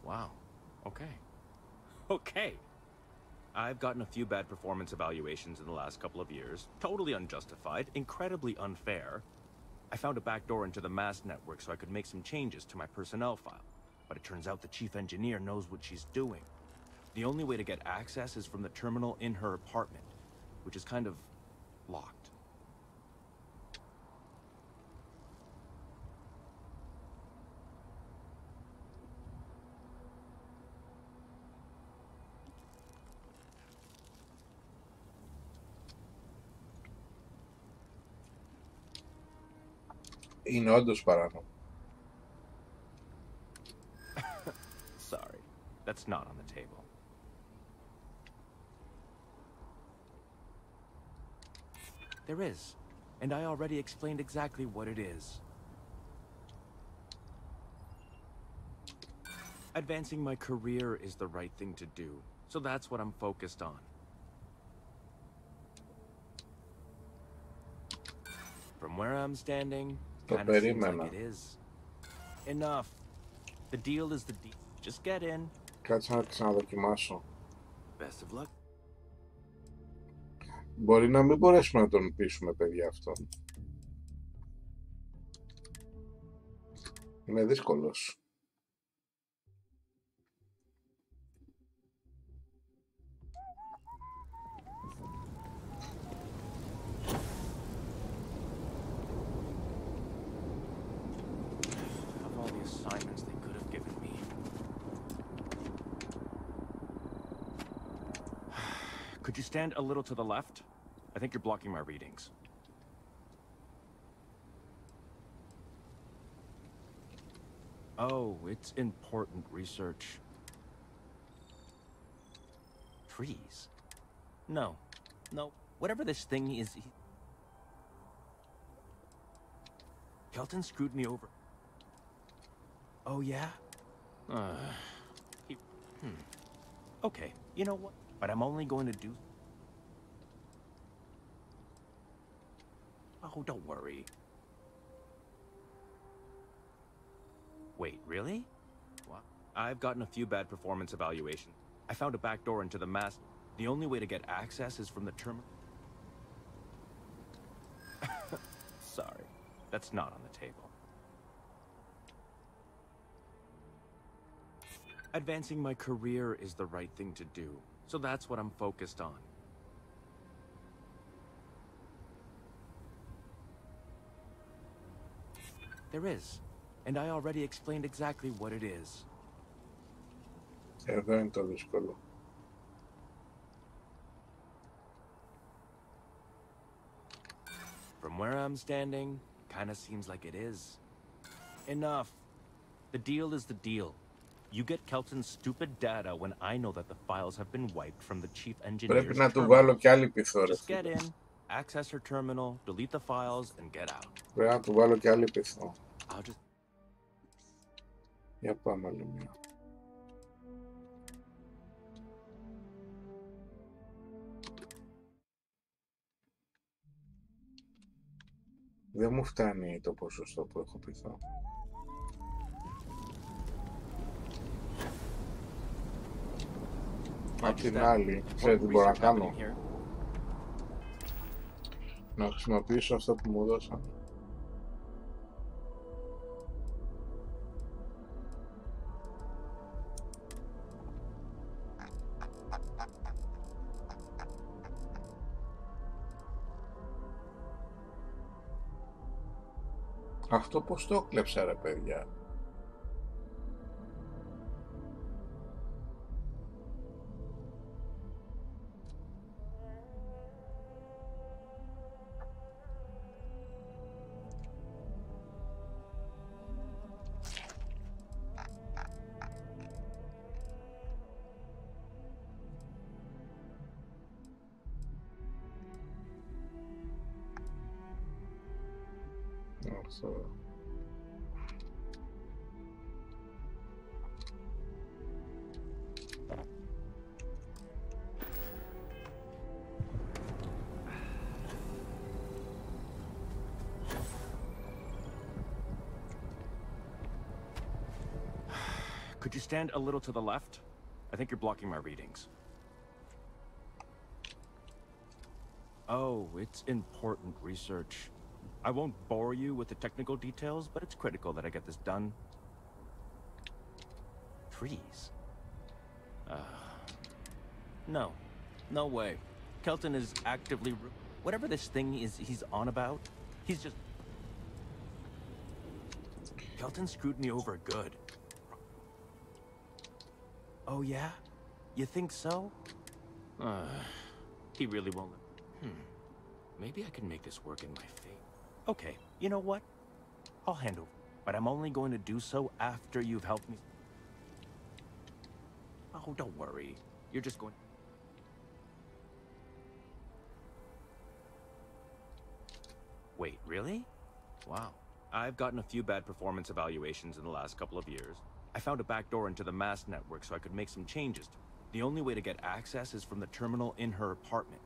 Speaker 15: Wow. Okay. Okay. I've gotten a few bad performance evaluations in the last couple of years. Totally unjustified, incredibly unfair. I found a backdoor into the MAST network so I could make some changes to my personnel file. But it turns out the chief engineer knows what she's doing. The only way to get access is from the terminal in her apartment, which is kind of locked.
Speaker 1: Είναι όντως παράνομο.
Speaker 15: Sorry, that's not on the table. There is, and I already explained exactly what it is. Advancing my career is the right thing to do, so that's what I'm focused on. From where I'm standing, kind of seems like it is. Enough. The deal is the deal. Just get in.
Speaker 1: Κάτσε να ξαναδοκιμάσω.
Speaker 15: Best of luck.
Speaker 1: Μπορεί να μην μπορέσουμε να τον πείσουμε, παιδιά, αυτό. Είναι δύσκολος.
Speaker 15: Assignments they could have given me. Could you stand a little to the left? I think you're blocking my readings. Oh, it's important research. Trees? No. No. Whatever this thing is... Kelton screwed me over. Oh, yeah? Okay, you know what? But I'm only going to do... Oh, don't worry. Wait, really? What? I've gotten a few bad performance evaluations. I found a backdoor into the MAST. The only way to get access is from the terminal. Sorry, that's not on the table. Advancing my career is the right thing to do, so that's what I'm focused on. There is, and I already explained exactly what it is.
Speaker 1: Εδώ είναι το δύσκολο.
Speaker 15: From where I'm standing, kinda seems like it is. Enough. The deal is the deal. You get Kelton's stupid data when I know that the files have been wiped from the chief engineer's
Speaker 1: Πρέπει να του βάλω κι άλλη πειθό, ρε.
Speaker 15: Just get in. access her terminal, delete the files, and get out.
Speaker 1: Πρέπει να του βάλω και άλλη πυθό.
Speaker 15: I'll just...
Speaker 1: Για πάμε άλλη μία. Δεν μου φτάνει το ποσοστό που έχω πυθό. Απ' την άλλη, ξέρετε τι μπορώ να κάνω. Να χρησιμοποιήσω αυτό που μου δώσαν. Αυτό πώς το κλέψα ρε παιδιά. So.
Speaker 15: Could you stand a little to the left? I think you're blocking my readings. Oh, it's important research. I won't bore you with the technical details, but it's critical that I get this done. Trees? No. No way. Kelton is actively... Whatever this thing is he's on about, he's just... Kelton screwed me over good. Oh, yeah? You think so? He really won't... Maybe I can make this work in my favor. Okay, you know what? I'll handle it, but I'm only going to do so after you've helped me. Oh, don't worry. You're just going... Wait, really? Wow. I've gotten a few bad performance evaluations in the last couple of years. I found a backdoor into the mass network so I could make some changes. The only way to get access is from the terminal in her apartment.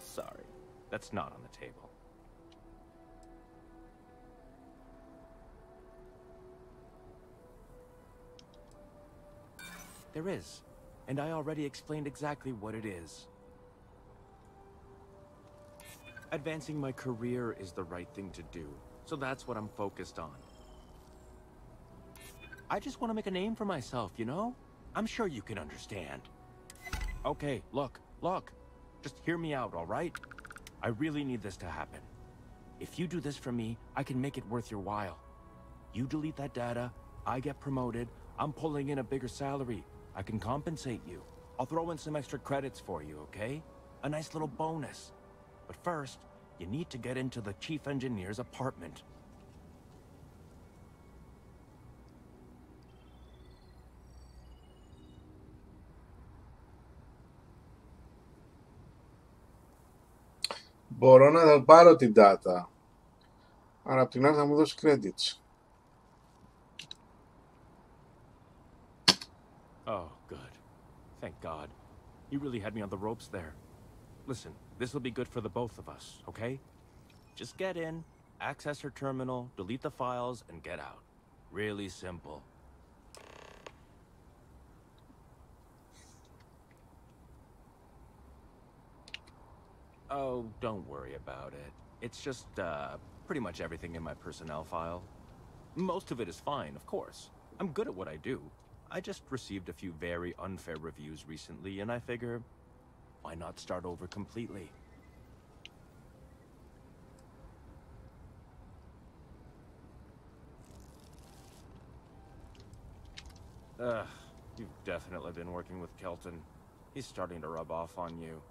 Speaker 15: Sorry, that's not on the table. There is, and I already explained exactly what it is. Advancing my career is the right thing to do, so that's what I'm focused on. I just want to make a name for myself, you know? I'm sure you can understand. Okay, look. Just hear me out, all right? I really need this to happen. If you do this for me, I can make it worth your while. You delete that data, I get promoted, I'm pulling in a bigger salary. I can compensate you. I'll throw in some extra credits for you, okay? A nice little bonus. But first, you need to get into the chief engineer's apartment.
Speaker 1: Μπορώ να πάρω την data, αλλά απ' την άλλη θα μου δώσει credits.
Speaker 15: Oh, good. Thank God. You really had me on the ropes there. Listen, this will be good for the both of us, okay? Just get in, access her terminal, delete the files, and get out. Really simple. Oh, don't worry about it. It's just, pretty much everything in my personnel file. Most of it is fine, of course. I'm good at what I do. I just received a few very unfair reviews recently, and I figure, why not start over completely? You've definitely been working with Kelton. He's starting to rub off on you.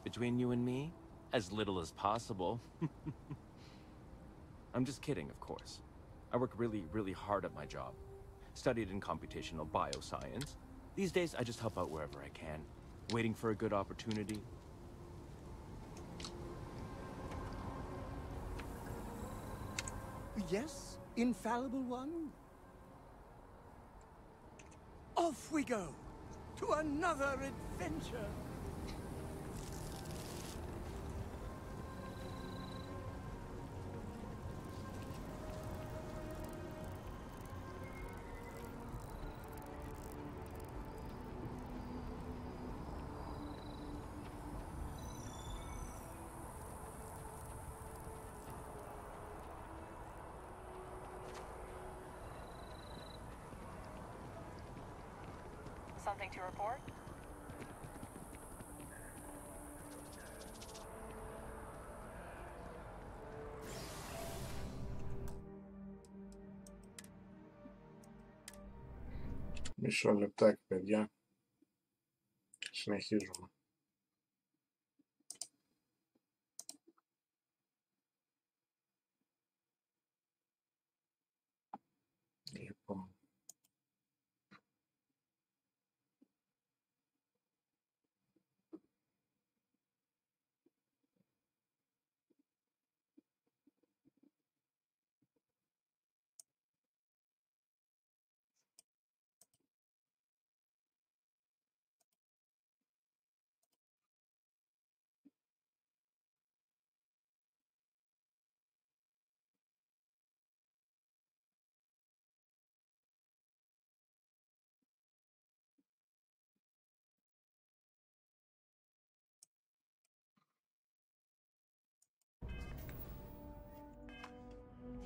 Speaker 15: Between you and me, as little as possible. I'm just kidding, of course. I work really, really hard at my job. Studied in computational bioscience. These days, I just help out wherever I can, waiting for a good opportunity.
Speaker 10: Yes, infallible one? Off we go to another adventure.
Speaker 12: Something to report?
Speaker 1: Μισό λεπτάκι, παιδιά. Συνεχίζουμε. Λοιπόν.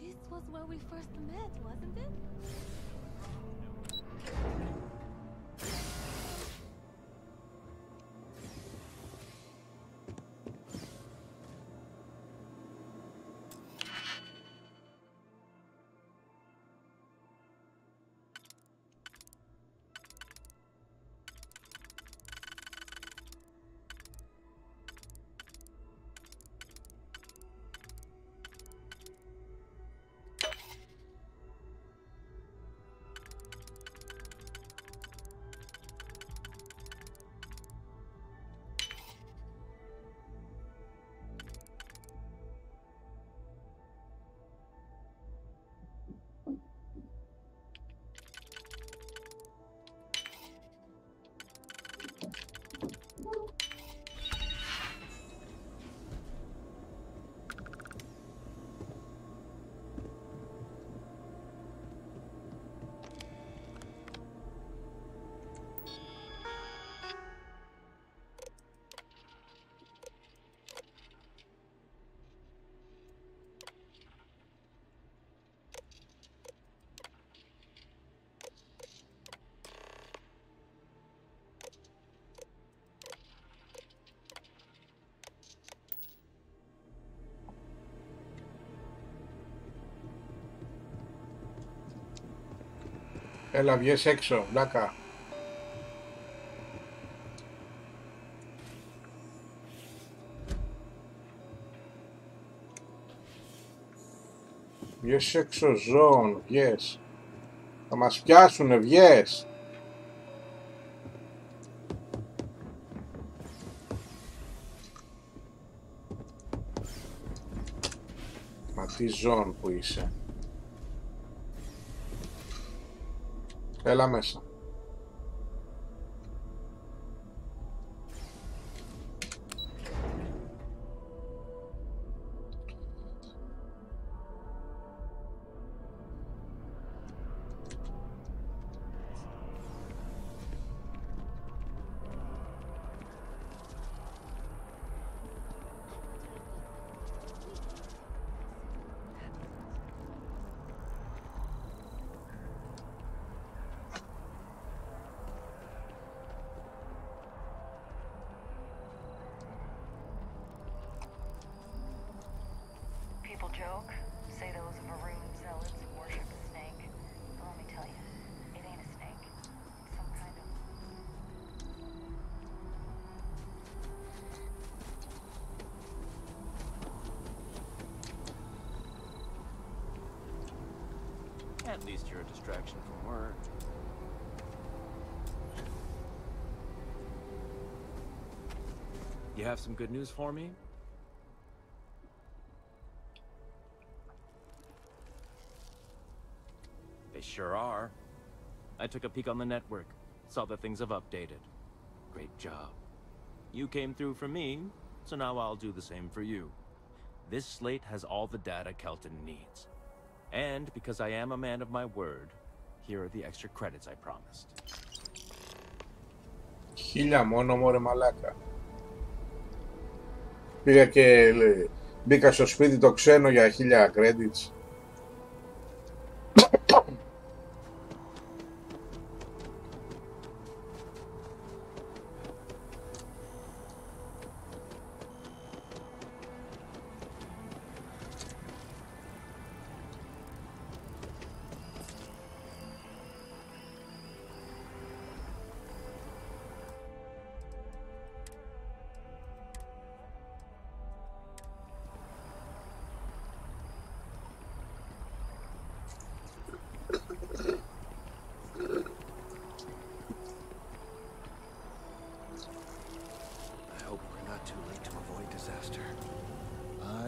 Speaker 3: This was where we first met, wasn't it?
Speaker 1: Έλα, βγες έξω, βλάκα. Βγες έξω, ζώων, βγες. Θα μας πιάσουνε, βγες. Μα τι ζώων που είσαι. Έλα μέσα.
Speaker 12: Joke, say those maroon zealots worship a snake. But let me tell you, it ain't a snake. It's some kind of...
Speaker 15: At least you're a distraction from work. You have some good news for me? They sure are. I took a peek on the network, saw that things have updated. Great job. You came through for me, so now I'll do the same for you. This slate has all the data Kelton needs. And because I am a man of my word, here are the extra credits I promised.
Speaker 1: 1000 μόνο, μωρέ μαλάκα. Πήγα και μπήκα στο σπίτι το ξένο για 1000 credits.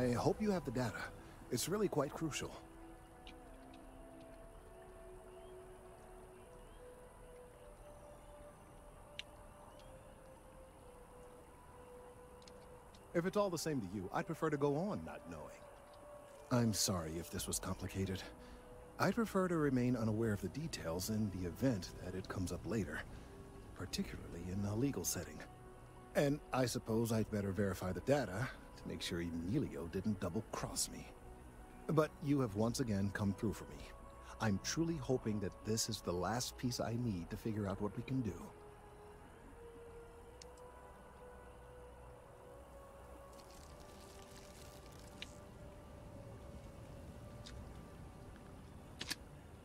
Speaker 9: I hope you have the data. It's really quite crucial. If it's all the same to you, I'd prefer to go on not knowing. I'm sorry if this was complicated. I'd prefer to remain unaware of the details in the event that it comes up later, particularly in a legal setting. And I suppose I'd better verify the data to make sure Emilio didn't double-cross me. But you have once again come through for me. I'm truly hoping that this is the last piece I need to figure out what we can do.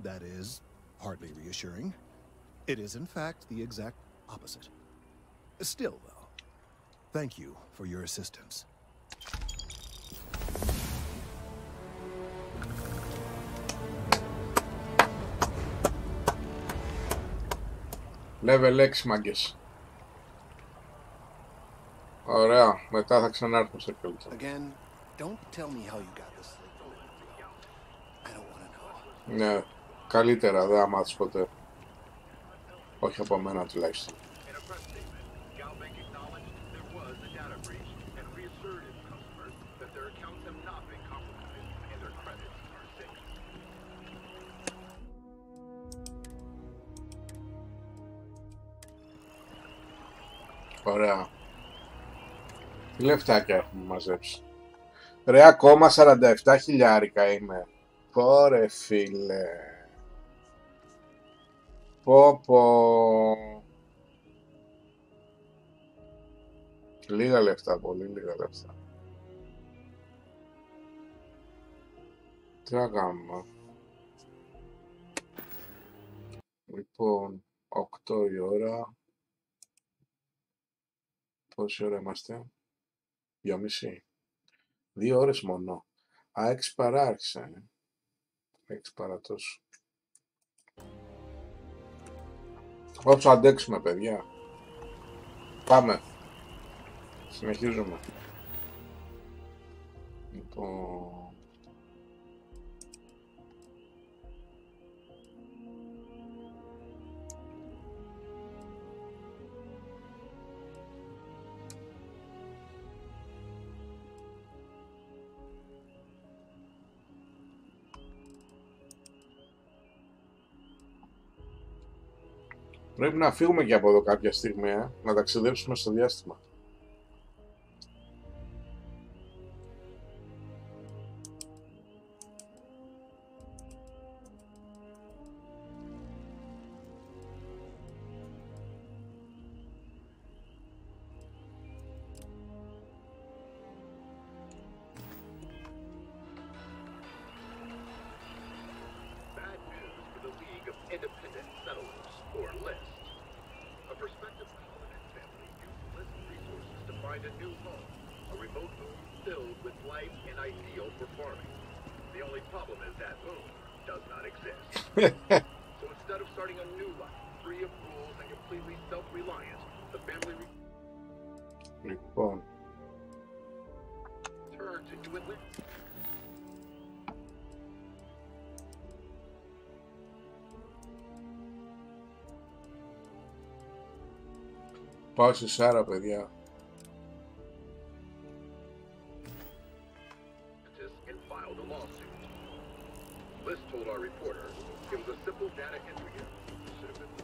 Speaker 9: That is hardly reassuring. It is, in fact, the exact opposite. Still, though, thank you for your assistance.
Speaker 1: Level 6, μάγκες. Ωραία, μετά θα ξανάρθω σε κόλτσα.
Speaker 10: Again, don't tell me how you got this. I don't want to know.
Speaker 1: Ναι, καλύτερα, δεν θα μάθεις ποτέ. Όχι από μένα τουλάχιστον. Ωραία. Τι λεφτάκια έχουμε μαζέψει. Ρε, ακόμα 47 χιλιάρικα είμαι. Πόρε φίλε. Πω. Λίγα λεφτά, πολύ λίγα λεφτά. Τι να κάνουμε. Λοιπόν, 8 η ώρα. Πόση ώρα είμαστε? 2,5. 2 ώρες μόνο. Α, 6 παρά άρχισε. 6 παρά τόσο. Όσο αντέξουμε, παιδιά. Πάμε. Συνεχίζουμε. Λοιπόν... Πρέπει να φύγουμε και από εδώ κάποια στιγμή, να ταξιδέψουμε στο διάστημα.
Speaker 16: Filled with life and ideal for farming. The only problem is that moon does not exist. So instead of starting a new life, free of rules and completely self-reliant, the family turns into a
Speaker 1: Πάω στη Σάρα, παιδιά.
Speaker 16: and filed a lawsuit. Liz told our reporter it was a simple data entry error. Should have been.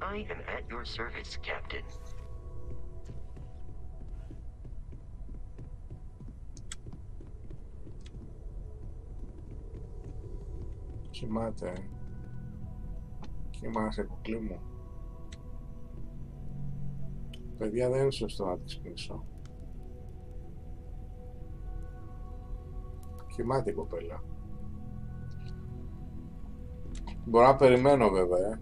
Speaker 17: I am at your service, Captain.
Speaker 1: Κοιμάται. Κοιμάσαι, κουκλί μου. Παιδιά, δεν είναι σωστό να τη ξυπνήσω. Κοιμάται η κοπέλα. Μπορώ να περιμένω βέβαια,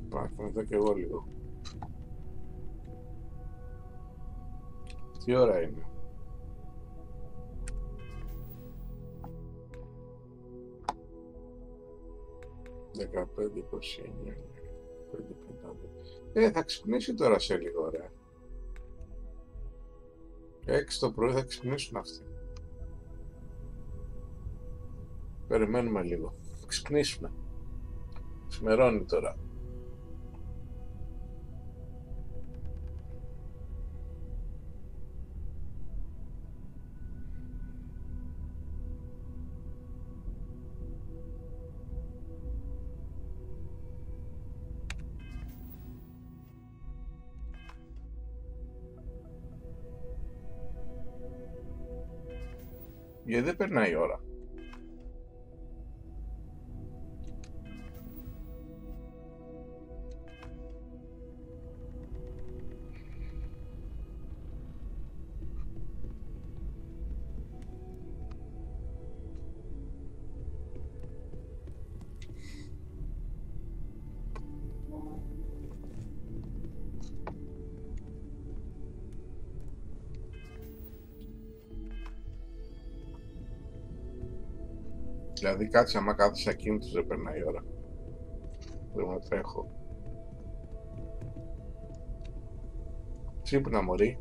Speaker 1: Πάω να κοιμηθώ κι εγώ λίγο. Τι ώρα είναι? «15, 29, 5, 5». Θα ξυπνήσει τώρα σε λίγο, ρε. 6 το πρωί θα ξυπνήσουν αυτοί. Περιμένουμε λίγο. Θα ξυπνήσουμε. Ξημερώνει τώρα. Γιατί δεν περνάει η ώρα. Δηλαδή κάτσε, άμα κάθεσαι ακίνητος δεν περνάει η ώρα. Πρέπει να τρέχω. Ξύπνα, μωρή.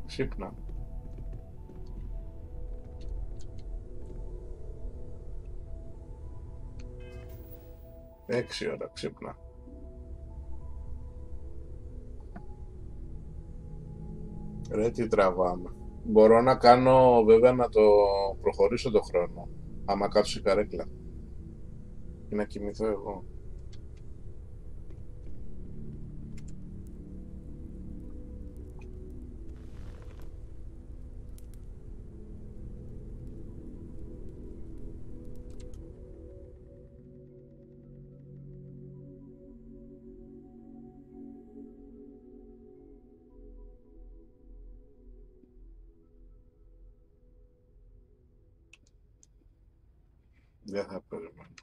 Speaker 1: Ξύπνα. Έξι ώρα, ξύπνα. Ρε, τι τραβάμε. Μπορώ να κάνω, βέβαια, να το προχωρήσω το χρόνο, άμα κάτσω η καρέκλα και να κοιμηθώ εγώ. Δεν θα περιμένω.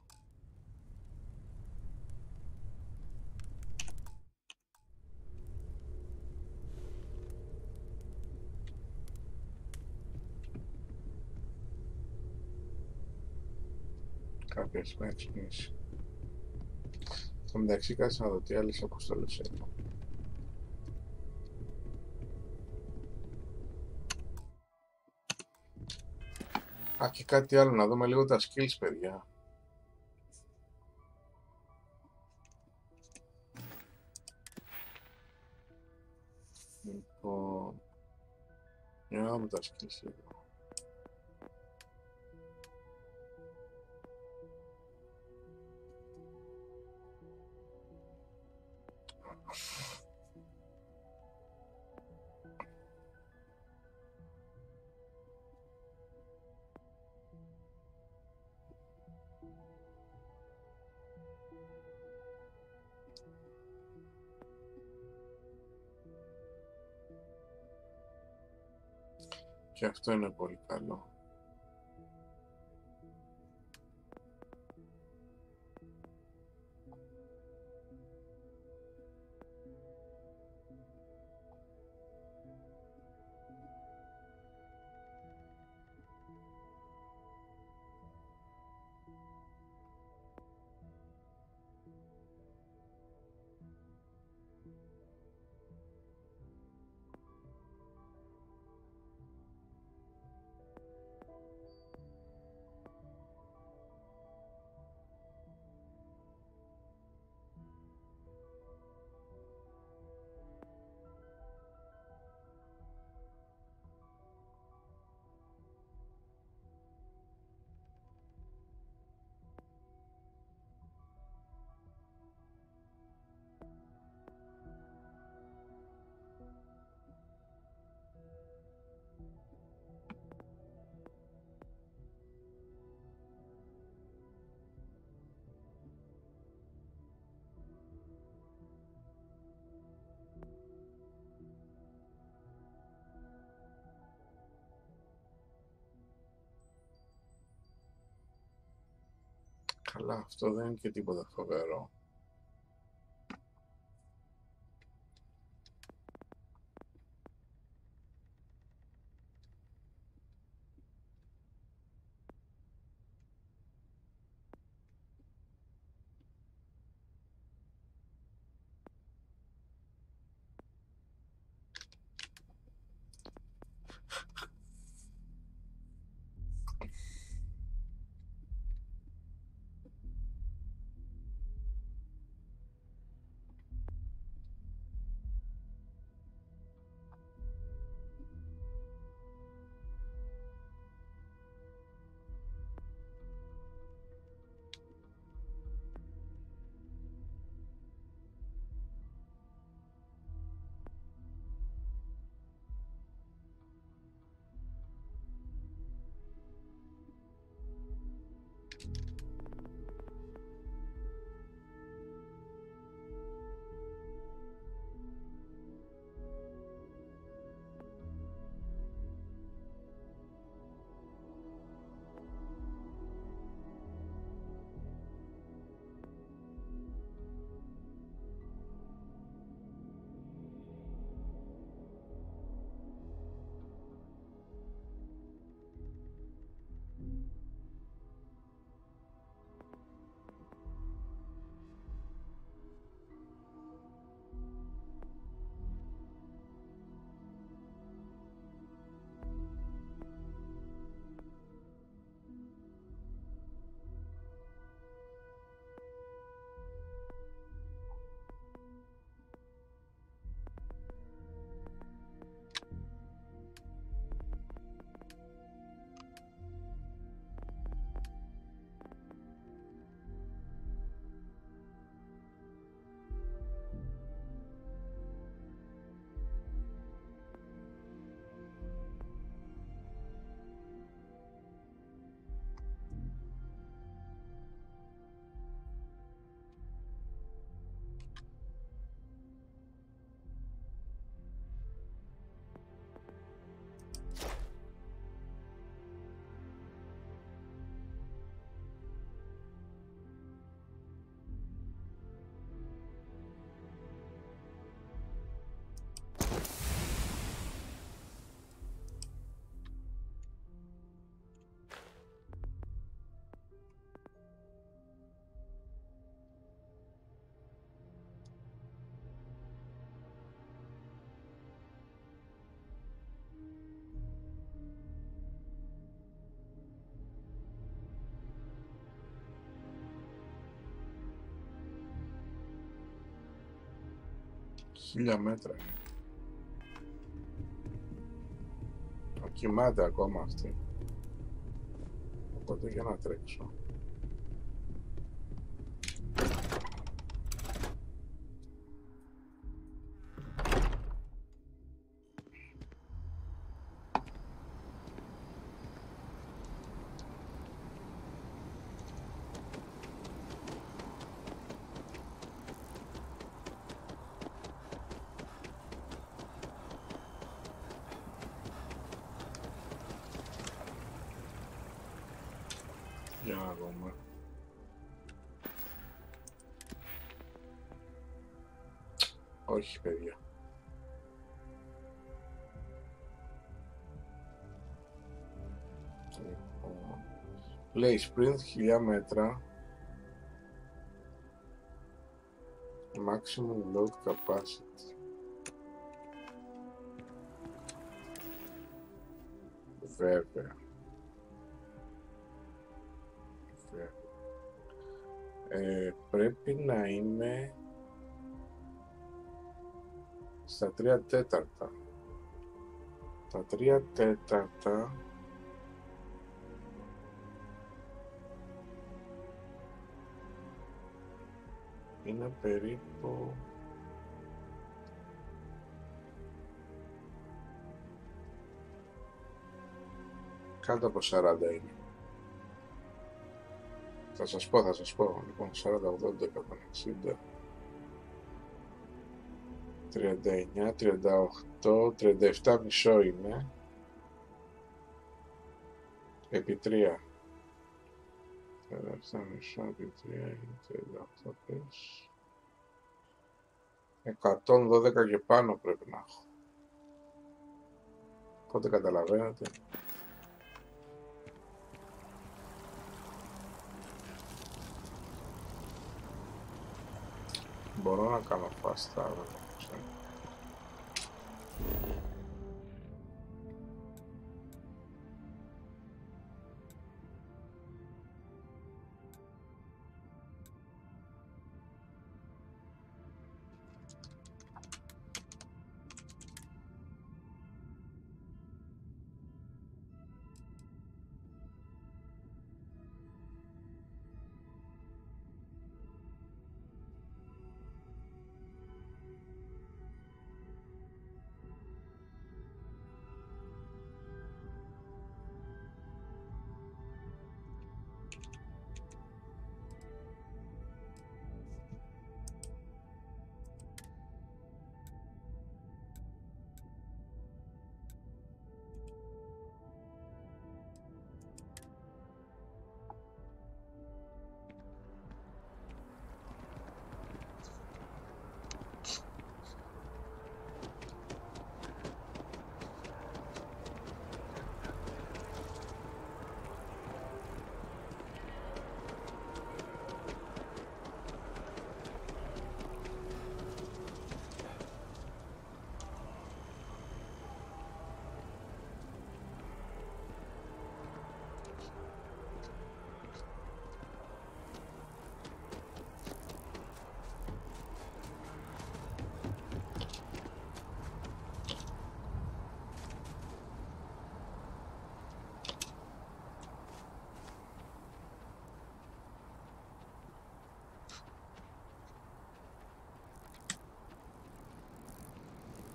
Speaker 1: Κάποιος με εξυπνήσει. Στο μεταξύ κάτσε να δω τι άλλες αποστολές έχω. Α, και κάτι άλλο, να δούμε λίγο τα skills, παιδιά. Λοιπόν, για να δούμε τα skills λίγο. Και αυτό είναι πολύ καλό. Καλά, αυτό δεν είναι και τίποτα φοβερό. Χίλια μέτρα. Κοιμάται ακόμα αυτή. Οπότε για να τρέξω. Όχι, παιδιά. Λέει sprint 1000 μέτρα. Maximum load capacity. Βέβαια. Πρέπει να είμαι στα 3/4. Τα 3/4 είναι περίπου κάτω από 40 είναι. Θα σας πω. Λοιπόν, 40, 80, 160, 39, 38, 37 μισό είναι. Επί 3. 37 μισό επί 3 είναι 38 πες. 112 και πάνω πρέπει να έχω. Πότε καταλαβαίνετε. Μπορώ να κάνω fast travel.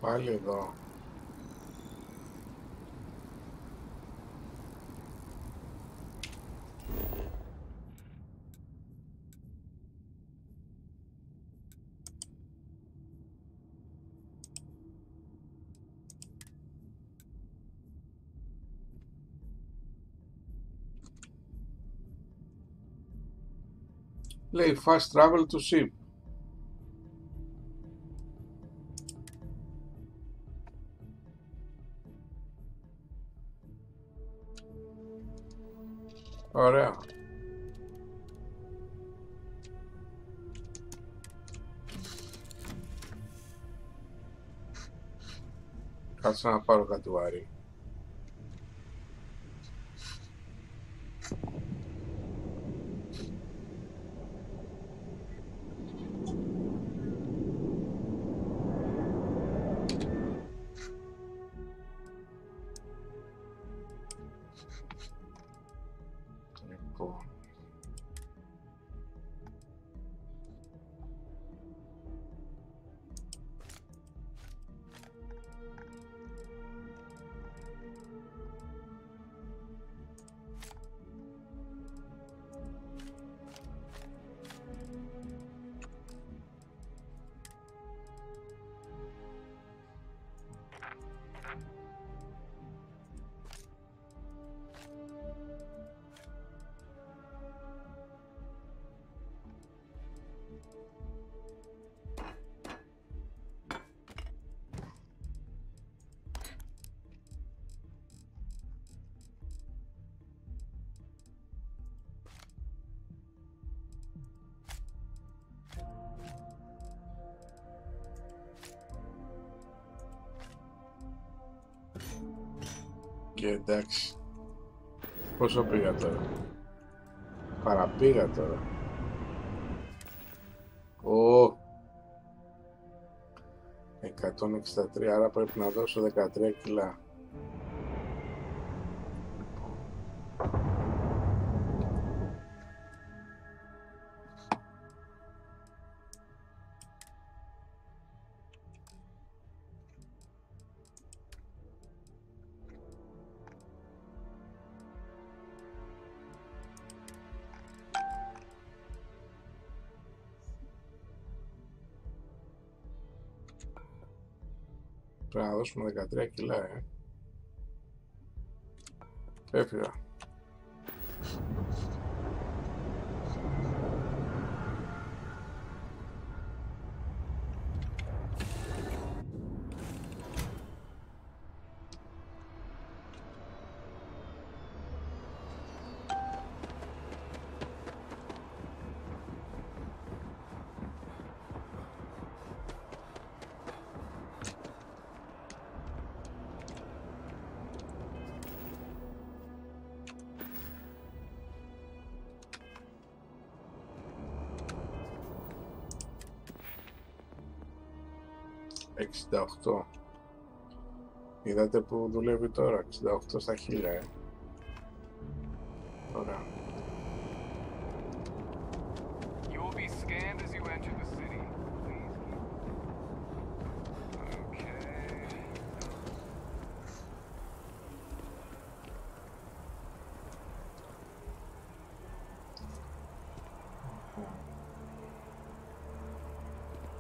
Speaker 1: Πάλι εδώ. Λέει fast travel to ship. Ωραία. Κάτσε να πάρω κάτι βαρύ. Και εντάξει. Πόσο πήγα τώρα? Παραπήγα τώρα. Ω, 163, άρα πρέπει να δώσω 13 κιλά. Πρέπει να δώσουμε 13 κιλά, Έφυγα. $68. Είδατε που δουλεύει τώρα, 68 στα 1000, Ωραία.
Speaker 18: You will be scanned as you enter the city. Okay.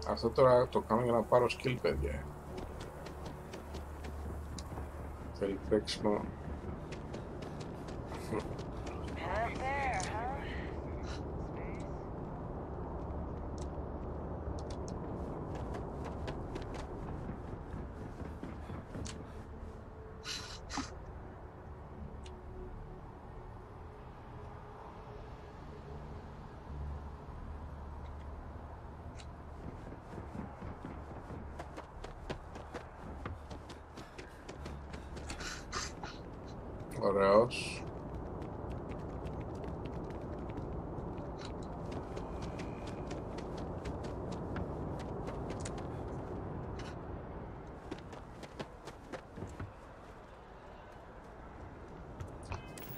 Speaker 1: Αυτό τώρα το κάνω για να πάρω skill, παιδιά. Θέλει τρέξιμο. Ωραίος.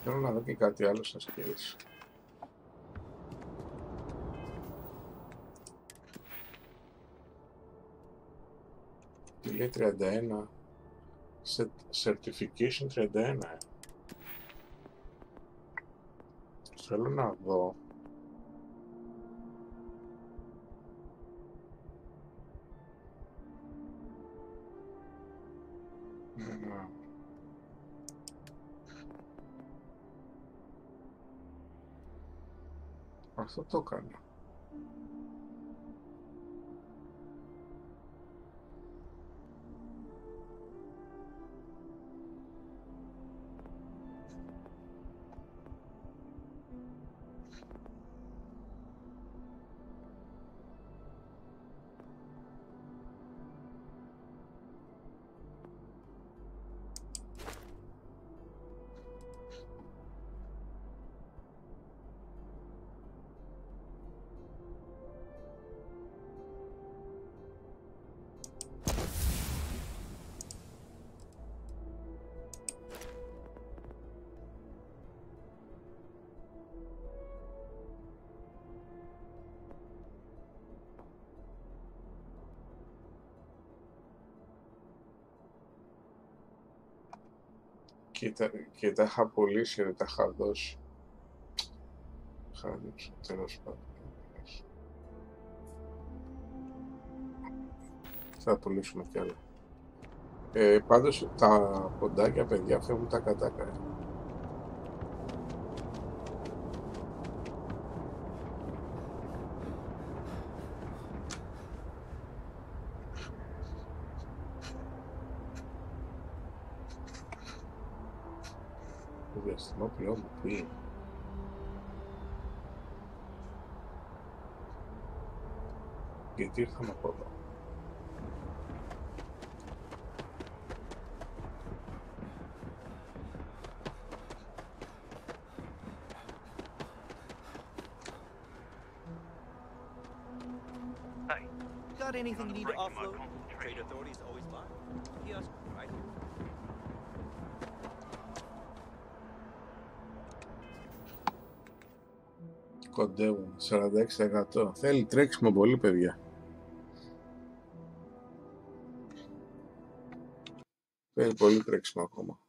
Speaker 1: Θέλω να δω και κάτι άλλο στα skills. Τι λέει 31. Certification 31. Θέλω να δω. Αυτό το έκανα. Και τα είχα πωλήσει, δεν τα είχα δώσει. Χάνηξα, τέλος πάντων. Θα πουλήσουμε κι άλλα. Πάντως τα ποντάκια, παιδιά, φεύγουν τα κατάκα. Το διαστημόπλαιό μου που είναι. Γιατί ήρθαμε από εδώ.
Speaker 5: Hey.
Speaker 19: Got anything you need to offload? Trade authorities always buy. Kiosk right here.
Speaker 1: Κοντεύουν 46%. Θέλει τρέξιμο πολύ, παιδιά. Θέλει πολύ τρέξιμο ακόμα.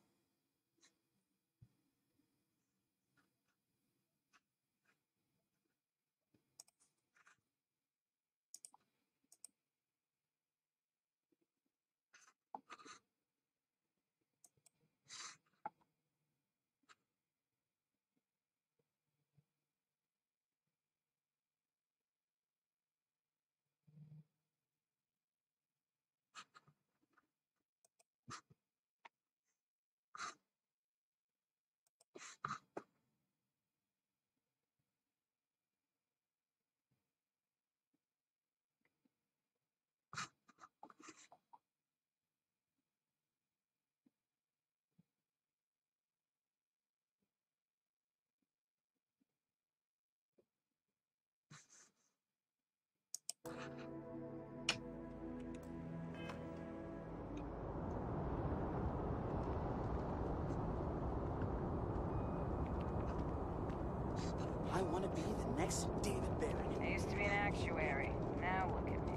Speaker 19: I want to be the next David Barron.
Speaker 12: I used to be an actuary. Now look at me.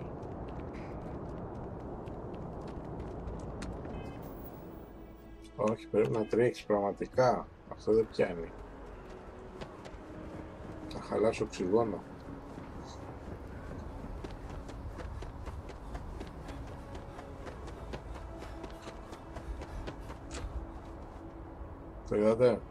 Speaker 1: Όχι, πρέπει να τρέξεις πραγματικά. Αυτό δεν πιάνει. Θα χαλάσω οξυγόνο. Το είδατε?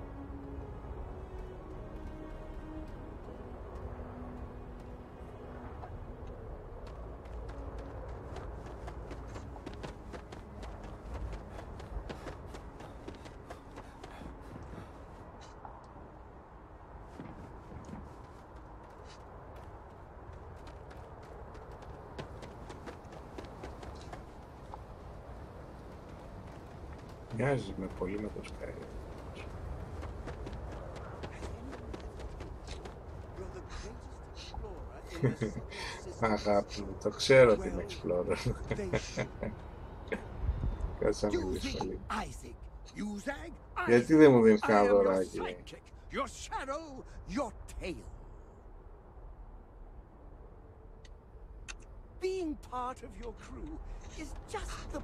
Speaker 1: Μοιάζει με πολύ με το Sky. Αγάπη μου, το ξέρω την Explorer. Κάτσε να μιλήσω λίγο. Γιατί δεν μου δίνεις κανένα δωράκι?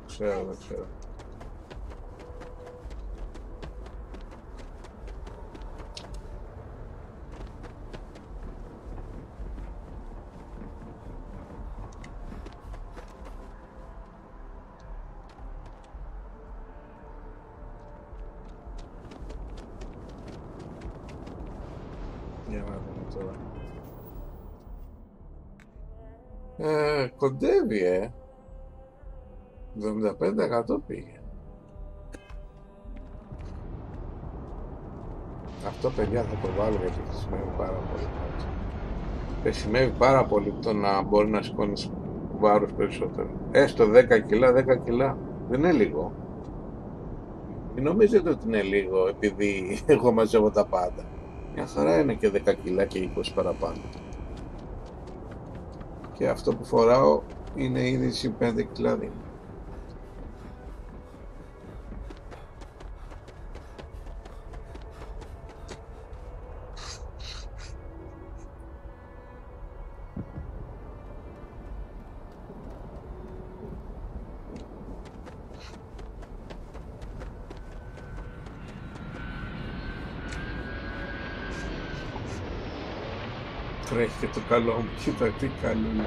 Speaker 1: Ξέρω, ξέρω. Για να δούμε τώρα. Κοντεύει, 75% πήγε. Αυτό, παιδιά, θα το βάλω γιατί χρησιμεύει πάρα πολύ. Χρησιμεύει πάρα πολύ το να μπορεί να σηκώνεις βάρος περισσότερο. Έστω 10 κιλά, 10 κιλά δεν είναι λίγο. Μην νομίζετε ότι είναι λίγο επειδή εγώ μαζεύω τα πάντα. Μια χαρά είναι και 10 κιλά και 20 παραπάνω. Και αυτό που φοράω είναι ήδη 5 κιλά δίνει. Τρέχει και το καλό μου, κοίτα τι καλό είναι.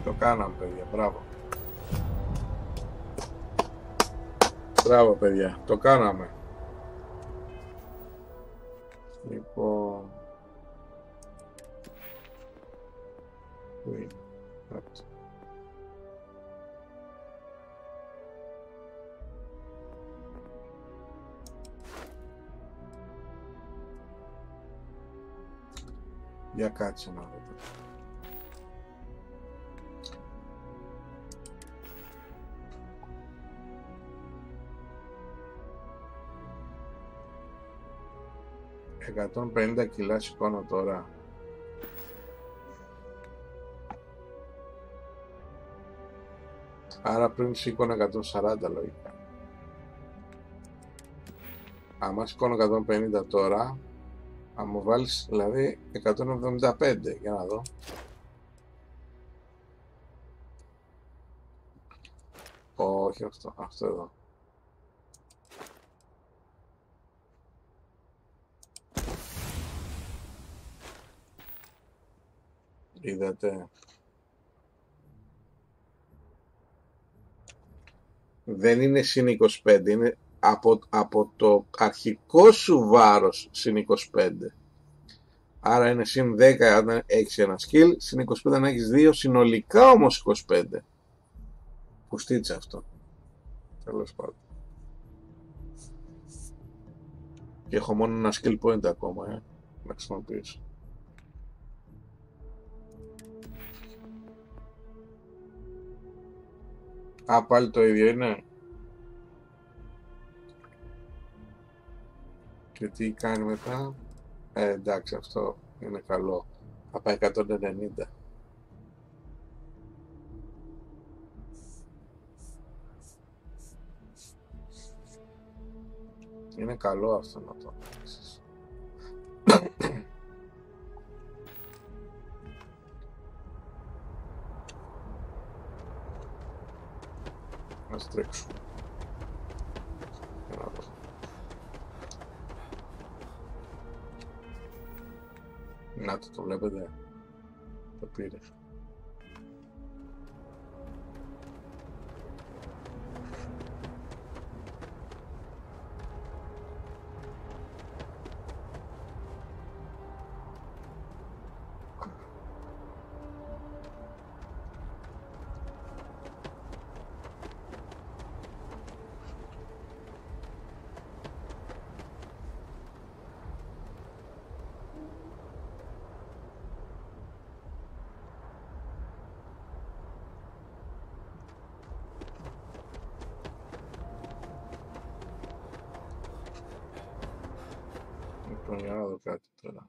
Speaker 1: Το κάναμε, παιδιά. Μπράβο. Μπράβο, παιδιά. Το κάναμε. Λοιπόν... Πού είναι? Αυτό. Για κάτσε να δω. ...150 κιλά σηκώνω τώρα. Άρα πριν σήκωνα 140 λογικά. Άμα σηκώνω 150 τώρα... ...θα μου βάλεις δηλαδή 175, για να δω. Όχι αυτό, αυτό εδώ. Είδατε. Δεν είναι συν 25, είναι από το αρχικό σου βάρος συν 25. Άρα είναι συν 10 αν έχεις ένα skill, συν 25 αν έχεις 2, συνολικά όμως 25. Πουστίτσα αυτό. Τέλος πάντων. Και έχω μόνο ένα skill point ακόμα, να χρησιμοποιήσω. Α, πάλι το ίδιο είναι. Και τι κάνει μετά? Εντάξει, αυτό είναι καλό. Θα πάει 190. Είναι καλό αυτό να το αφήσεις. Ας τρέξουμε. Να το βλέπετε. Το πήρε. Για να δω κάτι τώρα.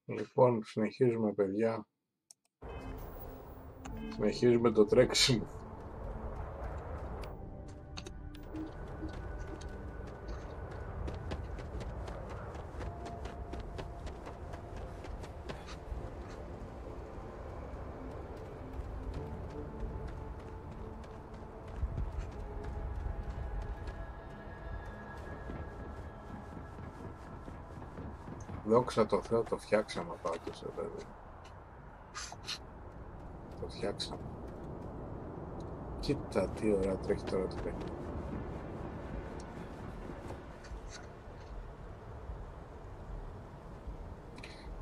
Speaker 1: Λοιπόν, συνεχίζουμε παιδιά. Συνεχίζουμε το τρέξιμο. Δόξα τω Θεώ, το φτιάξαμε πάντως, βέβαια. Το φτιάξαμε. Κοίτα τι ωραία τρέχει τώρα το παιχνίδι.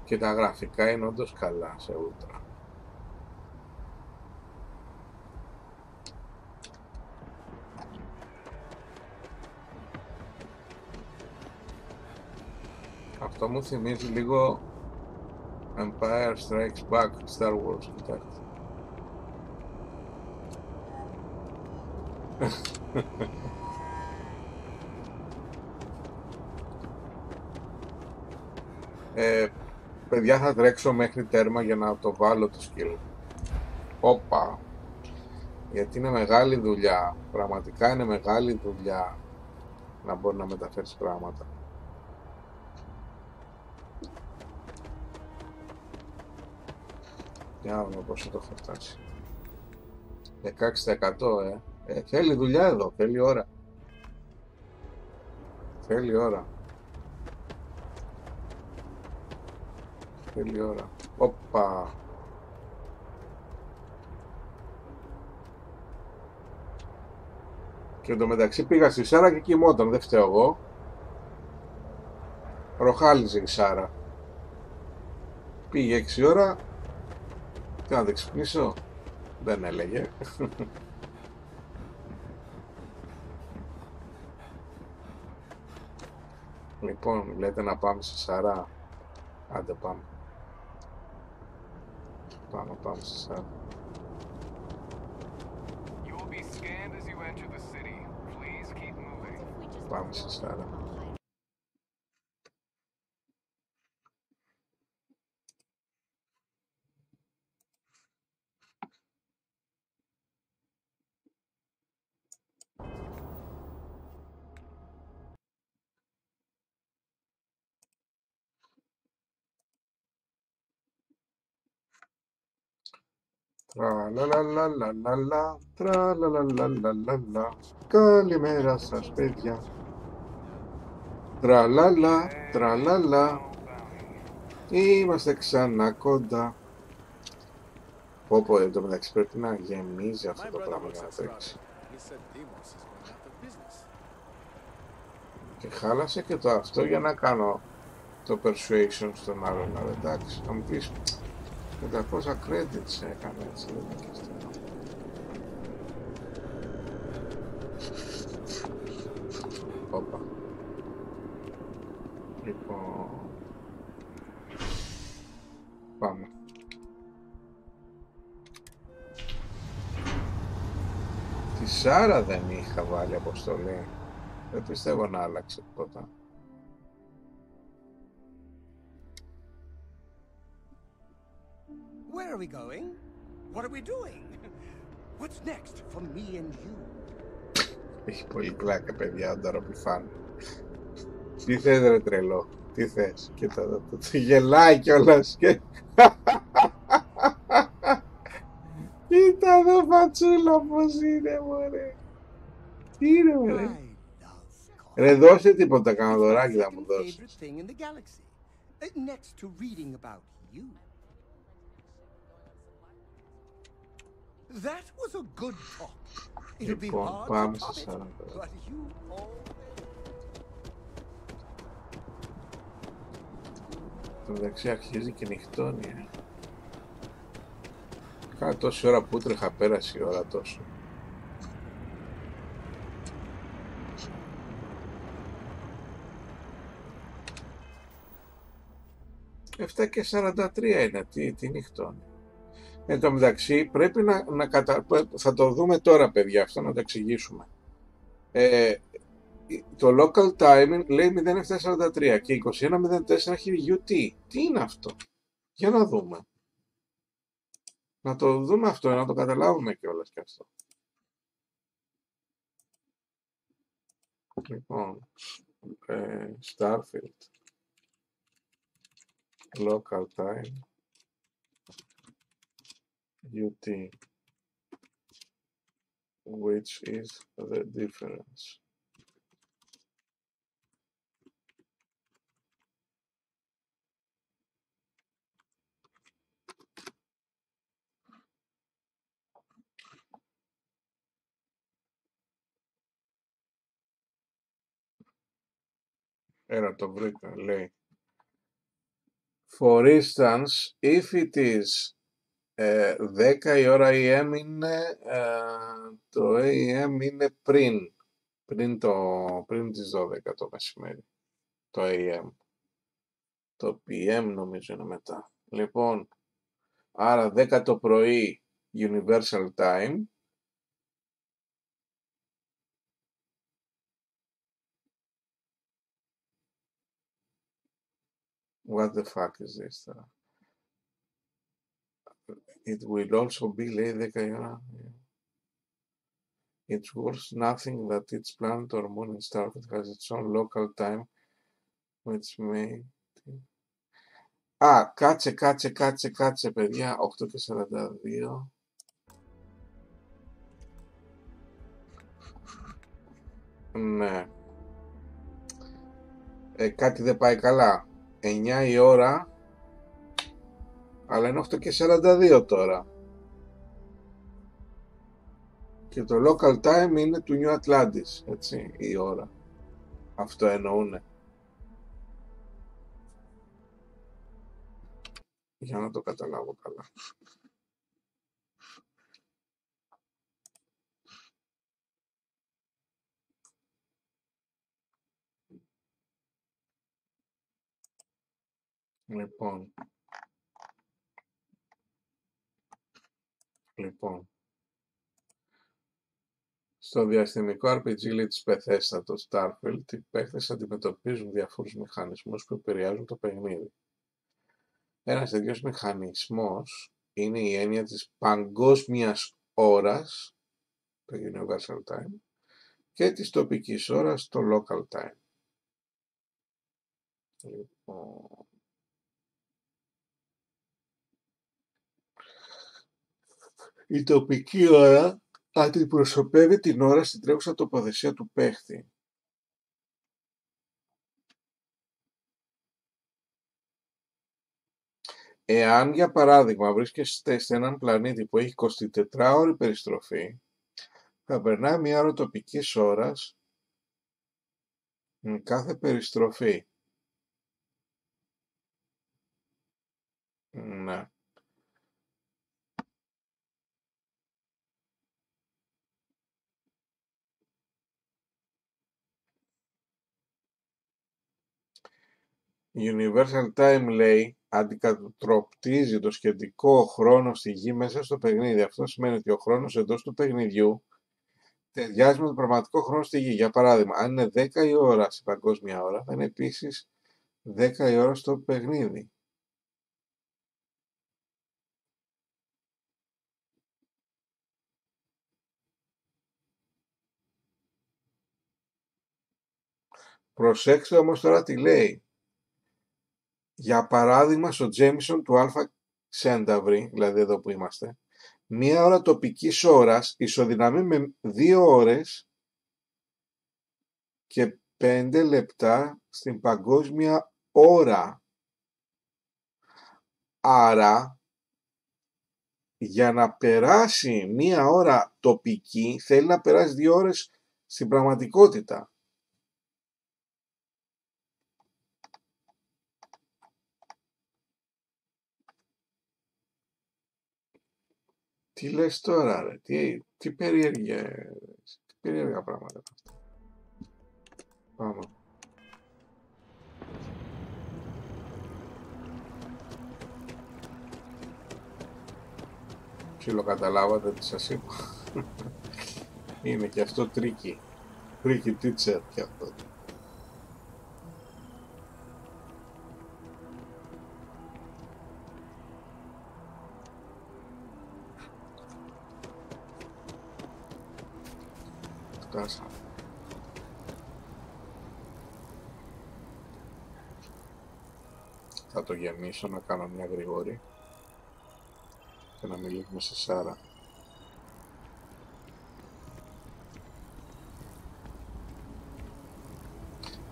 Speaker 1: Και τα γραφικά είναι όντως καλά σε ούλτρα. Αυτό μου θυμίζει λίγο Empire Strikes Back, Star Wars, κοιτάξτε. Παιδιά, θα τρέξω μέχρι τέρμα για να το βάλω το skill. Όπα. Γιατί είναι μεγάλη δουλειά. Πραγματικά είναι μεγάλη δουλειά να μπορεί να μεταφέρεις πράγματα. Για να δούμε πώς θα το έχω φτάσει. 16%. Θέλει δουλειά εδώ, θέλει ώρα. Θέλει ώρα. Θέλει ώρα. Όπα. Και εντωμεταξύ πήγα στη Σάρα και κοιμόταν, δεν φταίω εγώ. Ροχάλιζε η Σάρα. Πήγε 6 ώρα. Τι να δεν ξυπνήσω. Δεν έλεγε. Λοιπόν, λέτε να πάμε σε Σάρα. Άντε πάμε. Πάμε σε Σάρα. Πάμε σε Σάρα. Τραλαλαλαλαλαλα, τραλαλαλαλαλαλα. Καλημέρα σας παιδιά. Τραλαλα, τραλαλα. Είμαστε ξανά κοντά. Πω, εν τω μεταξύ πρέπει να γεμίζει αυτό το πράγμα για να τρέξει. Και χάλασε και το αυτό για να κάνω το persuasion στον άλλον. Αλλά εντάξει, θα μου πεις 500 credits έκανε, έτσι δεν είναι και αυτό. Όπα. Λοιπόν, πάμε. Τη Σάρα δεν είχα βάλει αποστολή. Δεν πιστεύω να άλλαξε τίποτα.
Speaker 10: Where are we going? What are we doing? What's next for me and you?
Speaker 1: Έχει πολύ πλάκα, παιδιά, ο Νταροπιφάν. Τι θες ρε τρελό, τι θες? Κοίτα εδώ, το γελάει κιόλας και... Κοίτα εδώ φατσούλα πως είναι μωρέ. Τι είναι μωρέ. Ρε δώσε τίποτα, κανένα δωράκι θα μου δώσεις.
Speaker 10: Next to reading about you. That was a good talk. It'll be hard to top it, but you all...
Speaker 1: Το μεταξύ αρχίζει και νυχτώνει. Κάνα τόση ώρα που τρέχα, πέρασε η ώρα τόσο. Εφτά και 43 είναι, τι νυχτώνει. Εν τω μεταξύ πρέπει θα το δούμε τώρα παιδιά αυτό, να το εξηγήσουμε. Το local time λέει 0743 και 2104 έχει UT. Τι είναι αυτό? Για να δούμε. Να το δούμε αυτό, να το καταλάβουμε κιόλας κι αυτό. Λοιπόν, Starfield, local time, UT, which is the difference? Έλα, το βρήκα, λέει. For instance, if it is 10 η ώρα AM είναι, το AM είναι πριν τις 12 το μεσημέρι, το AM. Το PM νομίζω είναι μετά. Λοιπόν, άρα 10 το πρωί Universal Time. What the fuck is this? It will also be late 10 η ώρα. It's worth nothing that each planet or moon in Starfield has its own local time, which may... κάτσε, παιδιά, 8:42. Ναι. Κάτι δεν πάει καλά. 9 η ώρα, αλλά είναι 8:42 τώρα. Και το local time είναι του New Atlantis, έτσι, η ώρα. Αυτό εννοούνε. Για να το καταλάβω καλά. Λοιπόν. Στο διαστημικό RPG λέει της Bethesda, το Starfield, οι παίκτες αντιμετωπίζουν διαφόρους μηχανισμούς που επηρεάζουν το παιχνίδι. Ένας τέτοιος μηχανισμός είναι η έννοια της παγκόσμιας ώρας, το Universal Time, και της τοπικής ώρας, το Local Time. Λοιπόν, η τοπική ώρα αντιπροσωπεύει την ώρα στην τρέχουσα τοποθεσία του παίχτη. Εάν, για παράδειγμα, βρίσκεστε σε έναν πλανήτη που έχει 24ωρη περιστροφή, θα περνάει μια ώρα τοπικής ώρας με κάθε περιστροφή. Ναι. Universal Time, λέει, αντικατοπτρίζει το σχετικό χρόνο στη γη μέσα στο παιχνίδι. Αυτό σημαίνει ότι ο χρόνος εντός του παιχνιδιού ταιριάζει με τον πραγματικό χρόνο στη γη. Για παράδειγμα, αν είναι 10 η ώρα σε παγκόσμια ώρα, θα είναι επίσης 10 η ώρα στο παιχνίδι. Προσέξτε όμως τώρα τι λέει. Για παράδειγμα, στο Τζέμισον του Αλφα Σένταυρη, δηλαδή εδώ που είμαστε, μία ώρα τοπικής ώρας ισοδυναμεί με 2 ώρες και 5 λεπτά στην παγκόσμια ώρα. Άρα, για να περάσει μία ώρα τοπική, θέλει να περάσει 2 ώρες στην πραγματικότητα. Τι λες τώρα, ρε, τι περίεργα πράγματα. Πάμε. Ψιλοκαταλάβατε τι σας είπα. Είναι και αυτό τρίκι. Τρίκι teacher και αυτό. Φτάσαμε. Θα το γεμίσω, να κάνω μια γρήγορη και να μιλήσουμε σε Σάρα.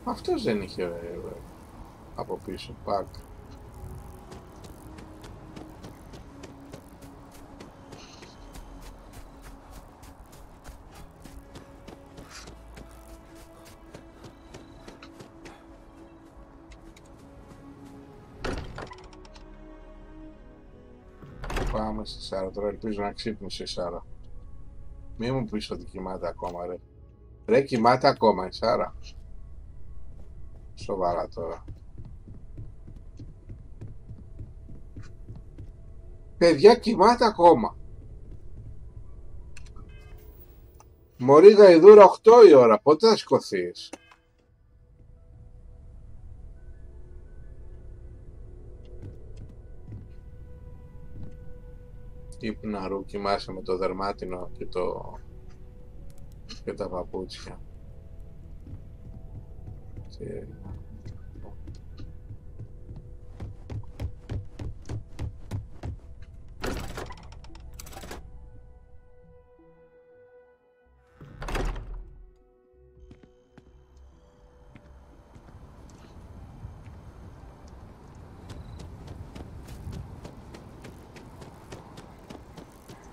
Speaker 1: Αυτός δεν είχε από πίσω πακ. Πάμε στη Σάρα τώρα, ελπίζω να ξύπνησε η Σάρα. Μη μου πεις ότι κοιμάται ακόμα, ρε. Ρε, κοιμάται ακόμα η Σάρα. Σοβαρά τώρα. Παιδιά, κοιμάται ακόμα. Μωρή γαϊδούρα, 8 η ώρα, πότε θα σηκωθείς? Υπναρού, κοιμάσαι με το δερμάτινο και τα παπούτσια. Και...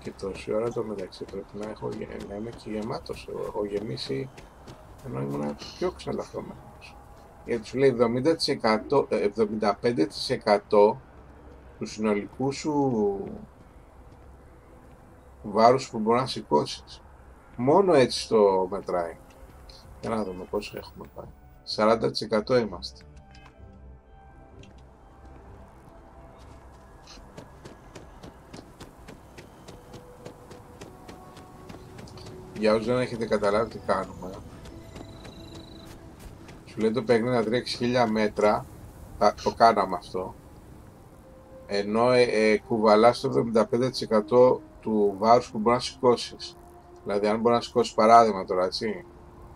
Speaker 1: και τόση ώρα το μεταξύ πρέπει να είμαι και γεμάτος. Έχω γεμίσει ενώ ήμουν πιο ξελαφρωμένος. Γιατί σου λέει 75% του συνολικού σου βάρους που μπορεί να σηκώσεις. Μόνο έτσι το μετράει. Για να δούμε πόσο έχουμε πάει. 40% είμαστε. Για όσους δεν έχετε καταλάβει τι κάνουμε, σου λέει το παιχνίδι να τρέξει 1000 μέτρα, το κάναμε αυτό, ενώ κουβαλάς το 75% του βάρους που μπορεί να σηκώσεις. Δηλαδή αν μπορεί να σηκώσεις, παράδειγμα τώρα, έτσι,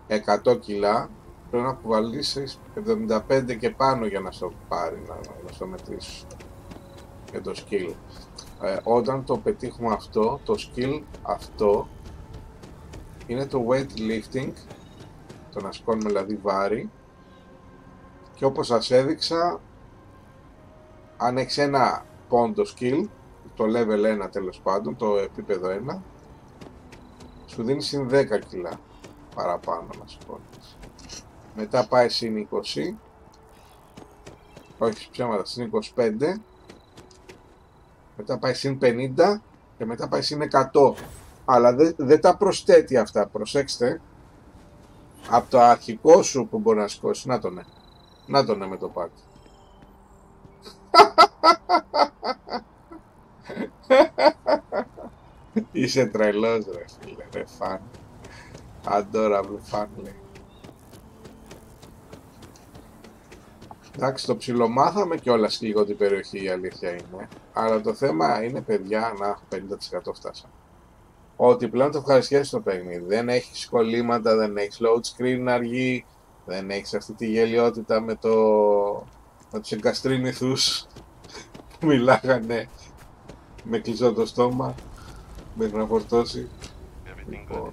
Speaker 1: 100 κιλά, πρέπει να κουβαλήσεις 75 και πάνω για να στο πάρει, να στο μετρήσεις για το skill. Όταν το πετύχουμε αυτό, το skill αυτό είναι το weightlifting, το να σηκώνουμε δηλαδή βάρη, και όπως σας έδειξα, αν έχεις ένα πόντο skill, το level 1 τέλος πάντων, το επίπεδο 1, σου δίνει συν 10 κιλά παραπάνω να σηκώνεις. Μετά πάει συν 20, όχι ψέματα, συν 25, μετά πάει συν 50 και μετά πάει συν 100. Αλλά δεν τα προσθέτει αυτά, προσέξτε. Από το αρχικό σου που μπορεί να σηκώσει, να τον με το πάκι. Είσαι τρελός ρε φίλε, ρε φαν. Adorable φαν λέει. Εντάξει, το ψιλομάθαμε κιόλας λίγο την περιοχή, η αλήθεια είναι. Αλλά το θέμα είναι, παιδιά, να 50% φτάσαμε. Ότι πλέον το ευχαριστιέσαι στο παιχνίδι. Δεν έχεις κολλήματα, δεν έχεις load screen αργή, δεν έχεις αυτή τη γελιότητα με τους εγκαστρίνηθους που μιλάγανε με κλειστό το στόμα μέχρι να φορτώσει. Λοιπόν.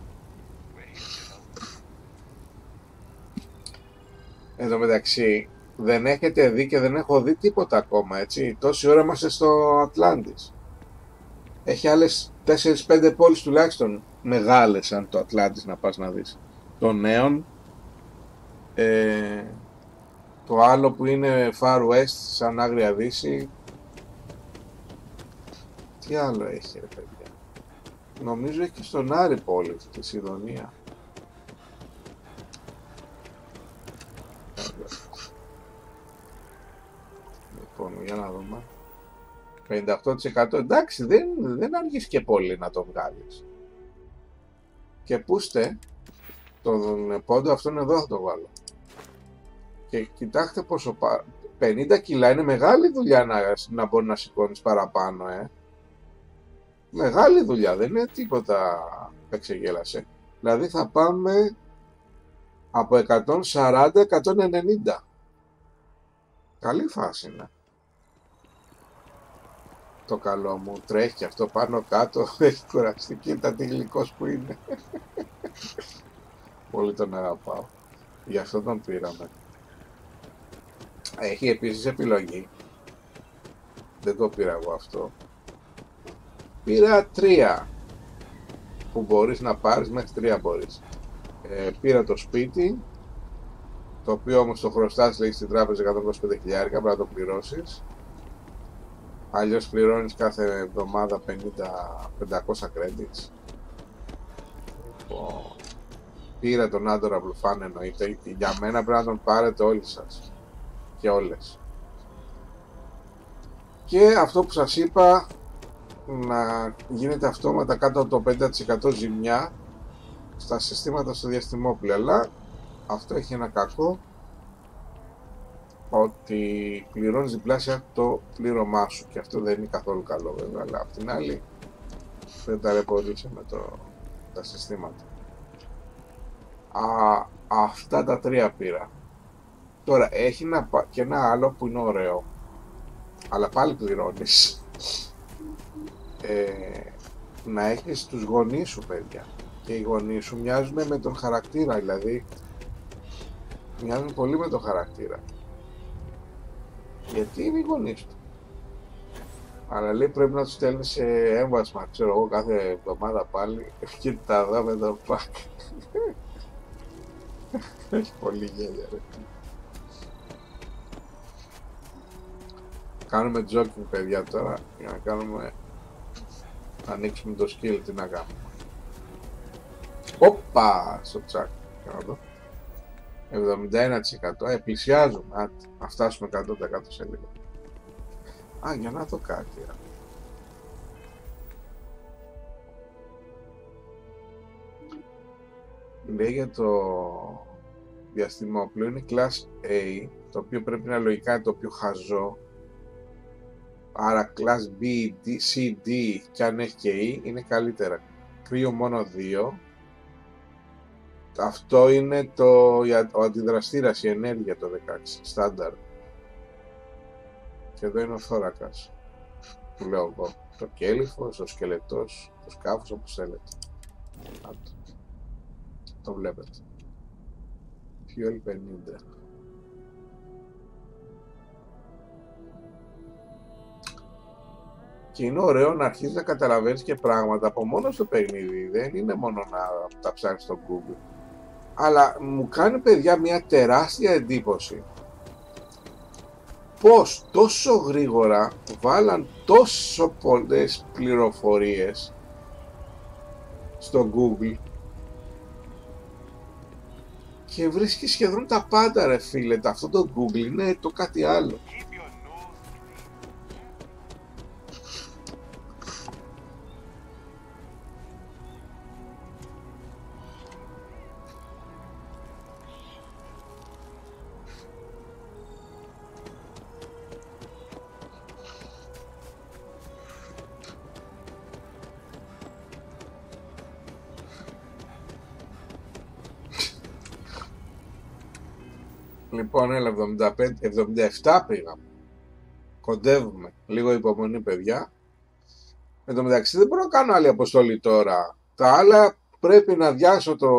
Speaker 1: Εν τω μεταξύ, δεν έχετε δει και δεν έχω δει τίποτα ακόμα, έτσι. Τόση ώρα είμαστε στο Ατλάντης. Έχει άλλες 4-5 πόλεις τουλάχιστον μεγάλες, σαν το Ατλάντης να πας να δεις. Το Νέον, το άλλο που είναι Far West, σαν Άγρια Δύση. Τι άλλο έχει ρε παιδιά? Νομίζω έχει και στον Άρη πόλη, τη Σιδονία. Λοιπόν, για να δούμε. 58%, εντάξει, δεν αργείς και πολύ να το βγάλεις. Και πούστε, τον πόντο αυτόν εδώ θα το βάλω. Και κοιτάξτε πόσο 50 κιλά είναι μεγάλη δουλειά να μπορεί να σηκώνεις παραπάνω, Μεγάλη δουλειά, δεν είναι τίποτα εξεγέλασε. Δηλαδή θα πάμε από 140-190. Καλή φάση είναι. Το καλό μου τρέχει και αυτό πάνω κάτω. Έχει κουραστεί. Κοίτα τι γλυκός που είναι. Πολύ τον αγαπάω. Γι' αυτό τον πήραμε. Έχει επίσης επιλογή. Δεν το πήρα εγώ αυτό. Πήρα 3 που μπορείς να πάρεις, μέχρι 3 μπορείς. Πήρα το σπίτι, το οποίο όμως το χρωστάς, λέει, στην τράπεζα 125.000, πρέπει να το πληρώσεις. Αλλιώς πληρώνεις κάθε εβδομάδα 500 credits. Πήρα τον Adorable Fan, εννοείται. Για μένα πρέπει να τον πάρετε όλοι σας και όλες. Και αυτό που σας είπα, να γίνεται αυτόματα κάτω από το 50% ζημιά στα συστήματα στο διαστημόπλαιο. Αλλά αυτό έχει ένα κακό, ότι πληρώνεις διπλάσια το πλήρωμά σου, και αυτό δεν είναι καθόλου καλό βέβαια, αλλά απ' την άλλη δεν ταλαιπωρείσαι με τα συστήματα. Αυτά τα 3 πήρα. Τώρα έχει και ένα άλλο που είναι ωραίο, αλλά πάλι πληρώνεις. Να έχεις τους γονείς σου, παιδιά, και οι γονείς σου μοιάζουν με τον χαρακτήρα, δηλαδή μοιάζουν πολύ με τον χαρακτήρα, γιατί είναι οι γονείς του, αλλά λέει πρέπει να τους στέλνεις σε έμβασμα, ξέρω εγώ, κάθε εβδομάδα πάλι. Και τα δω με το πακ. Έχει πολύ γέλια, ρε. Κάνουμε jogging, παιδιά, τώρα, για να κάνουμε, να ανοίξουμε το skill, τι να κάνουμε. Όπα, στο τσάκ, για να δω. 71%, πλησιάζουμε, να φτάσουμε 100% σε λίγο. Για να δω κάτι. Λέει για το διαστημόπλαιο, είναι class A, το οποίο πρέπει να λογικά το πιο χαζό. Άρα class B, D, C, D και αν έχει και E είναι καλύτερα. Κρύο μόνο 2. Αυτό είναι ο αντιδραστήρας, η ενέργεια, το 16, στάνταρ. Και εδώ είναι ο θώρακας, που λέω εγώ. Το κέλυφος, ο σκελετός, το σκάφος, όπως θέλετε. Το βλέπετε. Fuel 50. Και είναι ωραίο να αρχίσεις να καταλαβαίνεις και πράγματα από μόνο στο παιχνίδι. Δεν είναι μόνο να τα ψάξεις στο Google. Αλλά μου κάνει, παιδιά, μια τεράστια εντύπωση πως τόσο γρήγορα βάλαν τόσο πολλές πληροφορίες στο Google και βρίσκει σχεδόν τα πάντα, ρε φίλε. Αυτό το Google είναι το κάτι άλλο. Λοιπόν, έλα, 77 πήγαμε. Κοντεύουμε. Λίγο υπομονή, παιδιά. Εν τω μεταξύ δεν μπορώ να κάνω άλλη αποστολή τώρα. Τα άλλα πρέπει να διάσω το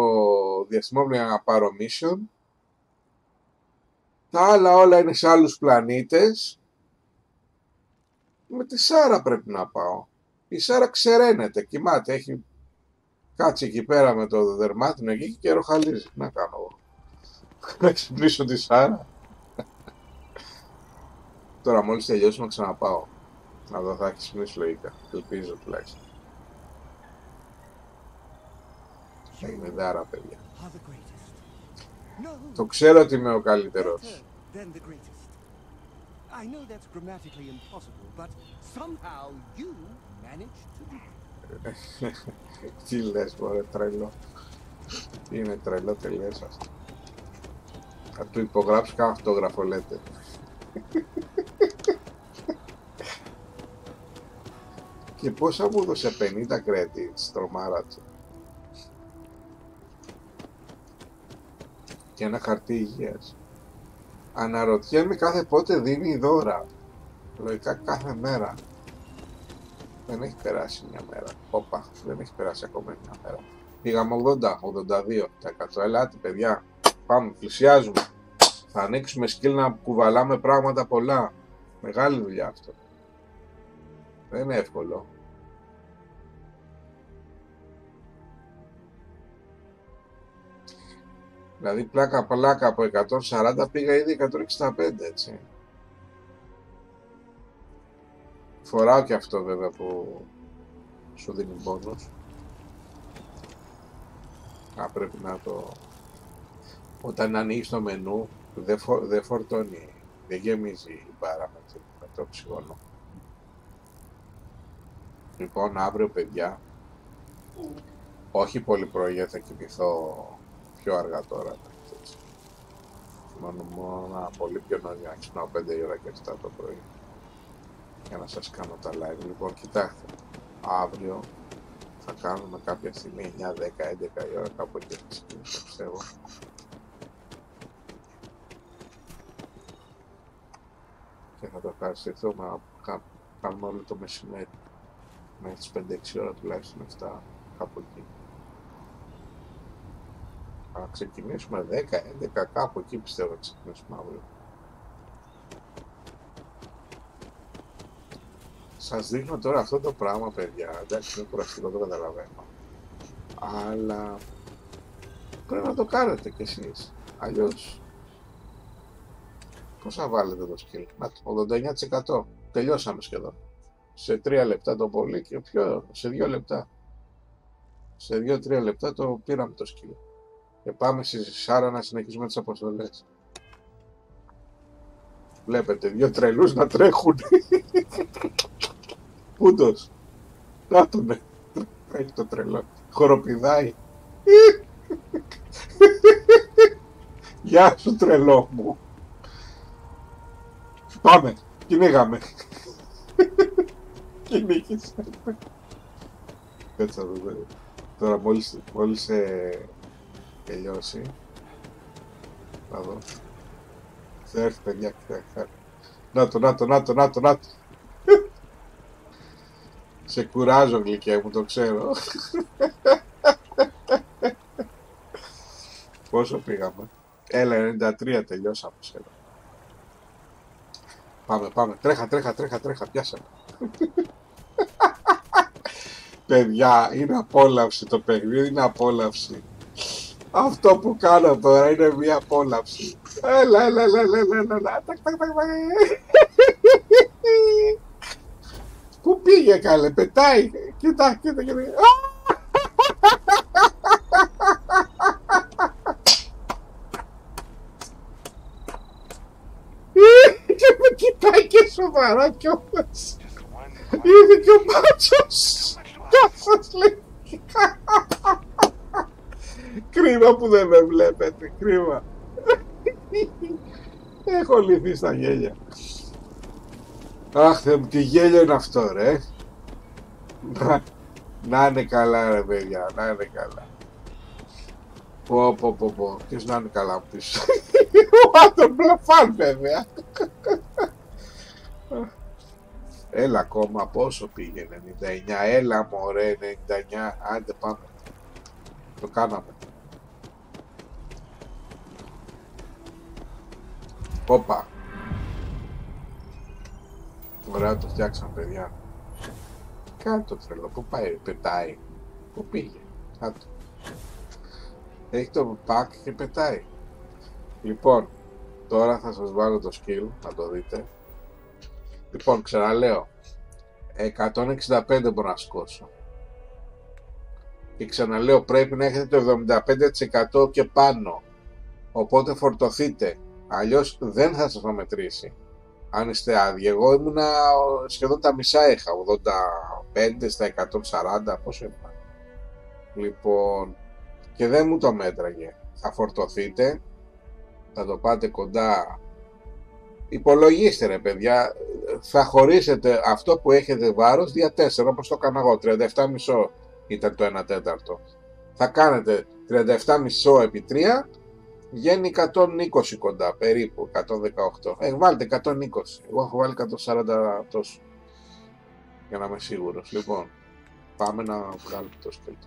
Speaker 1: διαστημόπλαιο για να πάρω mission. Τα άλλα όλα είναι σε άλλους πλανήτες. Με τη Σάρα πρέπει να πάω. Η Σάρα ξεραίνεται, κοιμάται. Έχει κάτσει εκεί πέρα με το δερμάτινο εκεί και ροχαλίζει. Να κάνω εγώ. Να ξυπνήσω τη Σάρα. Τώρα μόλις τελειώσουμε να ξαναπάω. Να δω, θα έχει ξυπνήσει λογικά. Ελπίζω τουλάχιστον. Είναι δάρα, παιδιά. Το ξέρω ότι είμαι ο καλύτερος. Τι λες, μωρέ, τρελό. Είναι τρελό, τελειές αυτό. Θα του υπογράψω κάνα αυτόγραφο, λέτε. Και πόσα μου έδωσε, 50 credits, τρομάρα του. Και ένα χαρτί υγείας. Αναρωτιέμαι κάθε πότε δίνει η ΔΩΡΑ. Λογικά κάθε μέρα. Δεν έχει περάσει μια μέρα. Όπα, δεν έχει περάσει ακόμα μια μέρα. Πήγαμε 80-82%. Ελάτε παιδιά, πάμε, πλησιάζουμε. Θα ανοίξουμε σκύλ να κουβαλάμε πράγματα πολλά. Μεγάλη δουλειά αυτό. Δεν είναι εύκολο. Δηλαδή πλάκα από 140 πήγα ήδη 165, έτσι. Φοράω και αυτό βέβαια που σου δίνει πόνος. Πρέπει να το... Όταν ανοίγεις το μενού δεν φορτώνει, δεν γεμίζει η μπάρα με το οξυγόνο. Λοιπόν, αύριο παιδιά, όχι πολύ πρωί γιατί θα κοιμηθώ πιο αργά τώρα. Μόνο πολύ πιο νωρίς να ξυπνάω 5 η ώρα και 7 το πρωί για να σας κάνω τα live. Λοιπόν, κοιτάξτε, αύριο θα κάνουμε κάποια στιγμή 9, 10, 11 η ώρα, κάπου εκεί θα πιστεύω. Και θα το ευχαριστηθούμε να κάνουμε όλο το μεσημέρι μέχρι τις 5-6 ώρα τουλάχιστον 7, κάπου εκεί. Θα ξεκινήσουμε 10-11 κάπου εκεί πιστεύω να ξεκινήσουμε αύριο. Σας δείχνω τώρα αυτό το πράγμα παιδιά, εντάξει είναι κουραστικό, το καταλαβαίνω. Αλλά πρέπει να το κάνετε κι εσείς, αλλιώς πώς θα βάλετε το σκύλ. Να το 89%, τελειώσαμε σχεδόν. Σε 3 λεπτά το πολύ και πιο, σε 2 λεπτά. Σε 2-3 λεπτά το πήραμε το σκύλ. Και πάμε στη Σάρα να συνεχίσουμε τις αποστολές. Βλέπετε, 2 τρελούς να τρέχουν. Πούντος. Να τον τρέχει το τρελό. Χοροπηδάει. Γεια σου τρελό μου. Πάμε, κυνήγαμε. Κυνήγησε. Κάτσα εδώ. Τώρα μόλις τελειώσει. Θα δω. Θα έρθει παιδιά, να το. Σε κουράζω γλυκιά μου, το ξέρω. Πόσο πήγαμε? Έλα, 93 τελειώσαμε σχεδόν. Πάμε, τρέχα, πιάσαμε. Παιδιά, είναι απόλαυση το παιχνίδι, είναι απόλαυση. Αυτό που κάνω τώρα είναι μια απόλαυση. Έλα. Πού πήγε καλέ, πετάει. Κοίτα. Και με κοιτάει και σοβαρά κιόλας. Είναι και ο μάτσος. Κάσας λέει. Κρίμα που δεν με βλέπετε, κρίμα. Έχω λυθεί στα γέλια. Αχ, τι γέλιο είναι αυτό ρε. Να είναι καλά ρε παιδιά, να είναι καλά. Πω. Ποιος να είναι καλά πίσω. Ο τον μπλαφάν βέβαια. Έλα ακόμα, πόσο πήγε 99, έλα μωρέ 99, άντε πάμε. Το κάναμε. Όπα. Ωραία, το φτιάξαμε παιδιά. Κάτω τρελό, πού πάει, πετάει. Πού πήγε, κάτω. Έχει το πακ και πετάει. Λοιπόν, τώρα θα σας βάλω το skill, να το δείτε. Λοιπόν, ξαναλέω, 165 μπορώ να σκώσω. Και ξαναλέω, πρέπει να έχετε το 75% και πάνω. Οπότε φορτωθείτε, αλλιώς δεν θα σας το μετρήσει. Αν είστε άδειοι, εγώ ήμουνα σχεδόν τα μισά είχα, 85 στα 140, πόσο είπα. Λοιπόν, και δεν μου το μέτραγε. Θα φορτωθείτε, θα το πάτε κοντά. Υπολογίστε ρε παιδιά, θα χωρίσετε αυτό που έχετε βάρος δια 4, όπως το έκανα εγώ, 37,5 ήταν το 1 τέταρτο. Θα κάνετε 37,5 επί 3 Βγαίνει 120 κοντά, περίπου 118. Βάλτε 120. Εγώ έχω βάλει 140 τόσο. Για να είμαι σίγουρος. Λοιπόν, πάμε να βγάλουμε το σκέλτο.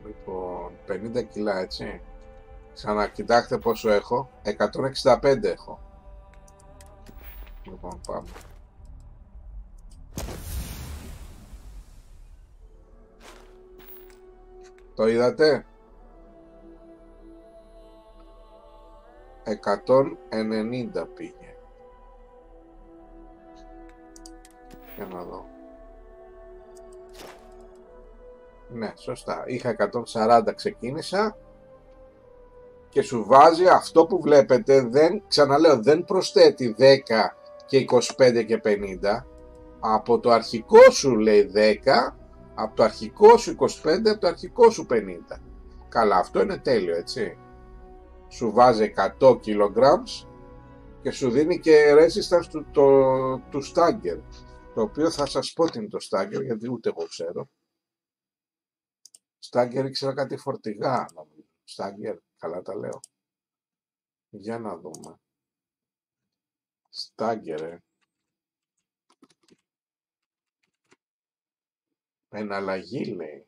Speaker 1: Λοιπόν, 50 κιλά, έτσι. Ξανακοιτάξτε πόσο έχω. 165 έχω. Λοιπόν, πάμε. Το είδατε? 190 πήγε. Για να δω. Ναι, σωστά. Είχα 140, ξεκίνησα. Και σου βάζει αυτό που βλέπετε, ξαναλέω, δεν προσθέτει 10 και 25 και 50. Από το αρχικό σου λέει 10, από το αρχικό σου 25, από το αρχικό σου 50. Καλά, αυτό είναι τέλειο, έτσι. Σου βάζει 100 kilograms και σου δίνει και resistance του stagger. Το οποίο θα σας πω τι είναι το stagger, γιατί ούτε εγώ ξέρω. Stagger ήξερα κάτι φορτηγά. Stagger, καλά τα λέω. Για να δούμε. Stagger, εναλλαγή λέει.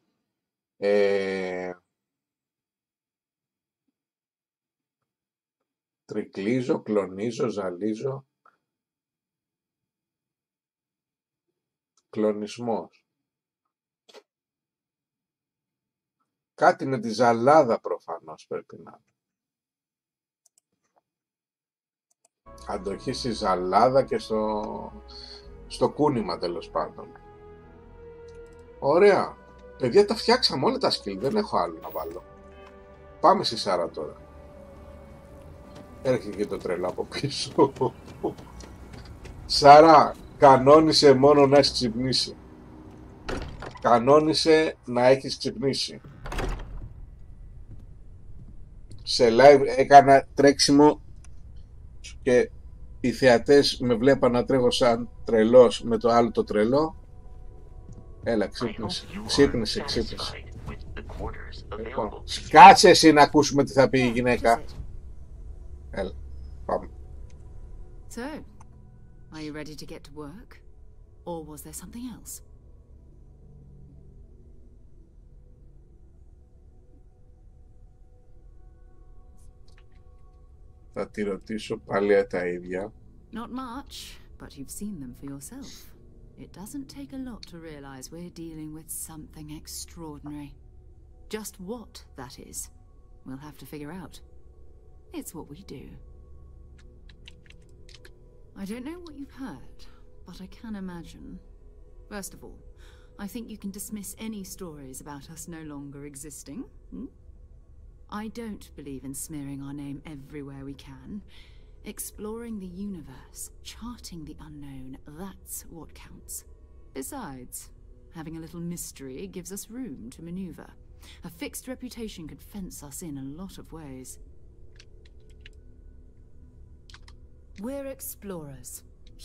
Speaker 1: Τρικλίζω, κλονίζω, ζαλίζω. Κλονισμός. Κάτι με τη ζαλάδα προφανώς πρέπει να είναι. Αντοχή στη ζαλάδα και στο κούνημα, τέλος πάντων. Ωραία. Παιδιά, τα φτιάξαμε όλα τα skill. Δεν έχω άλλο να βάλω. Πάμε στη Σάρα τώρα. Έρχεται και το τρελό από πίσω. Σάρα, κανόνισε μόνο να έχεις ξυπνήσει. Κανόνισε να έχεις ξυπνήσει. Σε live έκανα τρέξιμο και οι θεατές με βλέπαν να τρέχω σαν τρελός με το άλλο το τρελό. Έλα, ξύπνησε. Ξύπνησε. Λοιπόν, κάτσε εσύ να ακούσουμε τι θα πει η γυναίκα. Έλα, πάμε.
Speaker 6: So, are you ready to get to work? Or was there something else?
Speaker 1: Θα τη ρωτήσω πάλι τα ίδια.
Speaker 6: Not much, but you've seen them for yourself. It doesn't take a lot to realize we're dealing with something extraordinary. Just what that is, we'll have to figure out. It's what we do. I don't know what you've heard, but I can imagine. First of all, I think you can dismiss any stories about us no longer existing. I don't believe in smearing our name everywhere we can. Exploring the universe, charting the unknown, that's what counts. Besides, having a little mystery gives us room to maneuver. A fixed reputation could fence us in a lot of ways. We're explorers.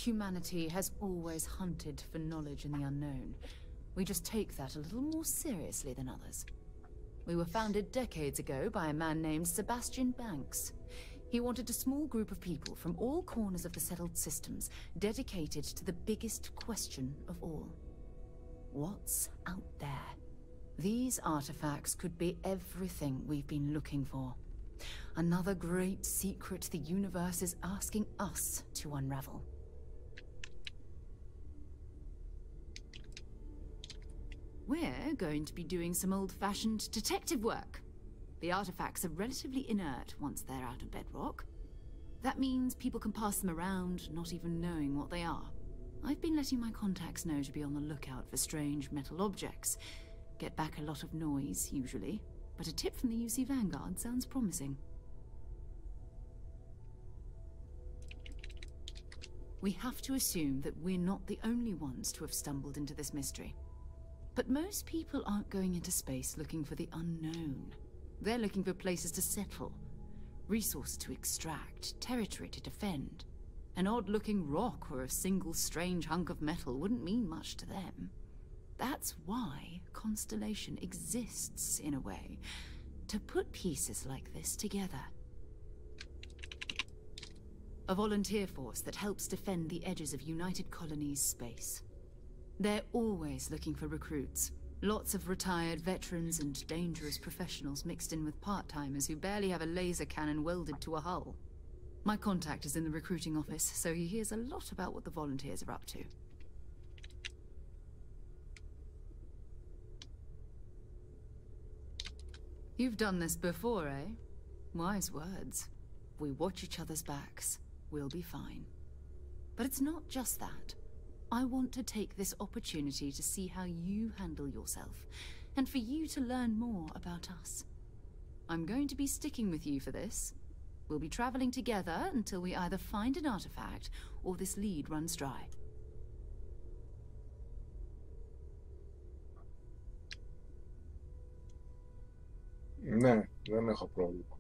Speaker 6: Humanity has always hunted for knowledge in the unknown. We just take that a little more seriously than others. We were founded decades ago by a man named Sebastian Banks. He wanted a small group of people from all corners of the settled systems dedicated to the biggest question of all. What's out there? These artifacts could be everything we've been looking for. Another great secret the universe is asking us to unravel. We're going to be doing some old-fashioned detective work. The artifacts are relatively inert once they're out of bedrock. That means people can pass them around, not even knowing what they are. I've been letting my contacts know to be on the lookout for strange metal objects. Get back a lot of noise, usually, but a tip from the UC Vanguard sounds promising. We have to assume that we're not the only ones to have stumbled into this mystery. But most people aren't going into space looking for the unknown. They're looking for places to settle, resources to extract, territory to defend. An odd-looking rock or a single strange hunk of metal wouldn't mean much to them. That's why Constellation exists, in a way, to put pieces like this together. A volunteer force that helps defend the edges of United Colonies space. They're always looking for recruits. Lots of retired veterans and dangerous professionals mixed in with part-timers who barely have a laser cannon welded to a hull. My contact is in the recruiting office, so he hears a lot about what the volunteers are up to. You've done this before, eh? Wise words. If we watch each other's backs, we'll be fine. But it's not just that. I want to take this opportunity to see how you handle yourself, and for you to learn more about us. I'm going to be sticking with you for this. We'll be traveling together until we either find an artifact or this lead runs dry.
Speaker 1: Ναι, δεν έχω πρόβλημα.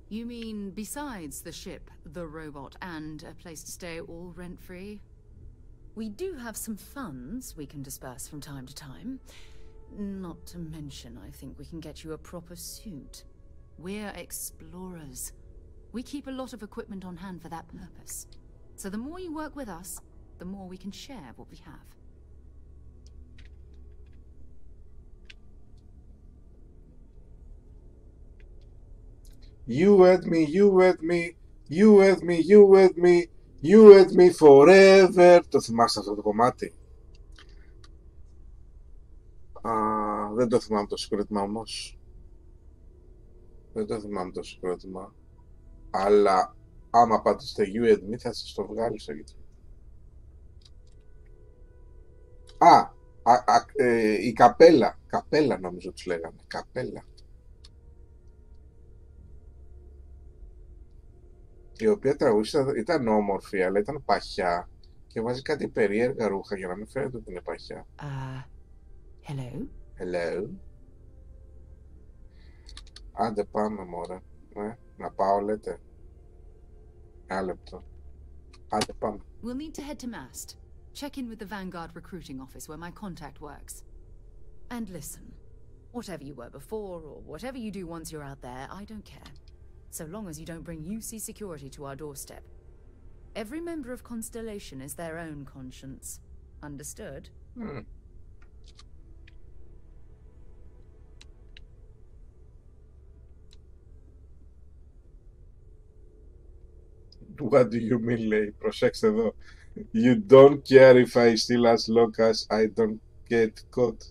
Speaker 6: You mean besides the ship, the robot, and a place to stay all rent-free? We do have some funds we can disperse from time to time. Not to mention, I think we can get you a proper suit. We're explorers. We keep a lot of equipment on hand for that purpose. So the more you work with us, the more we can share what we have.
Speaker 1: You with me, you with me, you with me, you with me, you with me forever. Το θυμάστε αυτό το κομμάτι? Δεν το θυμάμαι το συγκρότημα όμως. Δεν το θυμάμαι το συγκρότημα. Αλλά άμα πάτε στο You and Me θα σας το βγάλει στο YouTube. Η καπέλα. Καπέλα νομίζω τους λέγανε. Καπέλα. Η οποία τραγουδίστρια ήταν όμορφη, αλλά ήταν παχιά και βάζει κάτι περίεργα ρούχα για να μην φαίνεται ότι είναι παχιά.
Speaker 6: Hello?
Speaker 1: Hello? Άντε πάμε μωρέ. Να πάω λέτε. Ένα λεπτό. Άντε πάμε.
Speaker 6: We'll need to head to Mast. Check in with the Vanguard recruiting office where my contact works. And listen, whatever you were before or whatever you do once you're out there, I don't care. So long as you don't bring UC security to our doorstep. Every member of Constellation is their own conscience. Understood?
Speaker 1: What do you mean, λέει? Προσέξτε εδώ. You don't care if I steal as long as I don't get caught.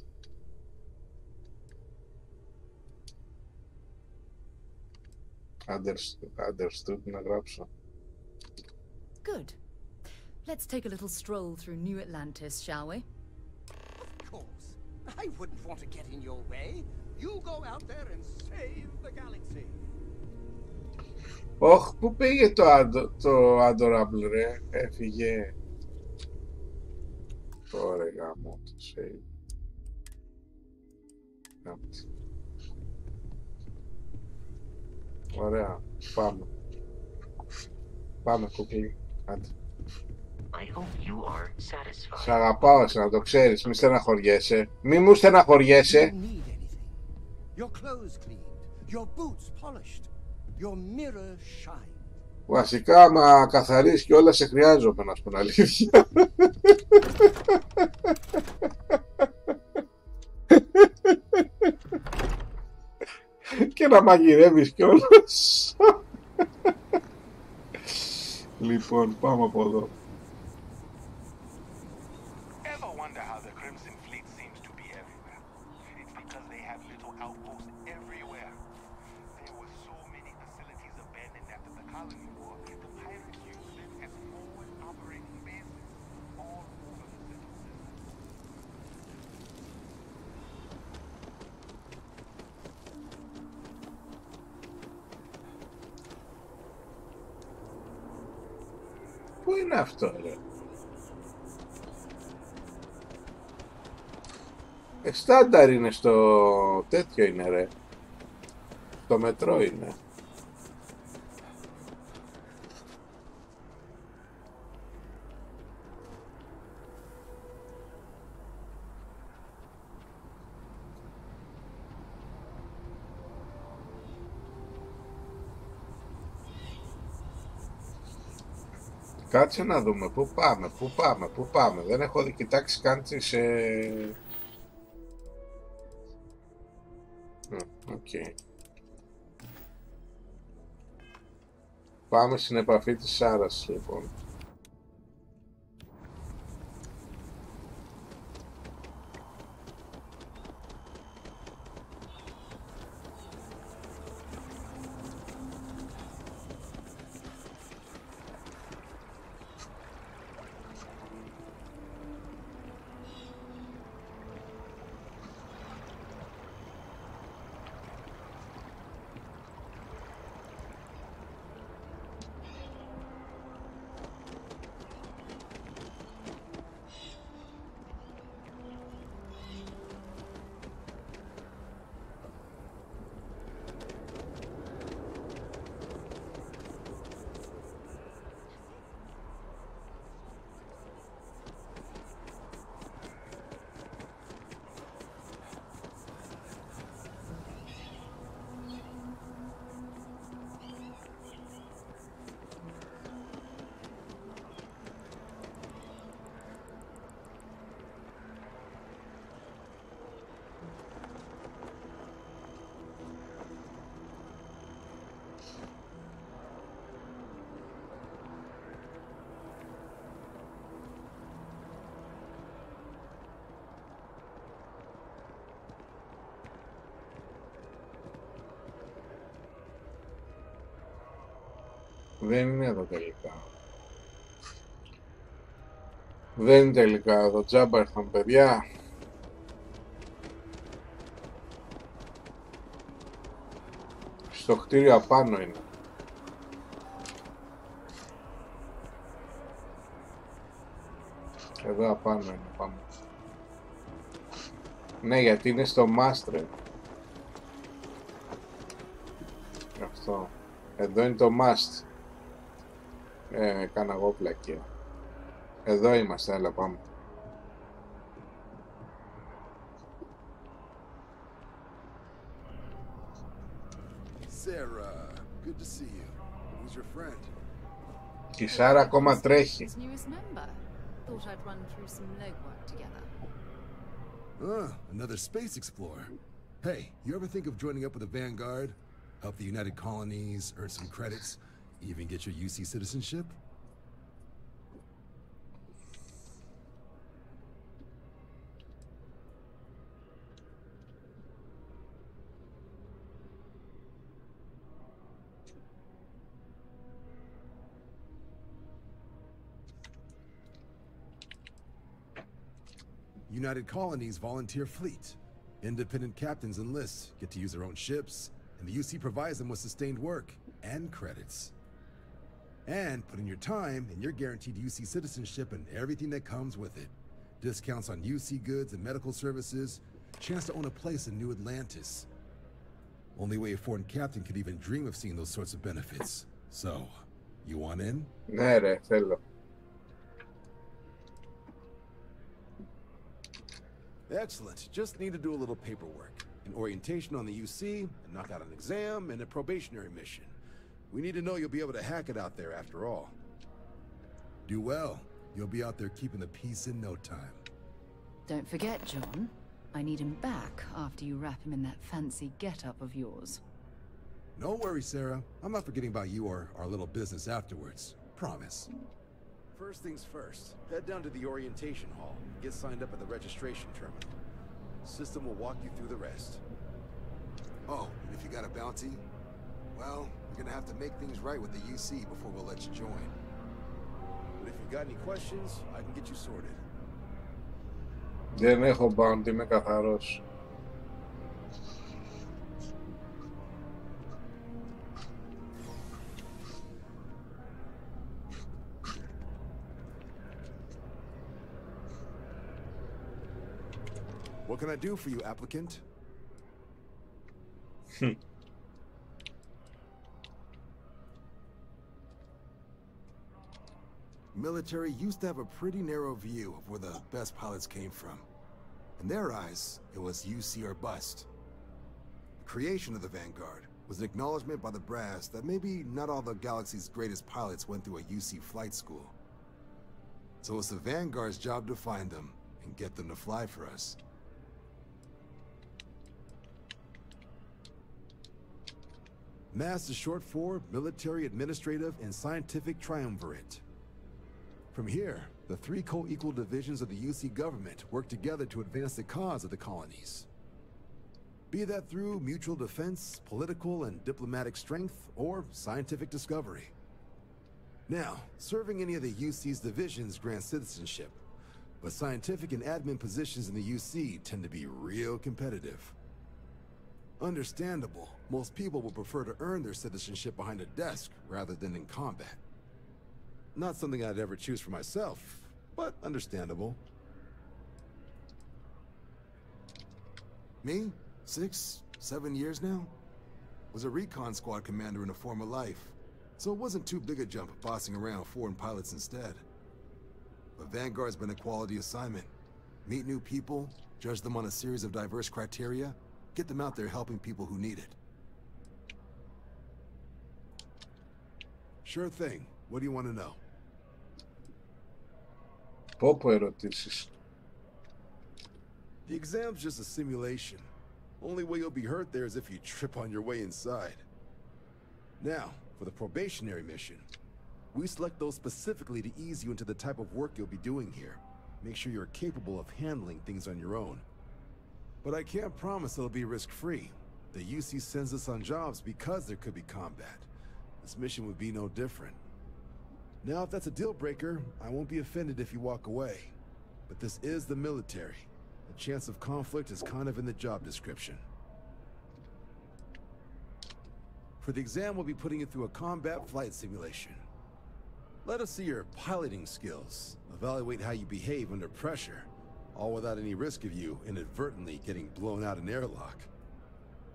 Speaker 1: Understood να γράψω.
Speaker 6: Good. Let's take a little stroll through New Atlantis, shall we?
Speaker 10: Of course. I wouldn't want to get in your way. You go out there and save the galaxy.
Speaker 1: Ωχ, πού πήγε το Adorable ρε? Έφυγε. Ωραία γάμο το save. Ωραία, πάμε. Πάμε κουκλί. Άντε. Σ' αγαπάω εσένα, το ξέρεις, μη στεναχωριέσαι. Μη μου στεναχωριέσαι. Βασικά, άμα καθαρίσεις και όλα σε χρειάζομαι, να σου πω αλήθεια. Και να μαγειρεύεις κιόλας. Λοιπόν, πάμε από εδώ. Πού είναι αυτό ρε? Στάνταρ είναι στο τέτοιο είναι ρε. Το μετρό είναι. Κάτσε να δούμε πού πάμε. Δεν έχω κοιτάξει καν τις... Okay. Πάμε στην επαφή της Σάρας, λοιπόν. Δεν είναι εδώ τελικά. Δεν είναι τελικά εδώ. Τζάμπα ήρθαν, παιδιά. Στο κτίριο απάνω είναι. Εδώ απάνω είναι, πάμε. Ναι, γιατί είναι στο Μάστρε. Αυτό. Εδώ είναι το Must. Κάνα εγώ πλακία. Εδώ είμαστε, έλα πάμε.
Speaker 10: Sarah, good to see you. Who's your friend?
Speaker 1: Η Σάρα ακόμα τρέχει.
Speaker 6: Thought I'd run through some legwork together.
Speaker 11: Another space explorer. Hey, you ever think of joining up with the Vanguard? Help the United Colonies, earn some credits, even get your UC citizenship? United Colonies volunteer fleet. Independent captains enlist, get to use their own ships, and the UC provides them with sustained work and credits. And put in your time, and you're guaranteed UC citizenship and everything that comes with it. Discounts on UC goods and medical services, chance to own a place in New Atlantis. Only way a foreign captain could even dream of seeing those sorts of benefits. So, you want in?
Speaker 1: Ναι, ρε, θέλω.
Speaker 11: Excellent. Just need to do a little paperwork. An orientation on the UC, and knock out an exam, and a probationary mission. We need to know you'll be able to hack it out there after all. Do well. You'll be out there keeping the peace in no time.
Speaker 6: Don't forget, John. I need him back after you wrap him in that fancy get-up of yours.
Speaker 11: No worries, Sarah. I'm not forgetting about you or our little business afterwards. Promise. First things first, head down to the orientation hall. Get signed up at the registration terminal. System will walk you through the rest.
Speaker 10: Oh, and if you got a bounty, well, you're gonna have to make things right with the UC before we'll let you join.
Speaker 11: But if you've got any questions, I can get you sorted.
Speaker 1: Δεν έχω bounty, είμαι καθαρός.
Speaker 11: What can I do for you, applicant?
Speaker 10: military used to have a pretty narrow view of where the best pilots came from. In their eyes, it was UC or bust. The creation of the Vanguard was an acknowledgement by the brass that maybe not all the galaxy's greatest pilots went through a UC flight school. So it's the Vanguard's job to find them and get them to fly for us. MASS is short for Military, Administrative, and Scientific Triumvirate. From here, the three co-equal divisions of the UC government work together to advance the cause of the colonies. Be that through mutual defense, political and diplomatic strength, or scientific discovery. Now, serving any of the UC's divisions grants citizenship, but scientific and admin positions in the UC tend to be real competitive. Understandable, most people will prefer to earn their citizenship behind a desk rather than in combat. Not something I'd ever choose for myself, but understandable. Me? 6, 7 years now? Was a recon squad commander in a former life, so it wasn't too big a jump bossing around foreign pilots instead. But Vanguard's been a quality assignment. Meet new people, judge them on a series of diverse criteria, get them out there helping people who need it. Sure thing. What do you want to know?
Speaker 1: Πόπο ερωτήσεις.
Speaker 10: The exam's just a simulation. Only way you'll be hurt there is if you trip on your way inside. Now, for the probationary mission, we select those specifically to ease you into the type of work you'll be doing here. Make sure you're capable of handling things on your own. But I can't promise it'll be risk-free. The UC sends us on jobs because there could be combat. This mission would be no different. Now, if that's a deal-breaker, I won't be offended if you walk away. But this is the military. The chance of conflict is kind of in the job description. For the exam, we'll be putting you through a combat flight simulation. Let us see your piloting skills, evaluate how you behave under pressure, all without any risk of you inadvertently getting blown out an airlock.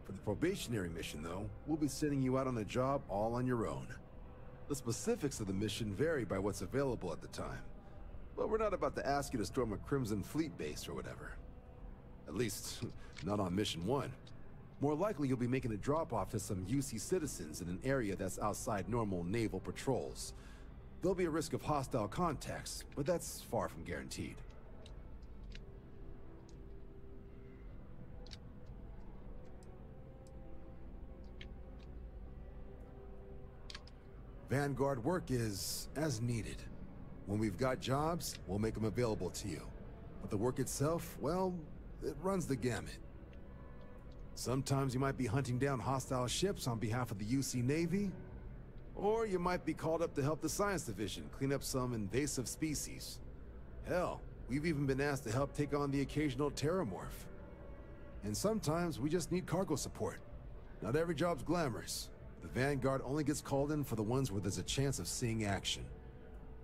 Speaker 10: For the probationary mission, though, we'll be sending you out on a job all on your own. The specifics of the mission vary by what's available at the time, but we're not about to ask you to storm a Crimson Fleet base or whatever. At least, not on Mission 1. More likely you'll be making a drop-off to some UC citizens in an area that's outside normal naval patrols. There'll be a risk of hostile contacts, but that's far from guaranteed. Vanguard work is as needed. When we've got jobs, we'll make them available to you. But the work itself, well, it runs the gamut. Sometimes you might be hunting down hostile ships on behalf of the UC Navy, or you might be called up to help the Science Division clean up some invasive species. Hell, we've even been asked to help take on the occasional terramorph. And sometimes we just need cargo support. Not every job's glamorous. The Vanguard only gets called in for the ones where there's a chance of seeing action.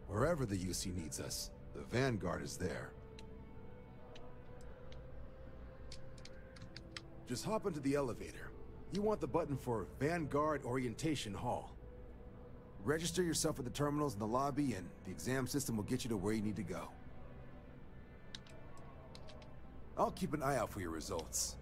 Speaker 10: Wherever the UC needs us, the Vanguard is there. Just hop into the elevator. You want the button for Vanguard Orientation Hall. Register yourself at the terminals in the lobby and the exam system will get you to where you need to go. I'll keep an eye out for your results.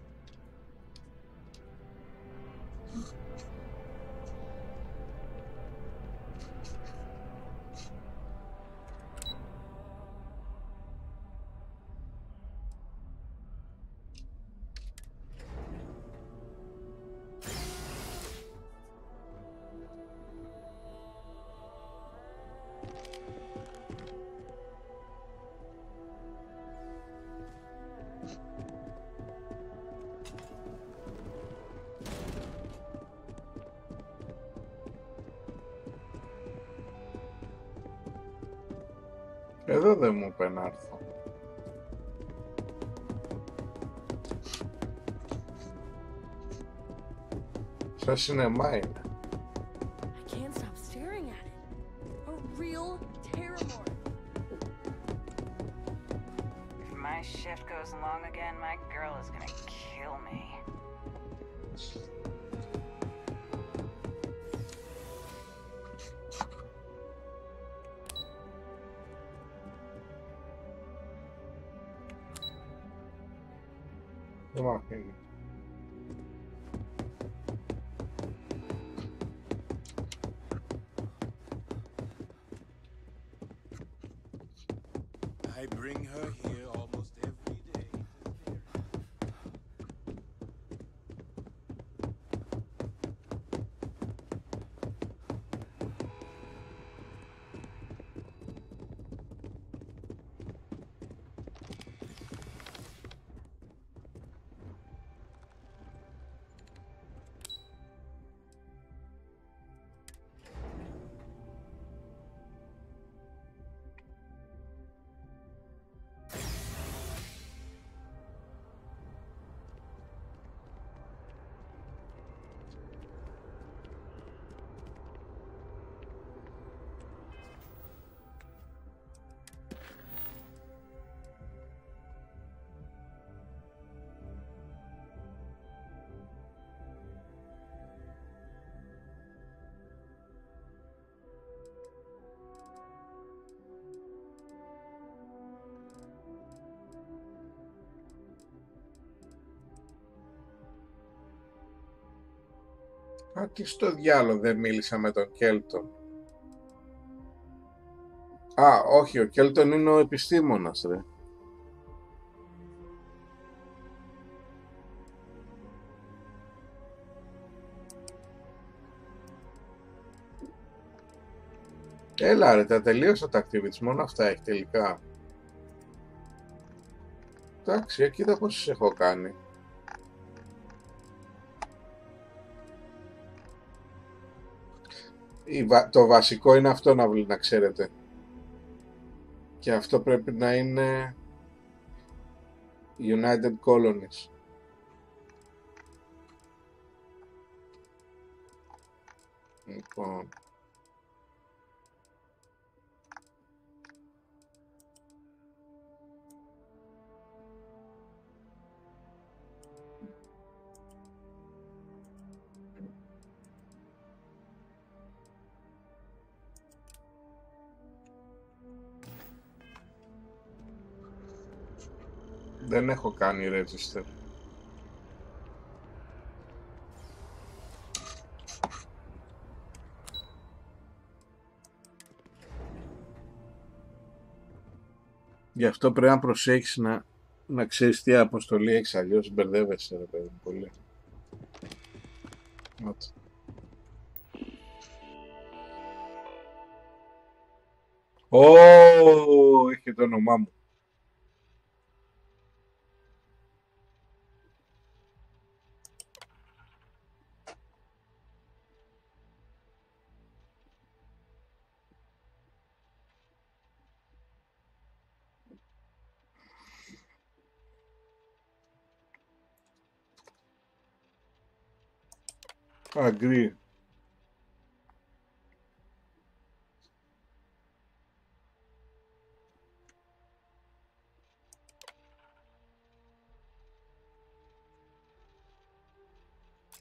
Speaker 1: Εδώ δεν μου είπε να έρθω. Σαν σινεμά είναι.
Speaker 20: I can't stop staring at it. A real terramorph.
Speaker 12: If my shift goes long again, my girl is gonna kill me.
Speaker 1: Δεν μ' αφήνει.
Speaker 21: I bring her here almost every day.
Speaker 1: Τι στο διάλο δεν μίλησα με τον Κέλτον. Α, όχι, ο Κέλτον είναι ο επιστήμονας, ρε. Έλα ρε, τα τελείωσα τα activities, μόνο αυτά έχει τελικά. Εντάξει, κοίτα πόσες έχω κάνει. Το βασικό είναι αυτό να ξέρετε. Και αυτό πρέπει να είναι United Colonies. Λοιπόν. Δεν έχω κάνει register. Γι' αυτό πρέπει να προσέχεις να ξέρεις τι αποστολή έχεις, αλλιώς μπερδεύεσαι ρε παιδί πολύ. Έχει το όνομά μου. Agree.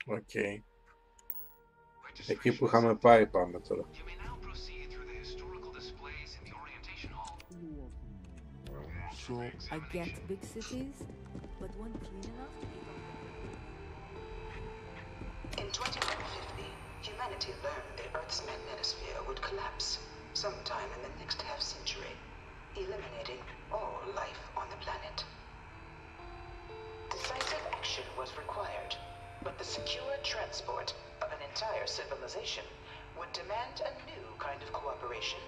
Speaker 1: Okay. Εκεί που είχαμε πάει πάμε τώρα.
Speaker 3: I get big cities, but one clean enough to be
Speaker 22: In 2150, humanity learned the Earth's magnetosphere would collapse sometime in the next half-century, eliminating all life on the planet. Decisive action was required, but the secure transport of an entire civilization would demand a new kind of cooperation,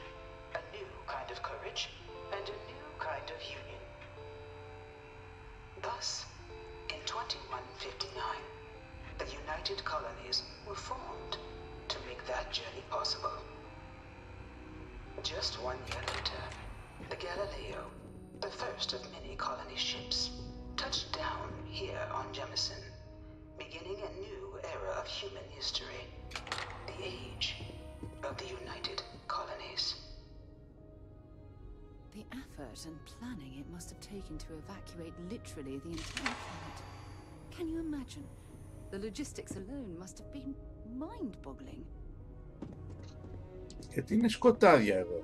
Speaker 22: a new kind of courage, and a new kind of union. Thus, in 2159, the United Colonies were formed to make that journey possible. Just 1 year later, the Galileo, the first of many colony ships, touched down here on Jemison, beginning a new era of human history, the age of the United Colonies.
Speaker 6: The effort and planning it must have taken to evacuate literally the entire planet. Can you imagine? The logistics alone must have been mind-boggling.
Speaker 1: Γιατί είναι σκοτάδια εδώ.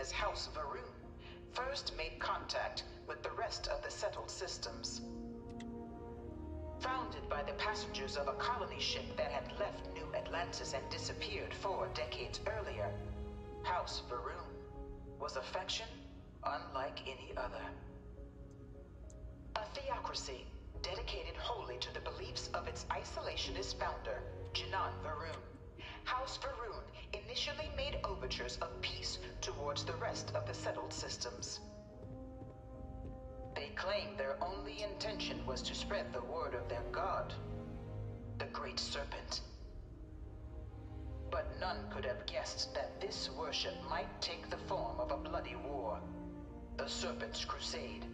Speaker 22: as House Va'ruun first made contact with the rest of the settled systems. Founded by the passengers of a colony ship that had left New Atlantis and disappeared 4 decades earlier, House Va'ruun was a faction unlike any other. A theocracy dedicated wholly to the beliefs of its isolationist founder, Jinan Va'ruun. House Va'ruun initially made overtures of peace towards the rest of the settled systems. They claimed their only intention was to spread the word of their god, the Great Serpent. But none could have guessed that this worship might take the form of a bloody war, the Serpent's Crusade.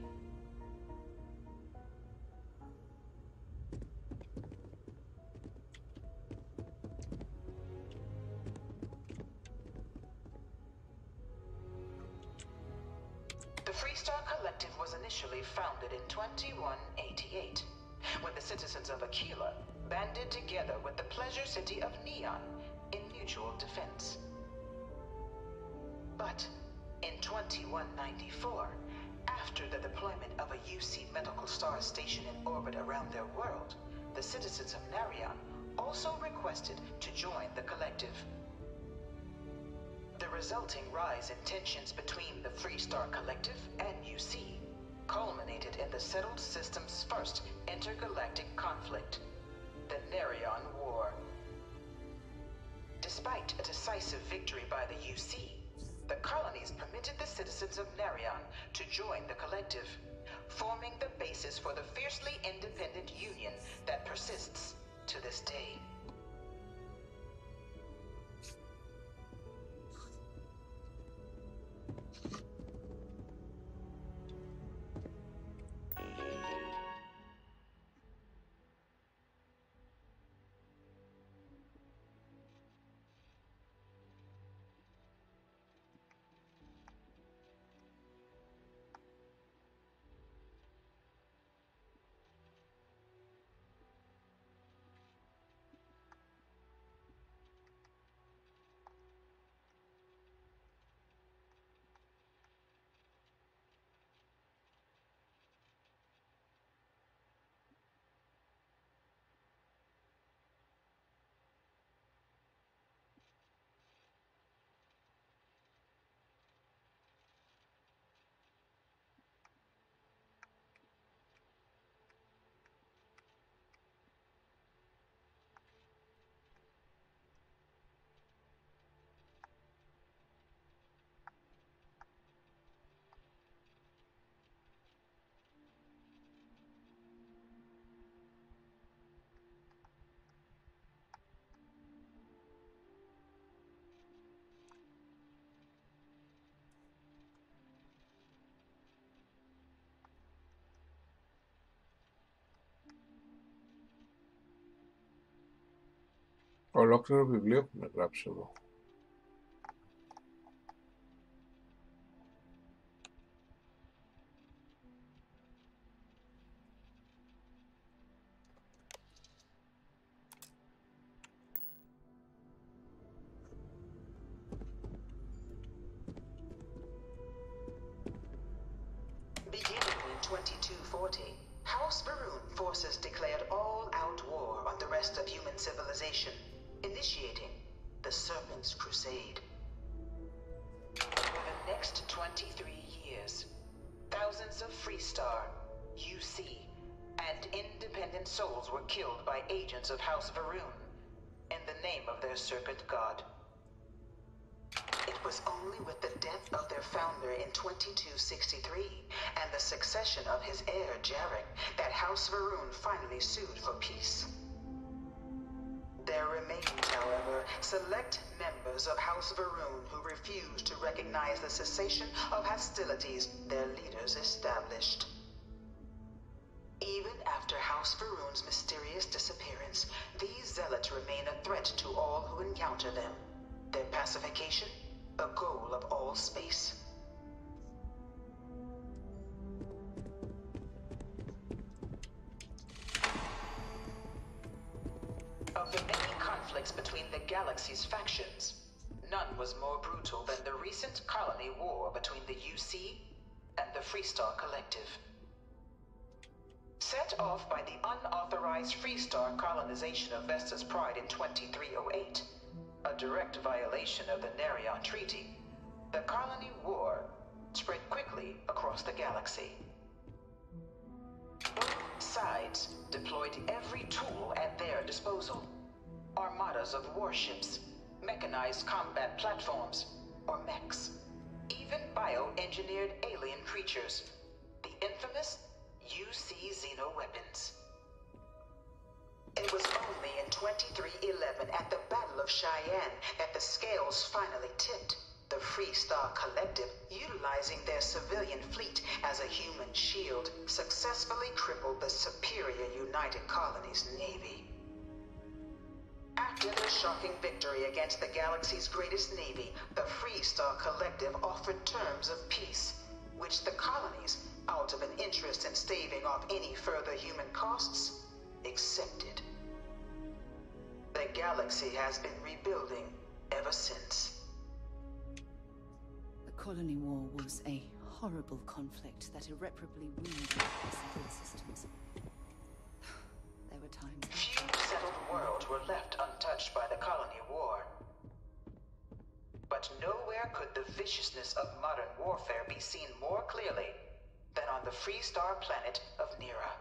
Speaker 22: The Freestar Collective was initially founded in 2188, when the citizens of Aquila banded together with the pleasure city of Neon in mutual defense. But in 2194, after the deployment of a UC medical star station in orbit around their world, the citizens of Narion also requested to join the collective. The resulting rise in tensions between the Freestar Collective and UC culminated in the settled system's first intergalactic conflict, the Narion War. Despite a decisive victory by the UC, the colonies permitted the citizens of Narion to join the collective, forming the basis for the fiercely independent union that persists to this day.
Speaker 1: Ολόκληρο βιβλίο έχουμε γράψει εδώ.
Speaker 22: Beginning in 2240, House Va'ruun forces declared all-out war on the rest of human civilization, initiating the Serpent's Crusade. For the next 23 years, thousands of Freestar, UC, and independent souls were killed by agents of House Va'ruun in the name of their serpent god. It was only with the death of their founder in 2263 and the succession of his heir Jarek that House Va'ruun finally sued for peace. There remains, however, select members of House Va'ruun who refuse to recognize the cessation of hostilities their leaders established. Even after House Va'ruun's mysterious disappearance, these zealots remain a threat to all who encounter them. Their pacification, a goal of all space. Of the many conflicts between the galaxy's factions, none was more brutal than the recent colony war between the UC and the Freestar Collective. Set off by the unauthorized Freestar colonization of Vesta's Pride in 2308, a direct violation of the Nerion Treaty, the colony war spread quickly across the galaxy. Both sides deployed every tool at their disposal. Armadas of warships, mechanized combat platforms, or mechs, even bioengineered alien creatures, the infamous UC xeno-weapons. It was only in 2311 at the Battle of Cheyenne that the scales finally tipped. The Freestar Collective, utilizing their civilian fleet as a human shield, successfully crippled the superior United Colonies Navy. After their shocking victory against the galaxy's greatest navy, the Freestar Collective offered terms of peace, which the colonies, out of an interest in staving off any further human costs, accepted. The galaxy has been rebuilding ever since.
Speaker 6: The colony war was a horrible conflict that irreparably wounded the settled systems. There were times...
Speaker 22: Few settled worlds were left untouched by the colony war. But nowhere could the viciousness of modern warfare be seen more clearly than on the Freestar planet of Nera.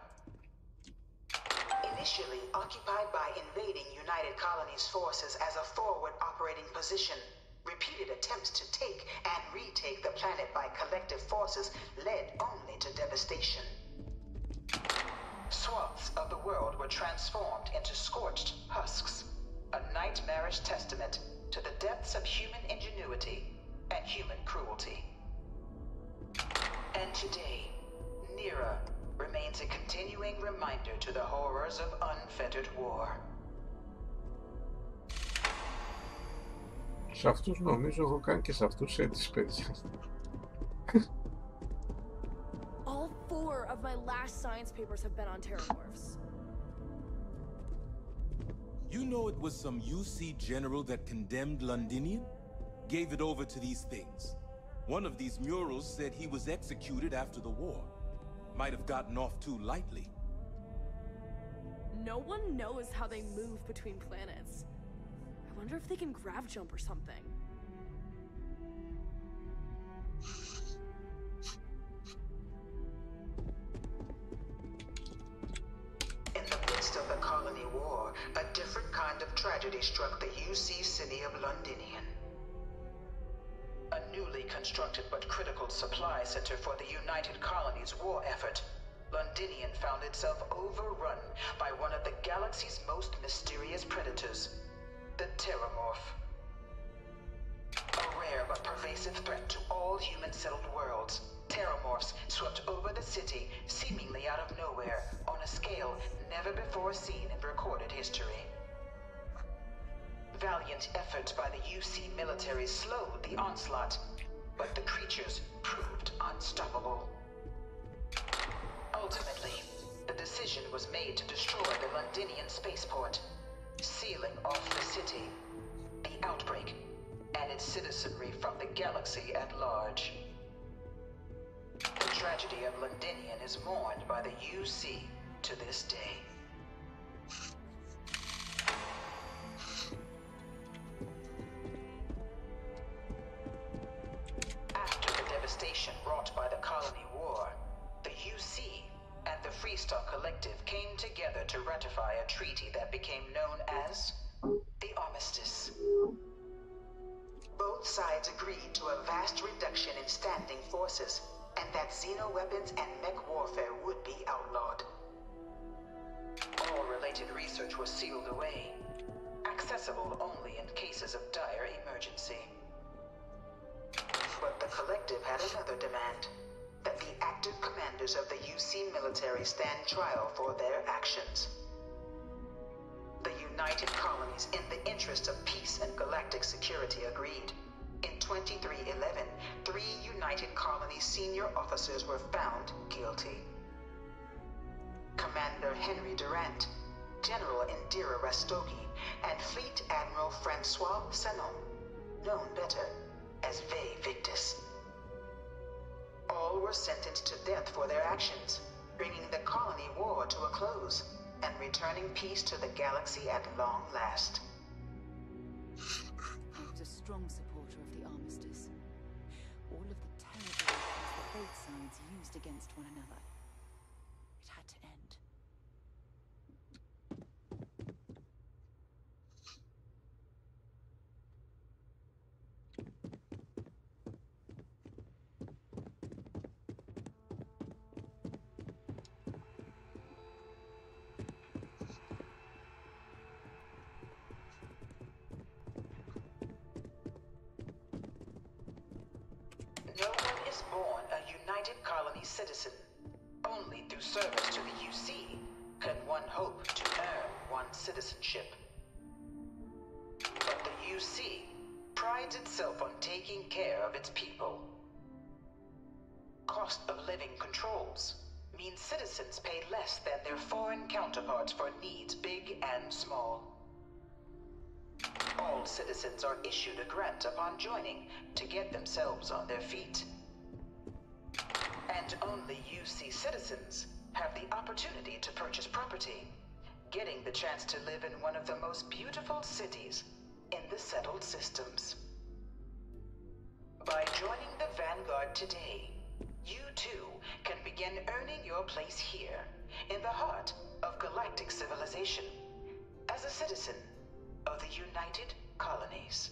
Speaker 22: Initially occupied by invading United Colonies forces as a forward operating position, repeated attempts to take and retake the planet by collective forces led only to devastation. Swaths of the world were transformed into scorched husks, a nightmarish testament to the depths of human ingenuity and human cruelty. And today, Nera remains a continuing reminder to the horrors of unfettered war.
Speaker 1: Σε αυτούς νομίζω έχω κάνει και σε αυτούς έτσι, παιδιά.
Speaker 20: All 4 of my last science papers have been on terramorphs.
Speaker 21: You know it was some UC general that condemned Londinium? Gave it over to these things. One of these murals said he was executed after the war. Might have gotten off too lightly.
Speaker 20: No one knows how they move between planets. I wonder if they can grav jump or something.
Speaker 22: In the midst of the colony war, a different kind of tragedy struck the UC city of Londinium. A newly constructed but critical supply center for the United Colonies war effort, Londinium found itself overrun by one of the galaxy's most mysterious predators, the Terramorph. A rare but pervasive threat to all human-settled worlds, Terramorphs swept over the city seemingly out of nowhere on a scale never before seen in recorded history. Valiant efforts by the UC military slowed the onslaught, but the creatures proved unstoppable. Ultimately, the decision was made to destroy the Londinian spaceport, sealing off the city, the outbreak, and its citizenry from the galaxy at large. The tragedy of Londinium is mourned by the UC to this day. After the devastation wrought by the colony war, the UC and the Freestar Collective came together to ratify a treaty that became known as the Armistice. Both sides agreed to a vast reduction in standing forces, and that xeno-weapons and mech warfare would be outlawed. All related research was sealed away, accessible only in cases of dire emergency. But the Collective had another demand, that the active commanders of the UC military stand trial for their actions. The United Colonies, in the interest of peace and galactic security, agreed. In 2311, 3 United Colonies senior officers were found guilty. Commander Henry Durant, General Indira Rastogi, and Fleet Admiral Francois Sanon, known better as VINTEOS. All were sentenced to death for their actions, bringing the colony war to a close and returning peace to the galaxy at long last.
Speaker 6: I was a strong supporter of the armistice. All of the terrible weapons that both sides used against one another. It had to end.
Speaker 22: No one is born a United Colony citizen. Only through service to the UC can one hope to earn one's citizenship. But the UC prides itself on taking care of its people. Cost of living controls mean citizens pay less than their foreign counterparts for needs big and small. All citizens are issued a grant upon joining to get themselves on their feet. And only UC citizens have the opportunity to purchase property, getting the chance to live in one of the most beautiful cities in the settled systems. By joining the Vanguard today, you too can begin earning your place here, in the heart of galactic civilization, as a citizen of the United Colonies.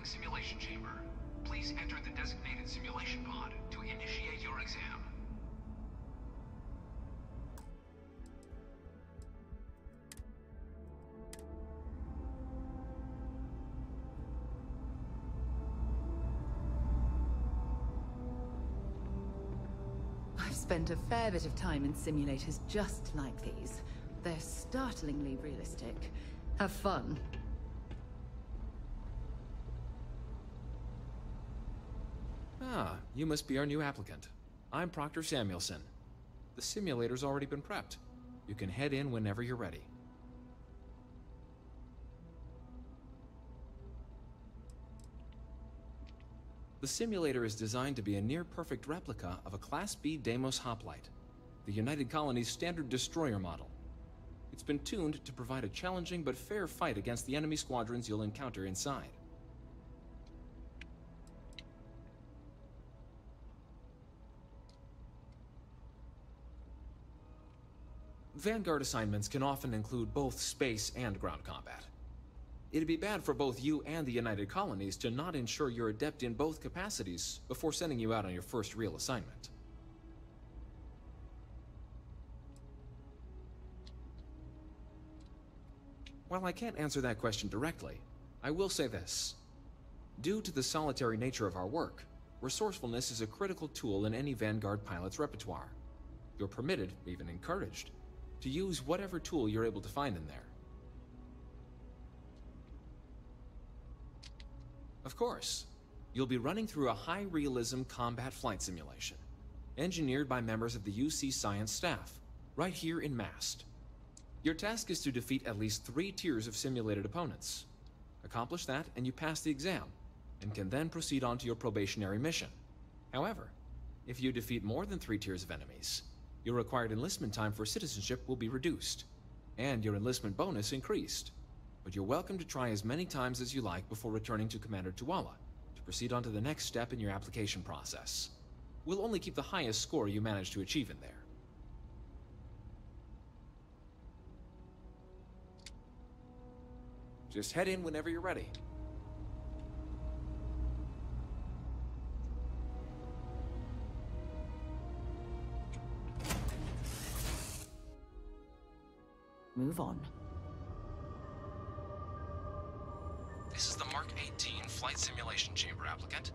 Speaker 2: Simulation chamber. Please enter the designated simulation pod to initiate your exam.
Speaker 6: I've spent a fair bit of time in simulators just like these. They're startlingly realistic. Have fun.
Speaker 7: Ah, you must be our new applicant. I'm Proctor Samuelson. The simulator's already been prepped. You can head in whenever you're ready. The simulator is designed to be a near-perfect replica of a Class B Deimos hoplite, the United Colony's standard destroyer model. It's been tuned to provide a challenging but fair fight against the enemy squadrons you'll encounter inside. Vanguard assignments can often include both space and ground combat. It'd be bad for both you and the United Colonies to not ensure you're adept in both capacities before sending you out on your first real assignment. While I can't answer that question directly, I will say this. Due to the solitary nature of our work, resourcefulness is a critical tool in any Vanguard pilot's repertoire. You're permitted, even encouraged, to use whatever tool you're able to find in there. Of course, you'll be running through a high-realism combat flight simulation, engineered by members of the UC science staff, right here in MAST. Your task is to defeat at least 3 tiers of simulated opponents. Accomplish that and you pass the exam, and can then proceed on to your probationary mission. However, if you defeat more than 3 tiers of enemies, your required enlistment time for citizenship will be reduced, and your enlistment bonus increased. But you're welcome to try as many times as you like before returning to Commander Tuala to proceed on to the next step in your application process. We'll only keep the highest score you manage to achieve in there. Just head in whenever you're ready.
Speaker 6: Move on.
Speaker 2: This is the Mark 18
Speaker 7: flight simulation chamber, applicant.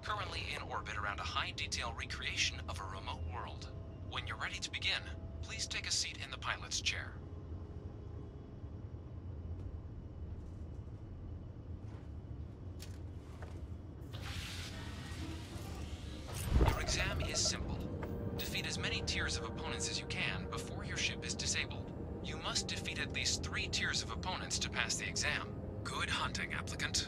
Speaker 7: Currently in orbit around a high-detail recreation of a remote world. When you're ready to begin, please take a seat in the pilot's chair. Your exam is simple. Defeat as many tiers of opponents as you can before your ship is disabled. You must defeat at least 3 tiers of opponents to pass the exam. Good hunting, applicant.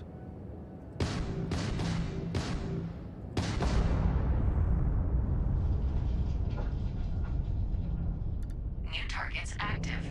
Speaker 12: New targets active.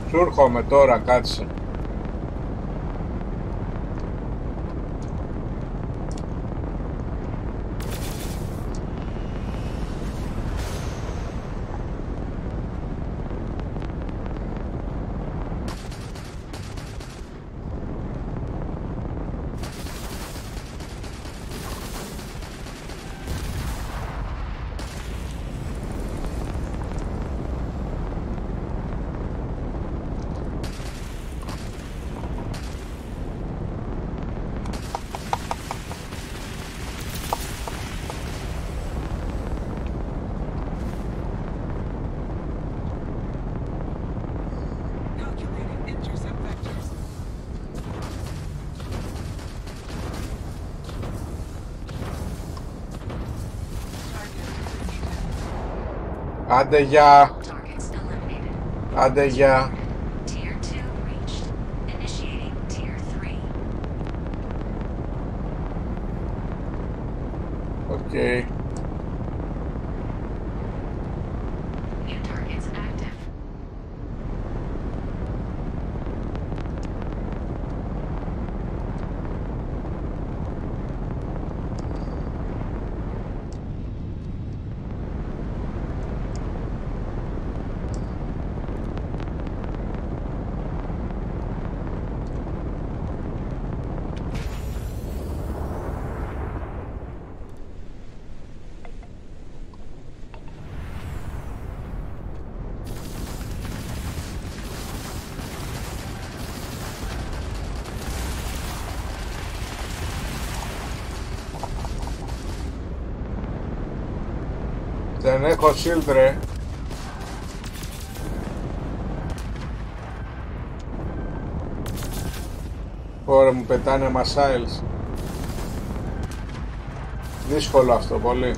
Speaker 1: Σου έρχομαι τώρα, κάτσε. Άντε γεια. Άντε γεια. Οκ. Δεν έχω shield, ρε. Ωραία, μου πετάνε missiles. Δύσκολο αυτό πολύ.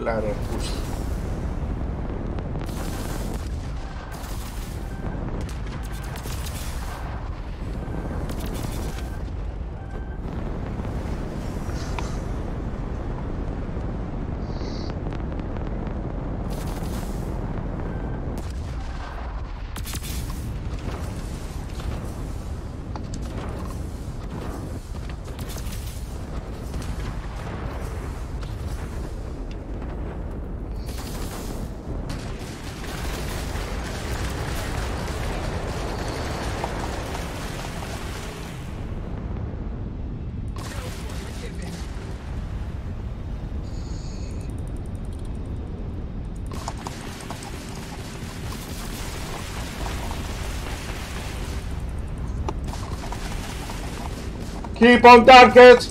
Speaker 1: Έλα ρε, πούστη. Keep on target!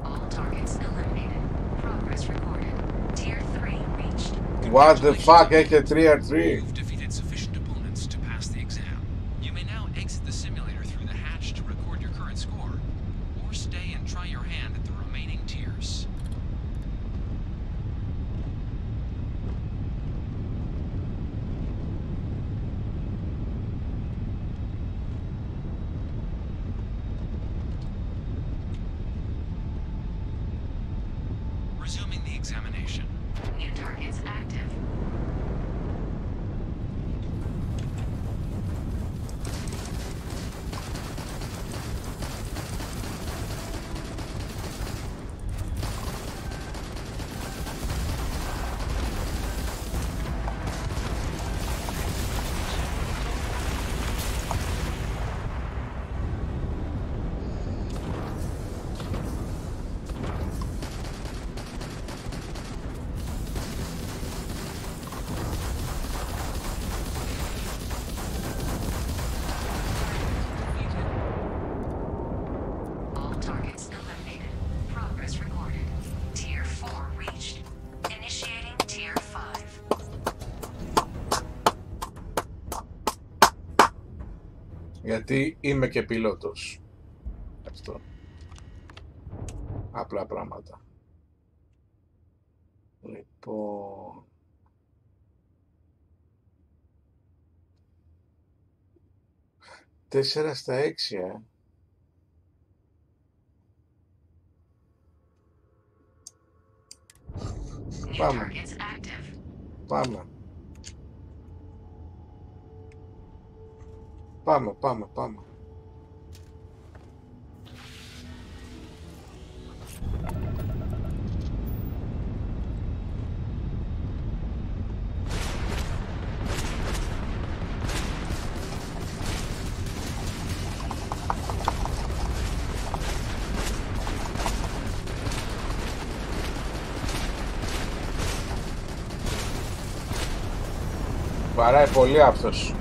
Speaker 4: All targets eliminated. Progress recorded. Tier 3 reached.
Speaker 1: What the fuck, έχει 3-3.
Speaker 7: You've defeated sufficient opponents to pass the exam. You may now exit the simulator through the hatch to record your current score, or stay and try your hand at the remaining tiers. Resuming the examination.
Speaker 4: New targets active. All targets eliminated. Progress recorded. Tier 4 reached. Initiating Tier 5.
Speaker 1: Γιατί είμαι και πιλότος. Αυτό. Απλά πράγματα. Λοιπόν... Τέσσερα στα 6, Πάμε.
Speaker 4: Targets active.
Speaker 1: Πάμε. Πάμε, πάμε, πάμε. Βαράει πολύ αυτός.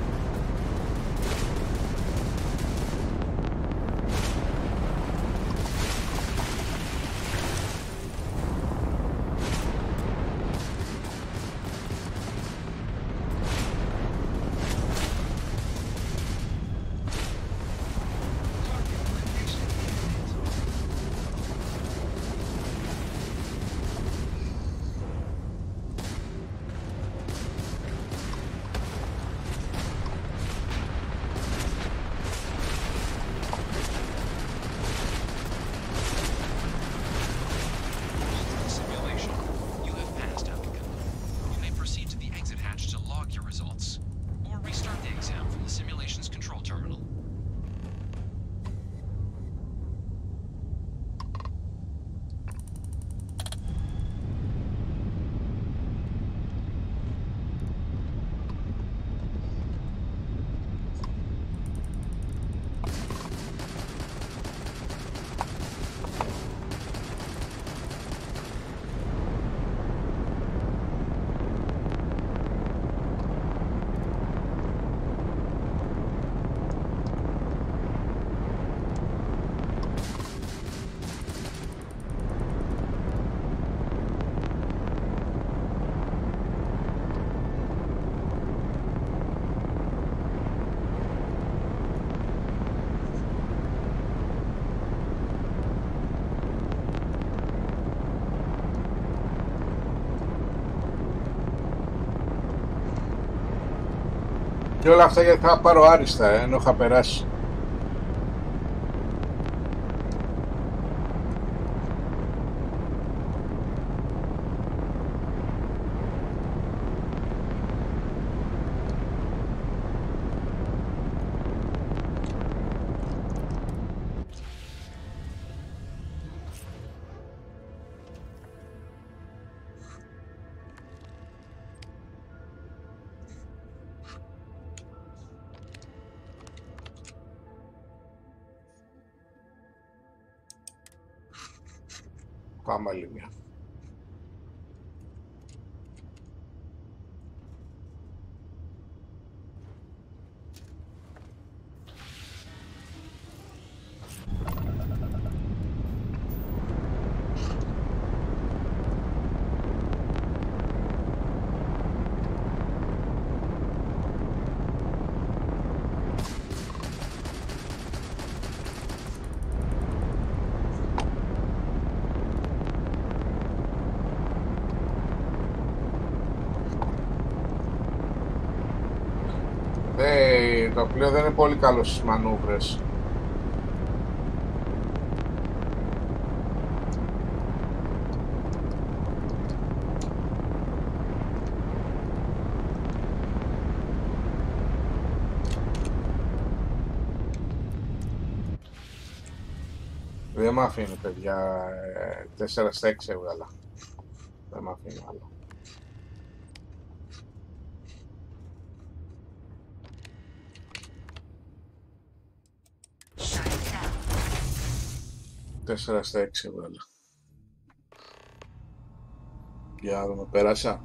Speaker 1: Και όλα αυτά γιατί θα πάρω άριστα, ενώ είχα περάσει. Πάμε άλλη μια. Το πλοίο δεν είναι πολύ καλό στις μανούβρες. Δεν μ' αφήνει, παιδιά. 4/6 έβγαλα. Δεν μ' αφήνει άλλο. 4/6 έβγαλα. Για να δούμε, πέρασα.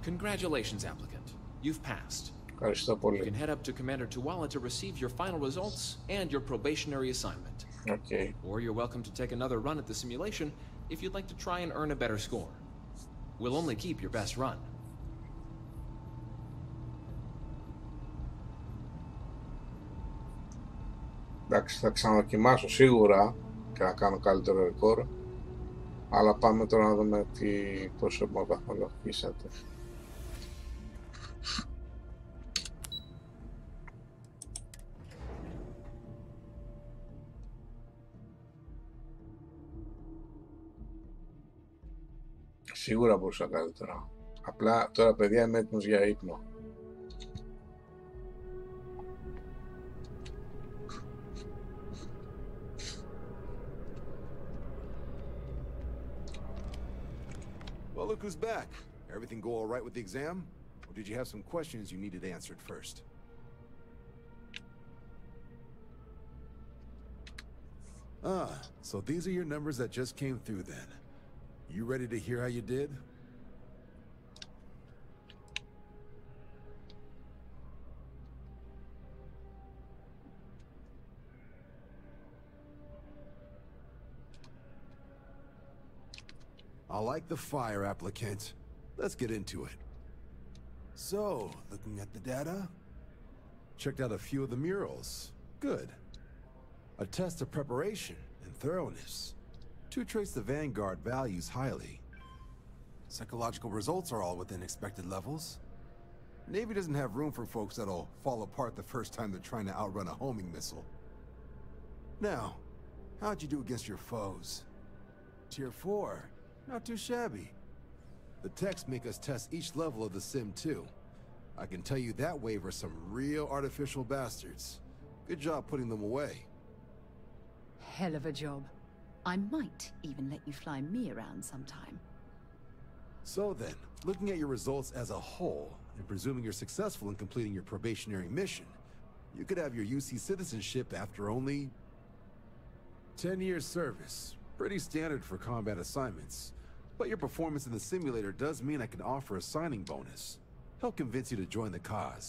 Speaker 7: Congratulations, applicant. You've passed.
Speaker 1: Ευχαριστώ πολύ.
Speaker 7: You can head up to Commander Tuwala to receive your final results and your probationary assignment.
Speaker 1: Okay.
Speaker 7: Or you're welcome to take another run at the simulation if you'd like to try and earn a better score. We'll only keep your best run.
Speaker 1: Εντάξει, θα ξαναδοκιμάσω σίγουρα και να κάνω καλύτερο ρεκόρ. Αλλά πάμε τώρα να δούμε πόσο βαθμολογήσατε. Σίγουρα μπορούσα καλύτερα. Απλά τώρα, παιδιά, είμαι έτοιμος για ύπνο.
Speaker 10: Well, look who's back. Everything go all right with the exam? Or did you have some questions you needed answered first? Ah, so these are your numbers that just came through then. You ready to hear how you did? I like the fire, applicant. Let's get into it. So, looking at the data, checked out a few of the murals. Good. A test of preparation and thoroughness. Two traits the Vanguard values highly. Psychological results are all within expected levels. Navy doesn't have room for folks that'll fall apart the first time they're trying to outrun a homing missile. Now, how'd you do against your foes? Tier 4. Not too shabby. The texts make us test each level of the sim too. I can tell you that wave are some real artificial bastards. Good job putting them away.
Speaker 6: Hell of a job. I might even let you fly me around sometime.
Speaker 10: So then, looking at your results as a whole, and presuming you're successful in completing your probationary mission, you could have your UC citizenship after only 10 years service. Pretty standard for combat assignments. But your performance in the simulator does mean I can offer a signing bonus. Help convince you to join the cause.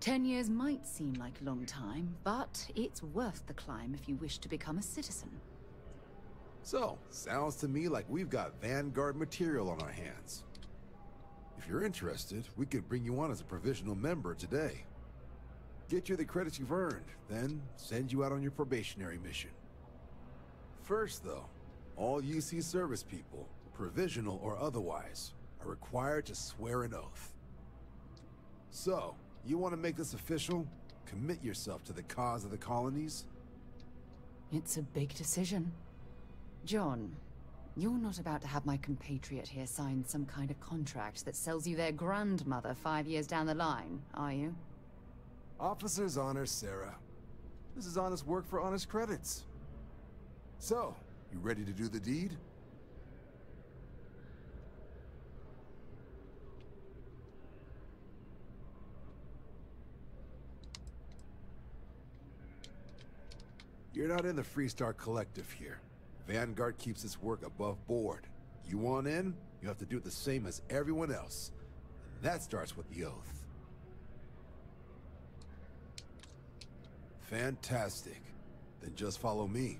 Speaker 6: 10 years might seem like a long time, but it's worth the climb if you wish to become a citizen.
Speaker 10: So, sounds to me like we've got Vanguard material on our hands. If you're interested, we could bring you on as a provisional member today. Get you the credits you've earned, then send you out on your probationary mission. First, though, all UC service people, provisional or otherwise, are required to swear an oath. So, you want to make this official? Commit yourself to the cause of the colonies?
Speaker 6: It's a big decision. John, you're not about to have my compatriot here sign some kind of contract that sells you their grandmother 5 years down the line, are you?
Speaker 10: Officer's honor, Sarah. This is honest work for honest credits. So, you ready to do the deed? You're not in the Freestar Collective here. Vanguard keeps its work above board. You want in, you have to do the same as everyone else. And that starts with the oath. Fantastic. Then just follow me.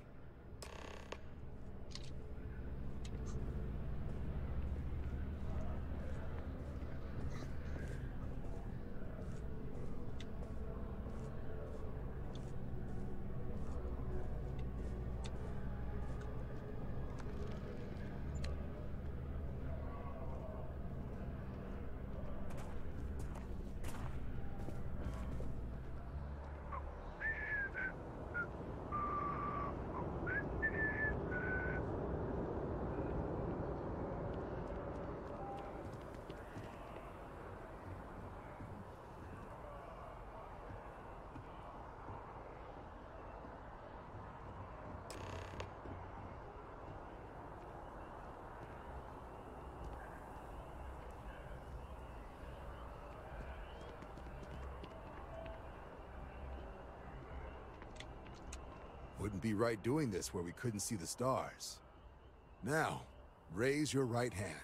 Speaker 10: Wouldn't be right doing this where we couldn't see the stars. Now, raise your right hand.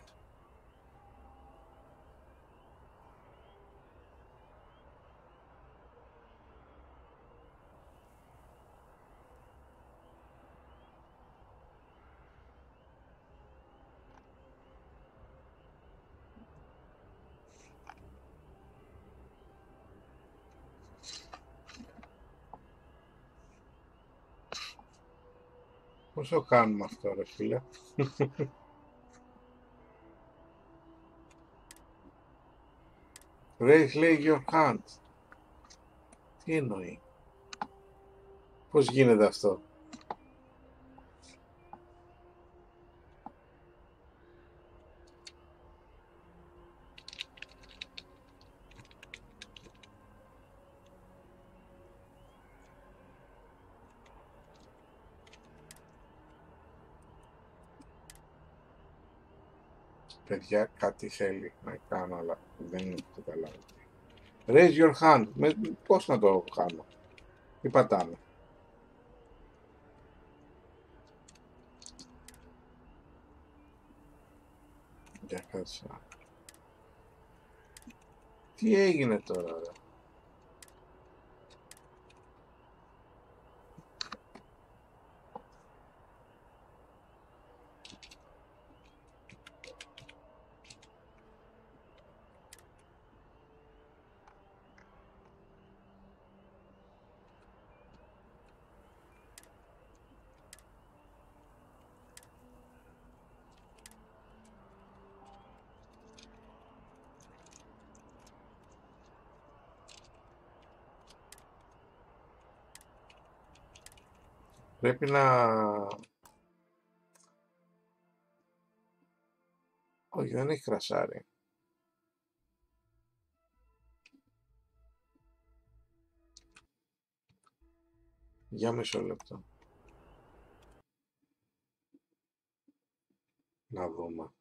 Speaker 1: Πώς το κάνουμε αυτό, ρε φίλε? Raise lay your hand. Τι εννοεί? Πώς γίνεται αυτό? Παιδιά, κάτι θέλει να κάνω, αλλά δεν έχω καταλάβει. Raise your hand. Πώς να το κάνω? Τι πατάμε? Για κάτσα. Τι έγινε τώρα, ρε? Πρέπει να... Όχι, δεν έχει κρασάρι. Για μισό λεπτό. Να δούμε.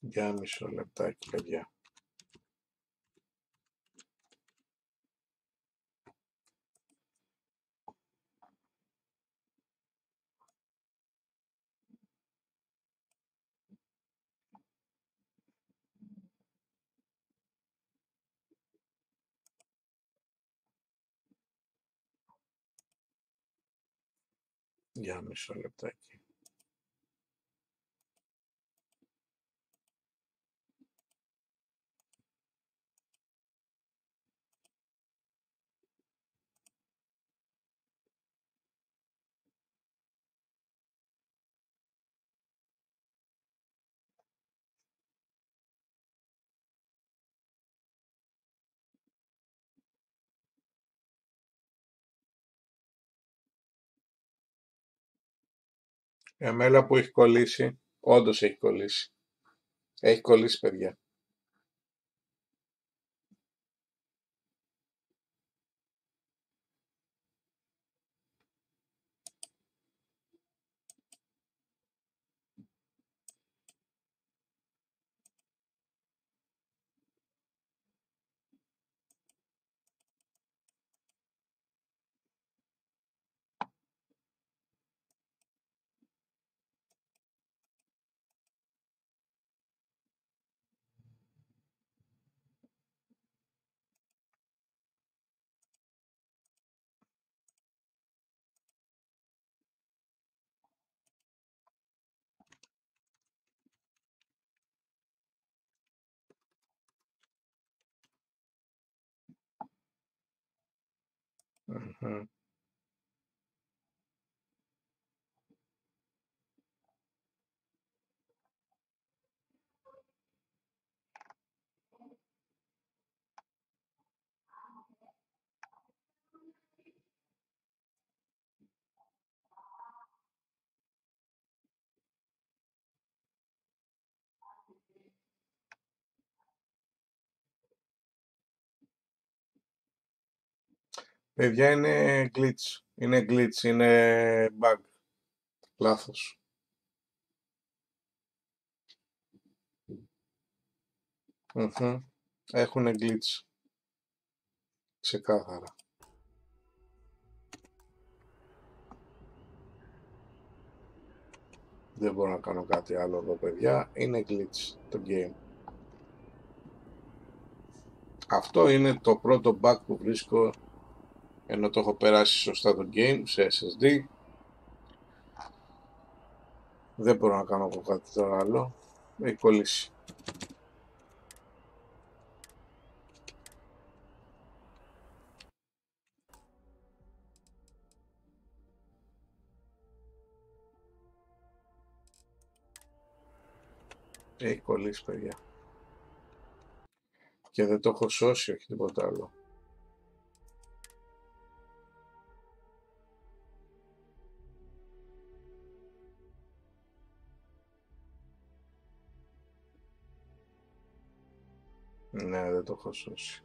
Speaker 1: Για μισό λεπτάκι, παιδιά. Για μισό λεπτάκι. Εμένα που έχει κολλήσει, όντως έχει κολλήσει. Έχει κολλήσει, παιδιά. Παιδιά, είναι glitch. Είναι glitch, είναι bug. Λάθος. Έχουν glitch. Ξεκάθαρα. Δεν μπορώ να κάνω κάτι άλλο εδώ, παιδιά. Είναι glitch το game. Αυτό είναι το πρώτο bug που βρίσκω, ενώ το έχω περάσει σωστά το game σε SSD. Δεν μπορώ να κάνω κάτι τώρα άλλο. Έχει κολλήσει. Έχει κολλήσει, παιδιά. Και δεν το έχω σώσει, όχι τίποτα άλλο. Ναι, δεν το έχω σώσει.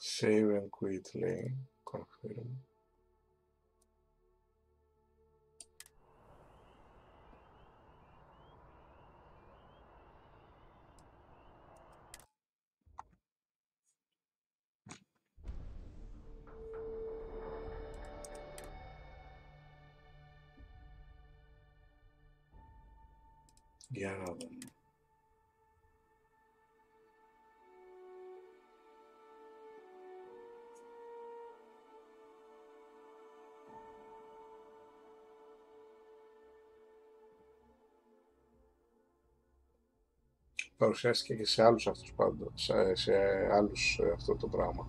Speaker 1: Save and quit, λέει. Confirm. Για να δούμε. Παρουσιάστηκε και σε άλλους αυτούς πάντως, σε άλλους αυτό το πράγμα.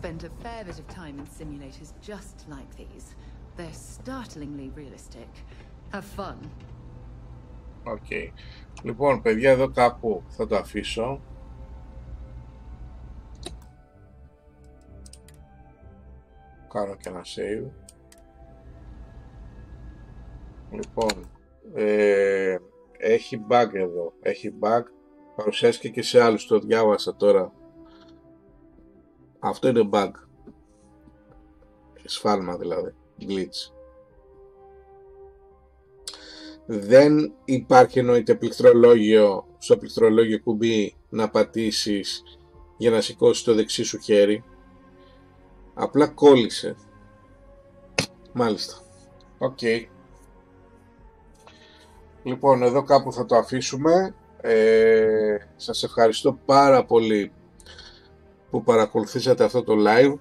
Speaker 6: spent a fair bit of time in simulators just like these. They're startlingly realistic. Have fun.
Speaker 1: Okay. Λοιπόν, παιδιά, εδώ κάπου θα το αφήσω. Κάνω και ένα save. Λοιπόν, έχει bug εδώ. Έχει bug. Παρουσιάστηκε και σε άλλους. Το διάβασα τώρα. Αυτό είναι bug. Σφάλμα δηλαδή. Glitch. Δεν υπάρχει εννοείται πληκτρολόγιο, στο πληκτρολόγιο κουμπί να πατήσεις για να σηκώσεις το δεξί σου χέρι. Απλά κόλλησε. Μάλιστα. Οκ. Λοιπόν, εδώ κάπου θα το αφήσουμε. Σας ευχαριστώ πάρα πολύ που παρακολουθήσατε αυτό το live.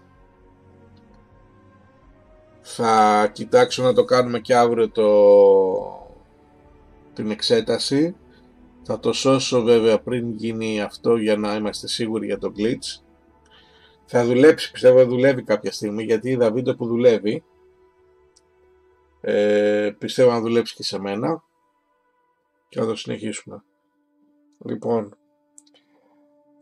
Speaker 1: Θα κοιτάξω να το κάνουμε και αύριο την εξέταση. Θα το σώσω βέβαια πριν γίνει αυτό για να είμαστε σίγουροι για το glitch. Θα δουλέψει, πιστεύω δουλεύει κάποια στιγμή, γιατί είδα βίντεο που δουλεύει. Πιστεύω να δουλέψει και σε μένα. Και θα το συνεχίσουμε. Λοιπόν,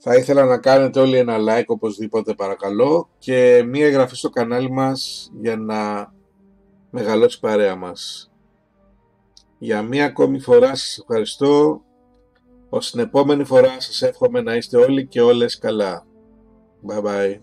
Speaker 1: θα ήθελα να κάνετε όλοι ένα like οπωσδήποτε παρακαλώ και μία εγγραφή στο κανάλι μας για να μεγαλώσει η παρέα μας. Για μία ακόμη φορά σας ευχαριστώ. Ως την επόμενη φορά σας εύχομαι να είστε όλοι και όλες καλά. Bye bye.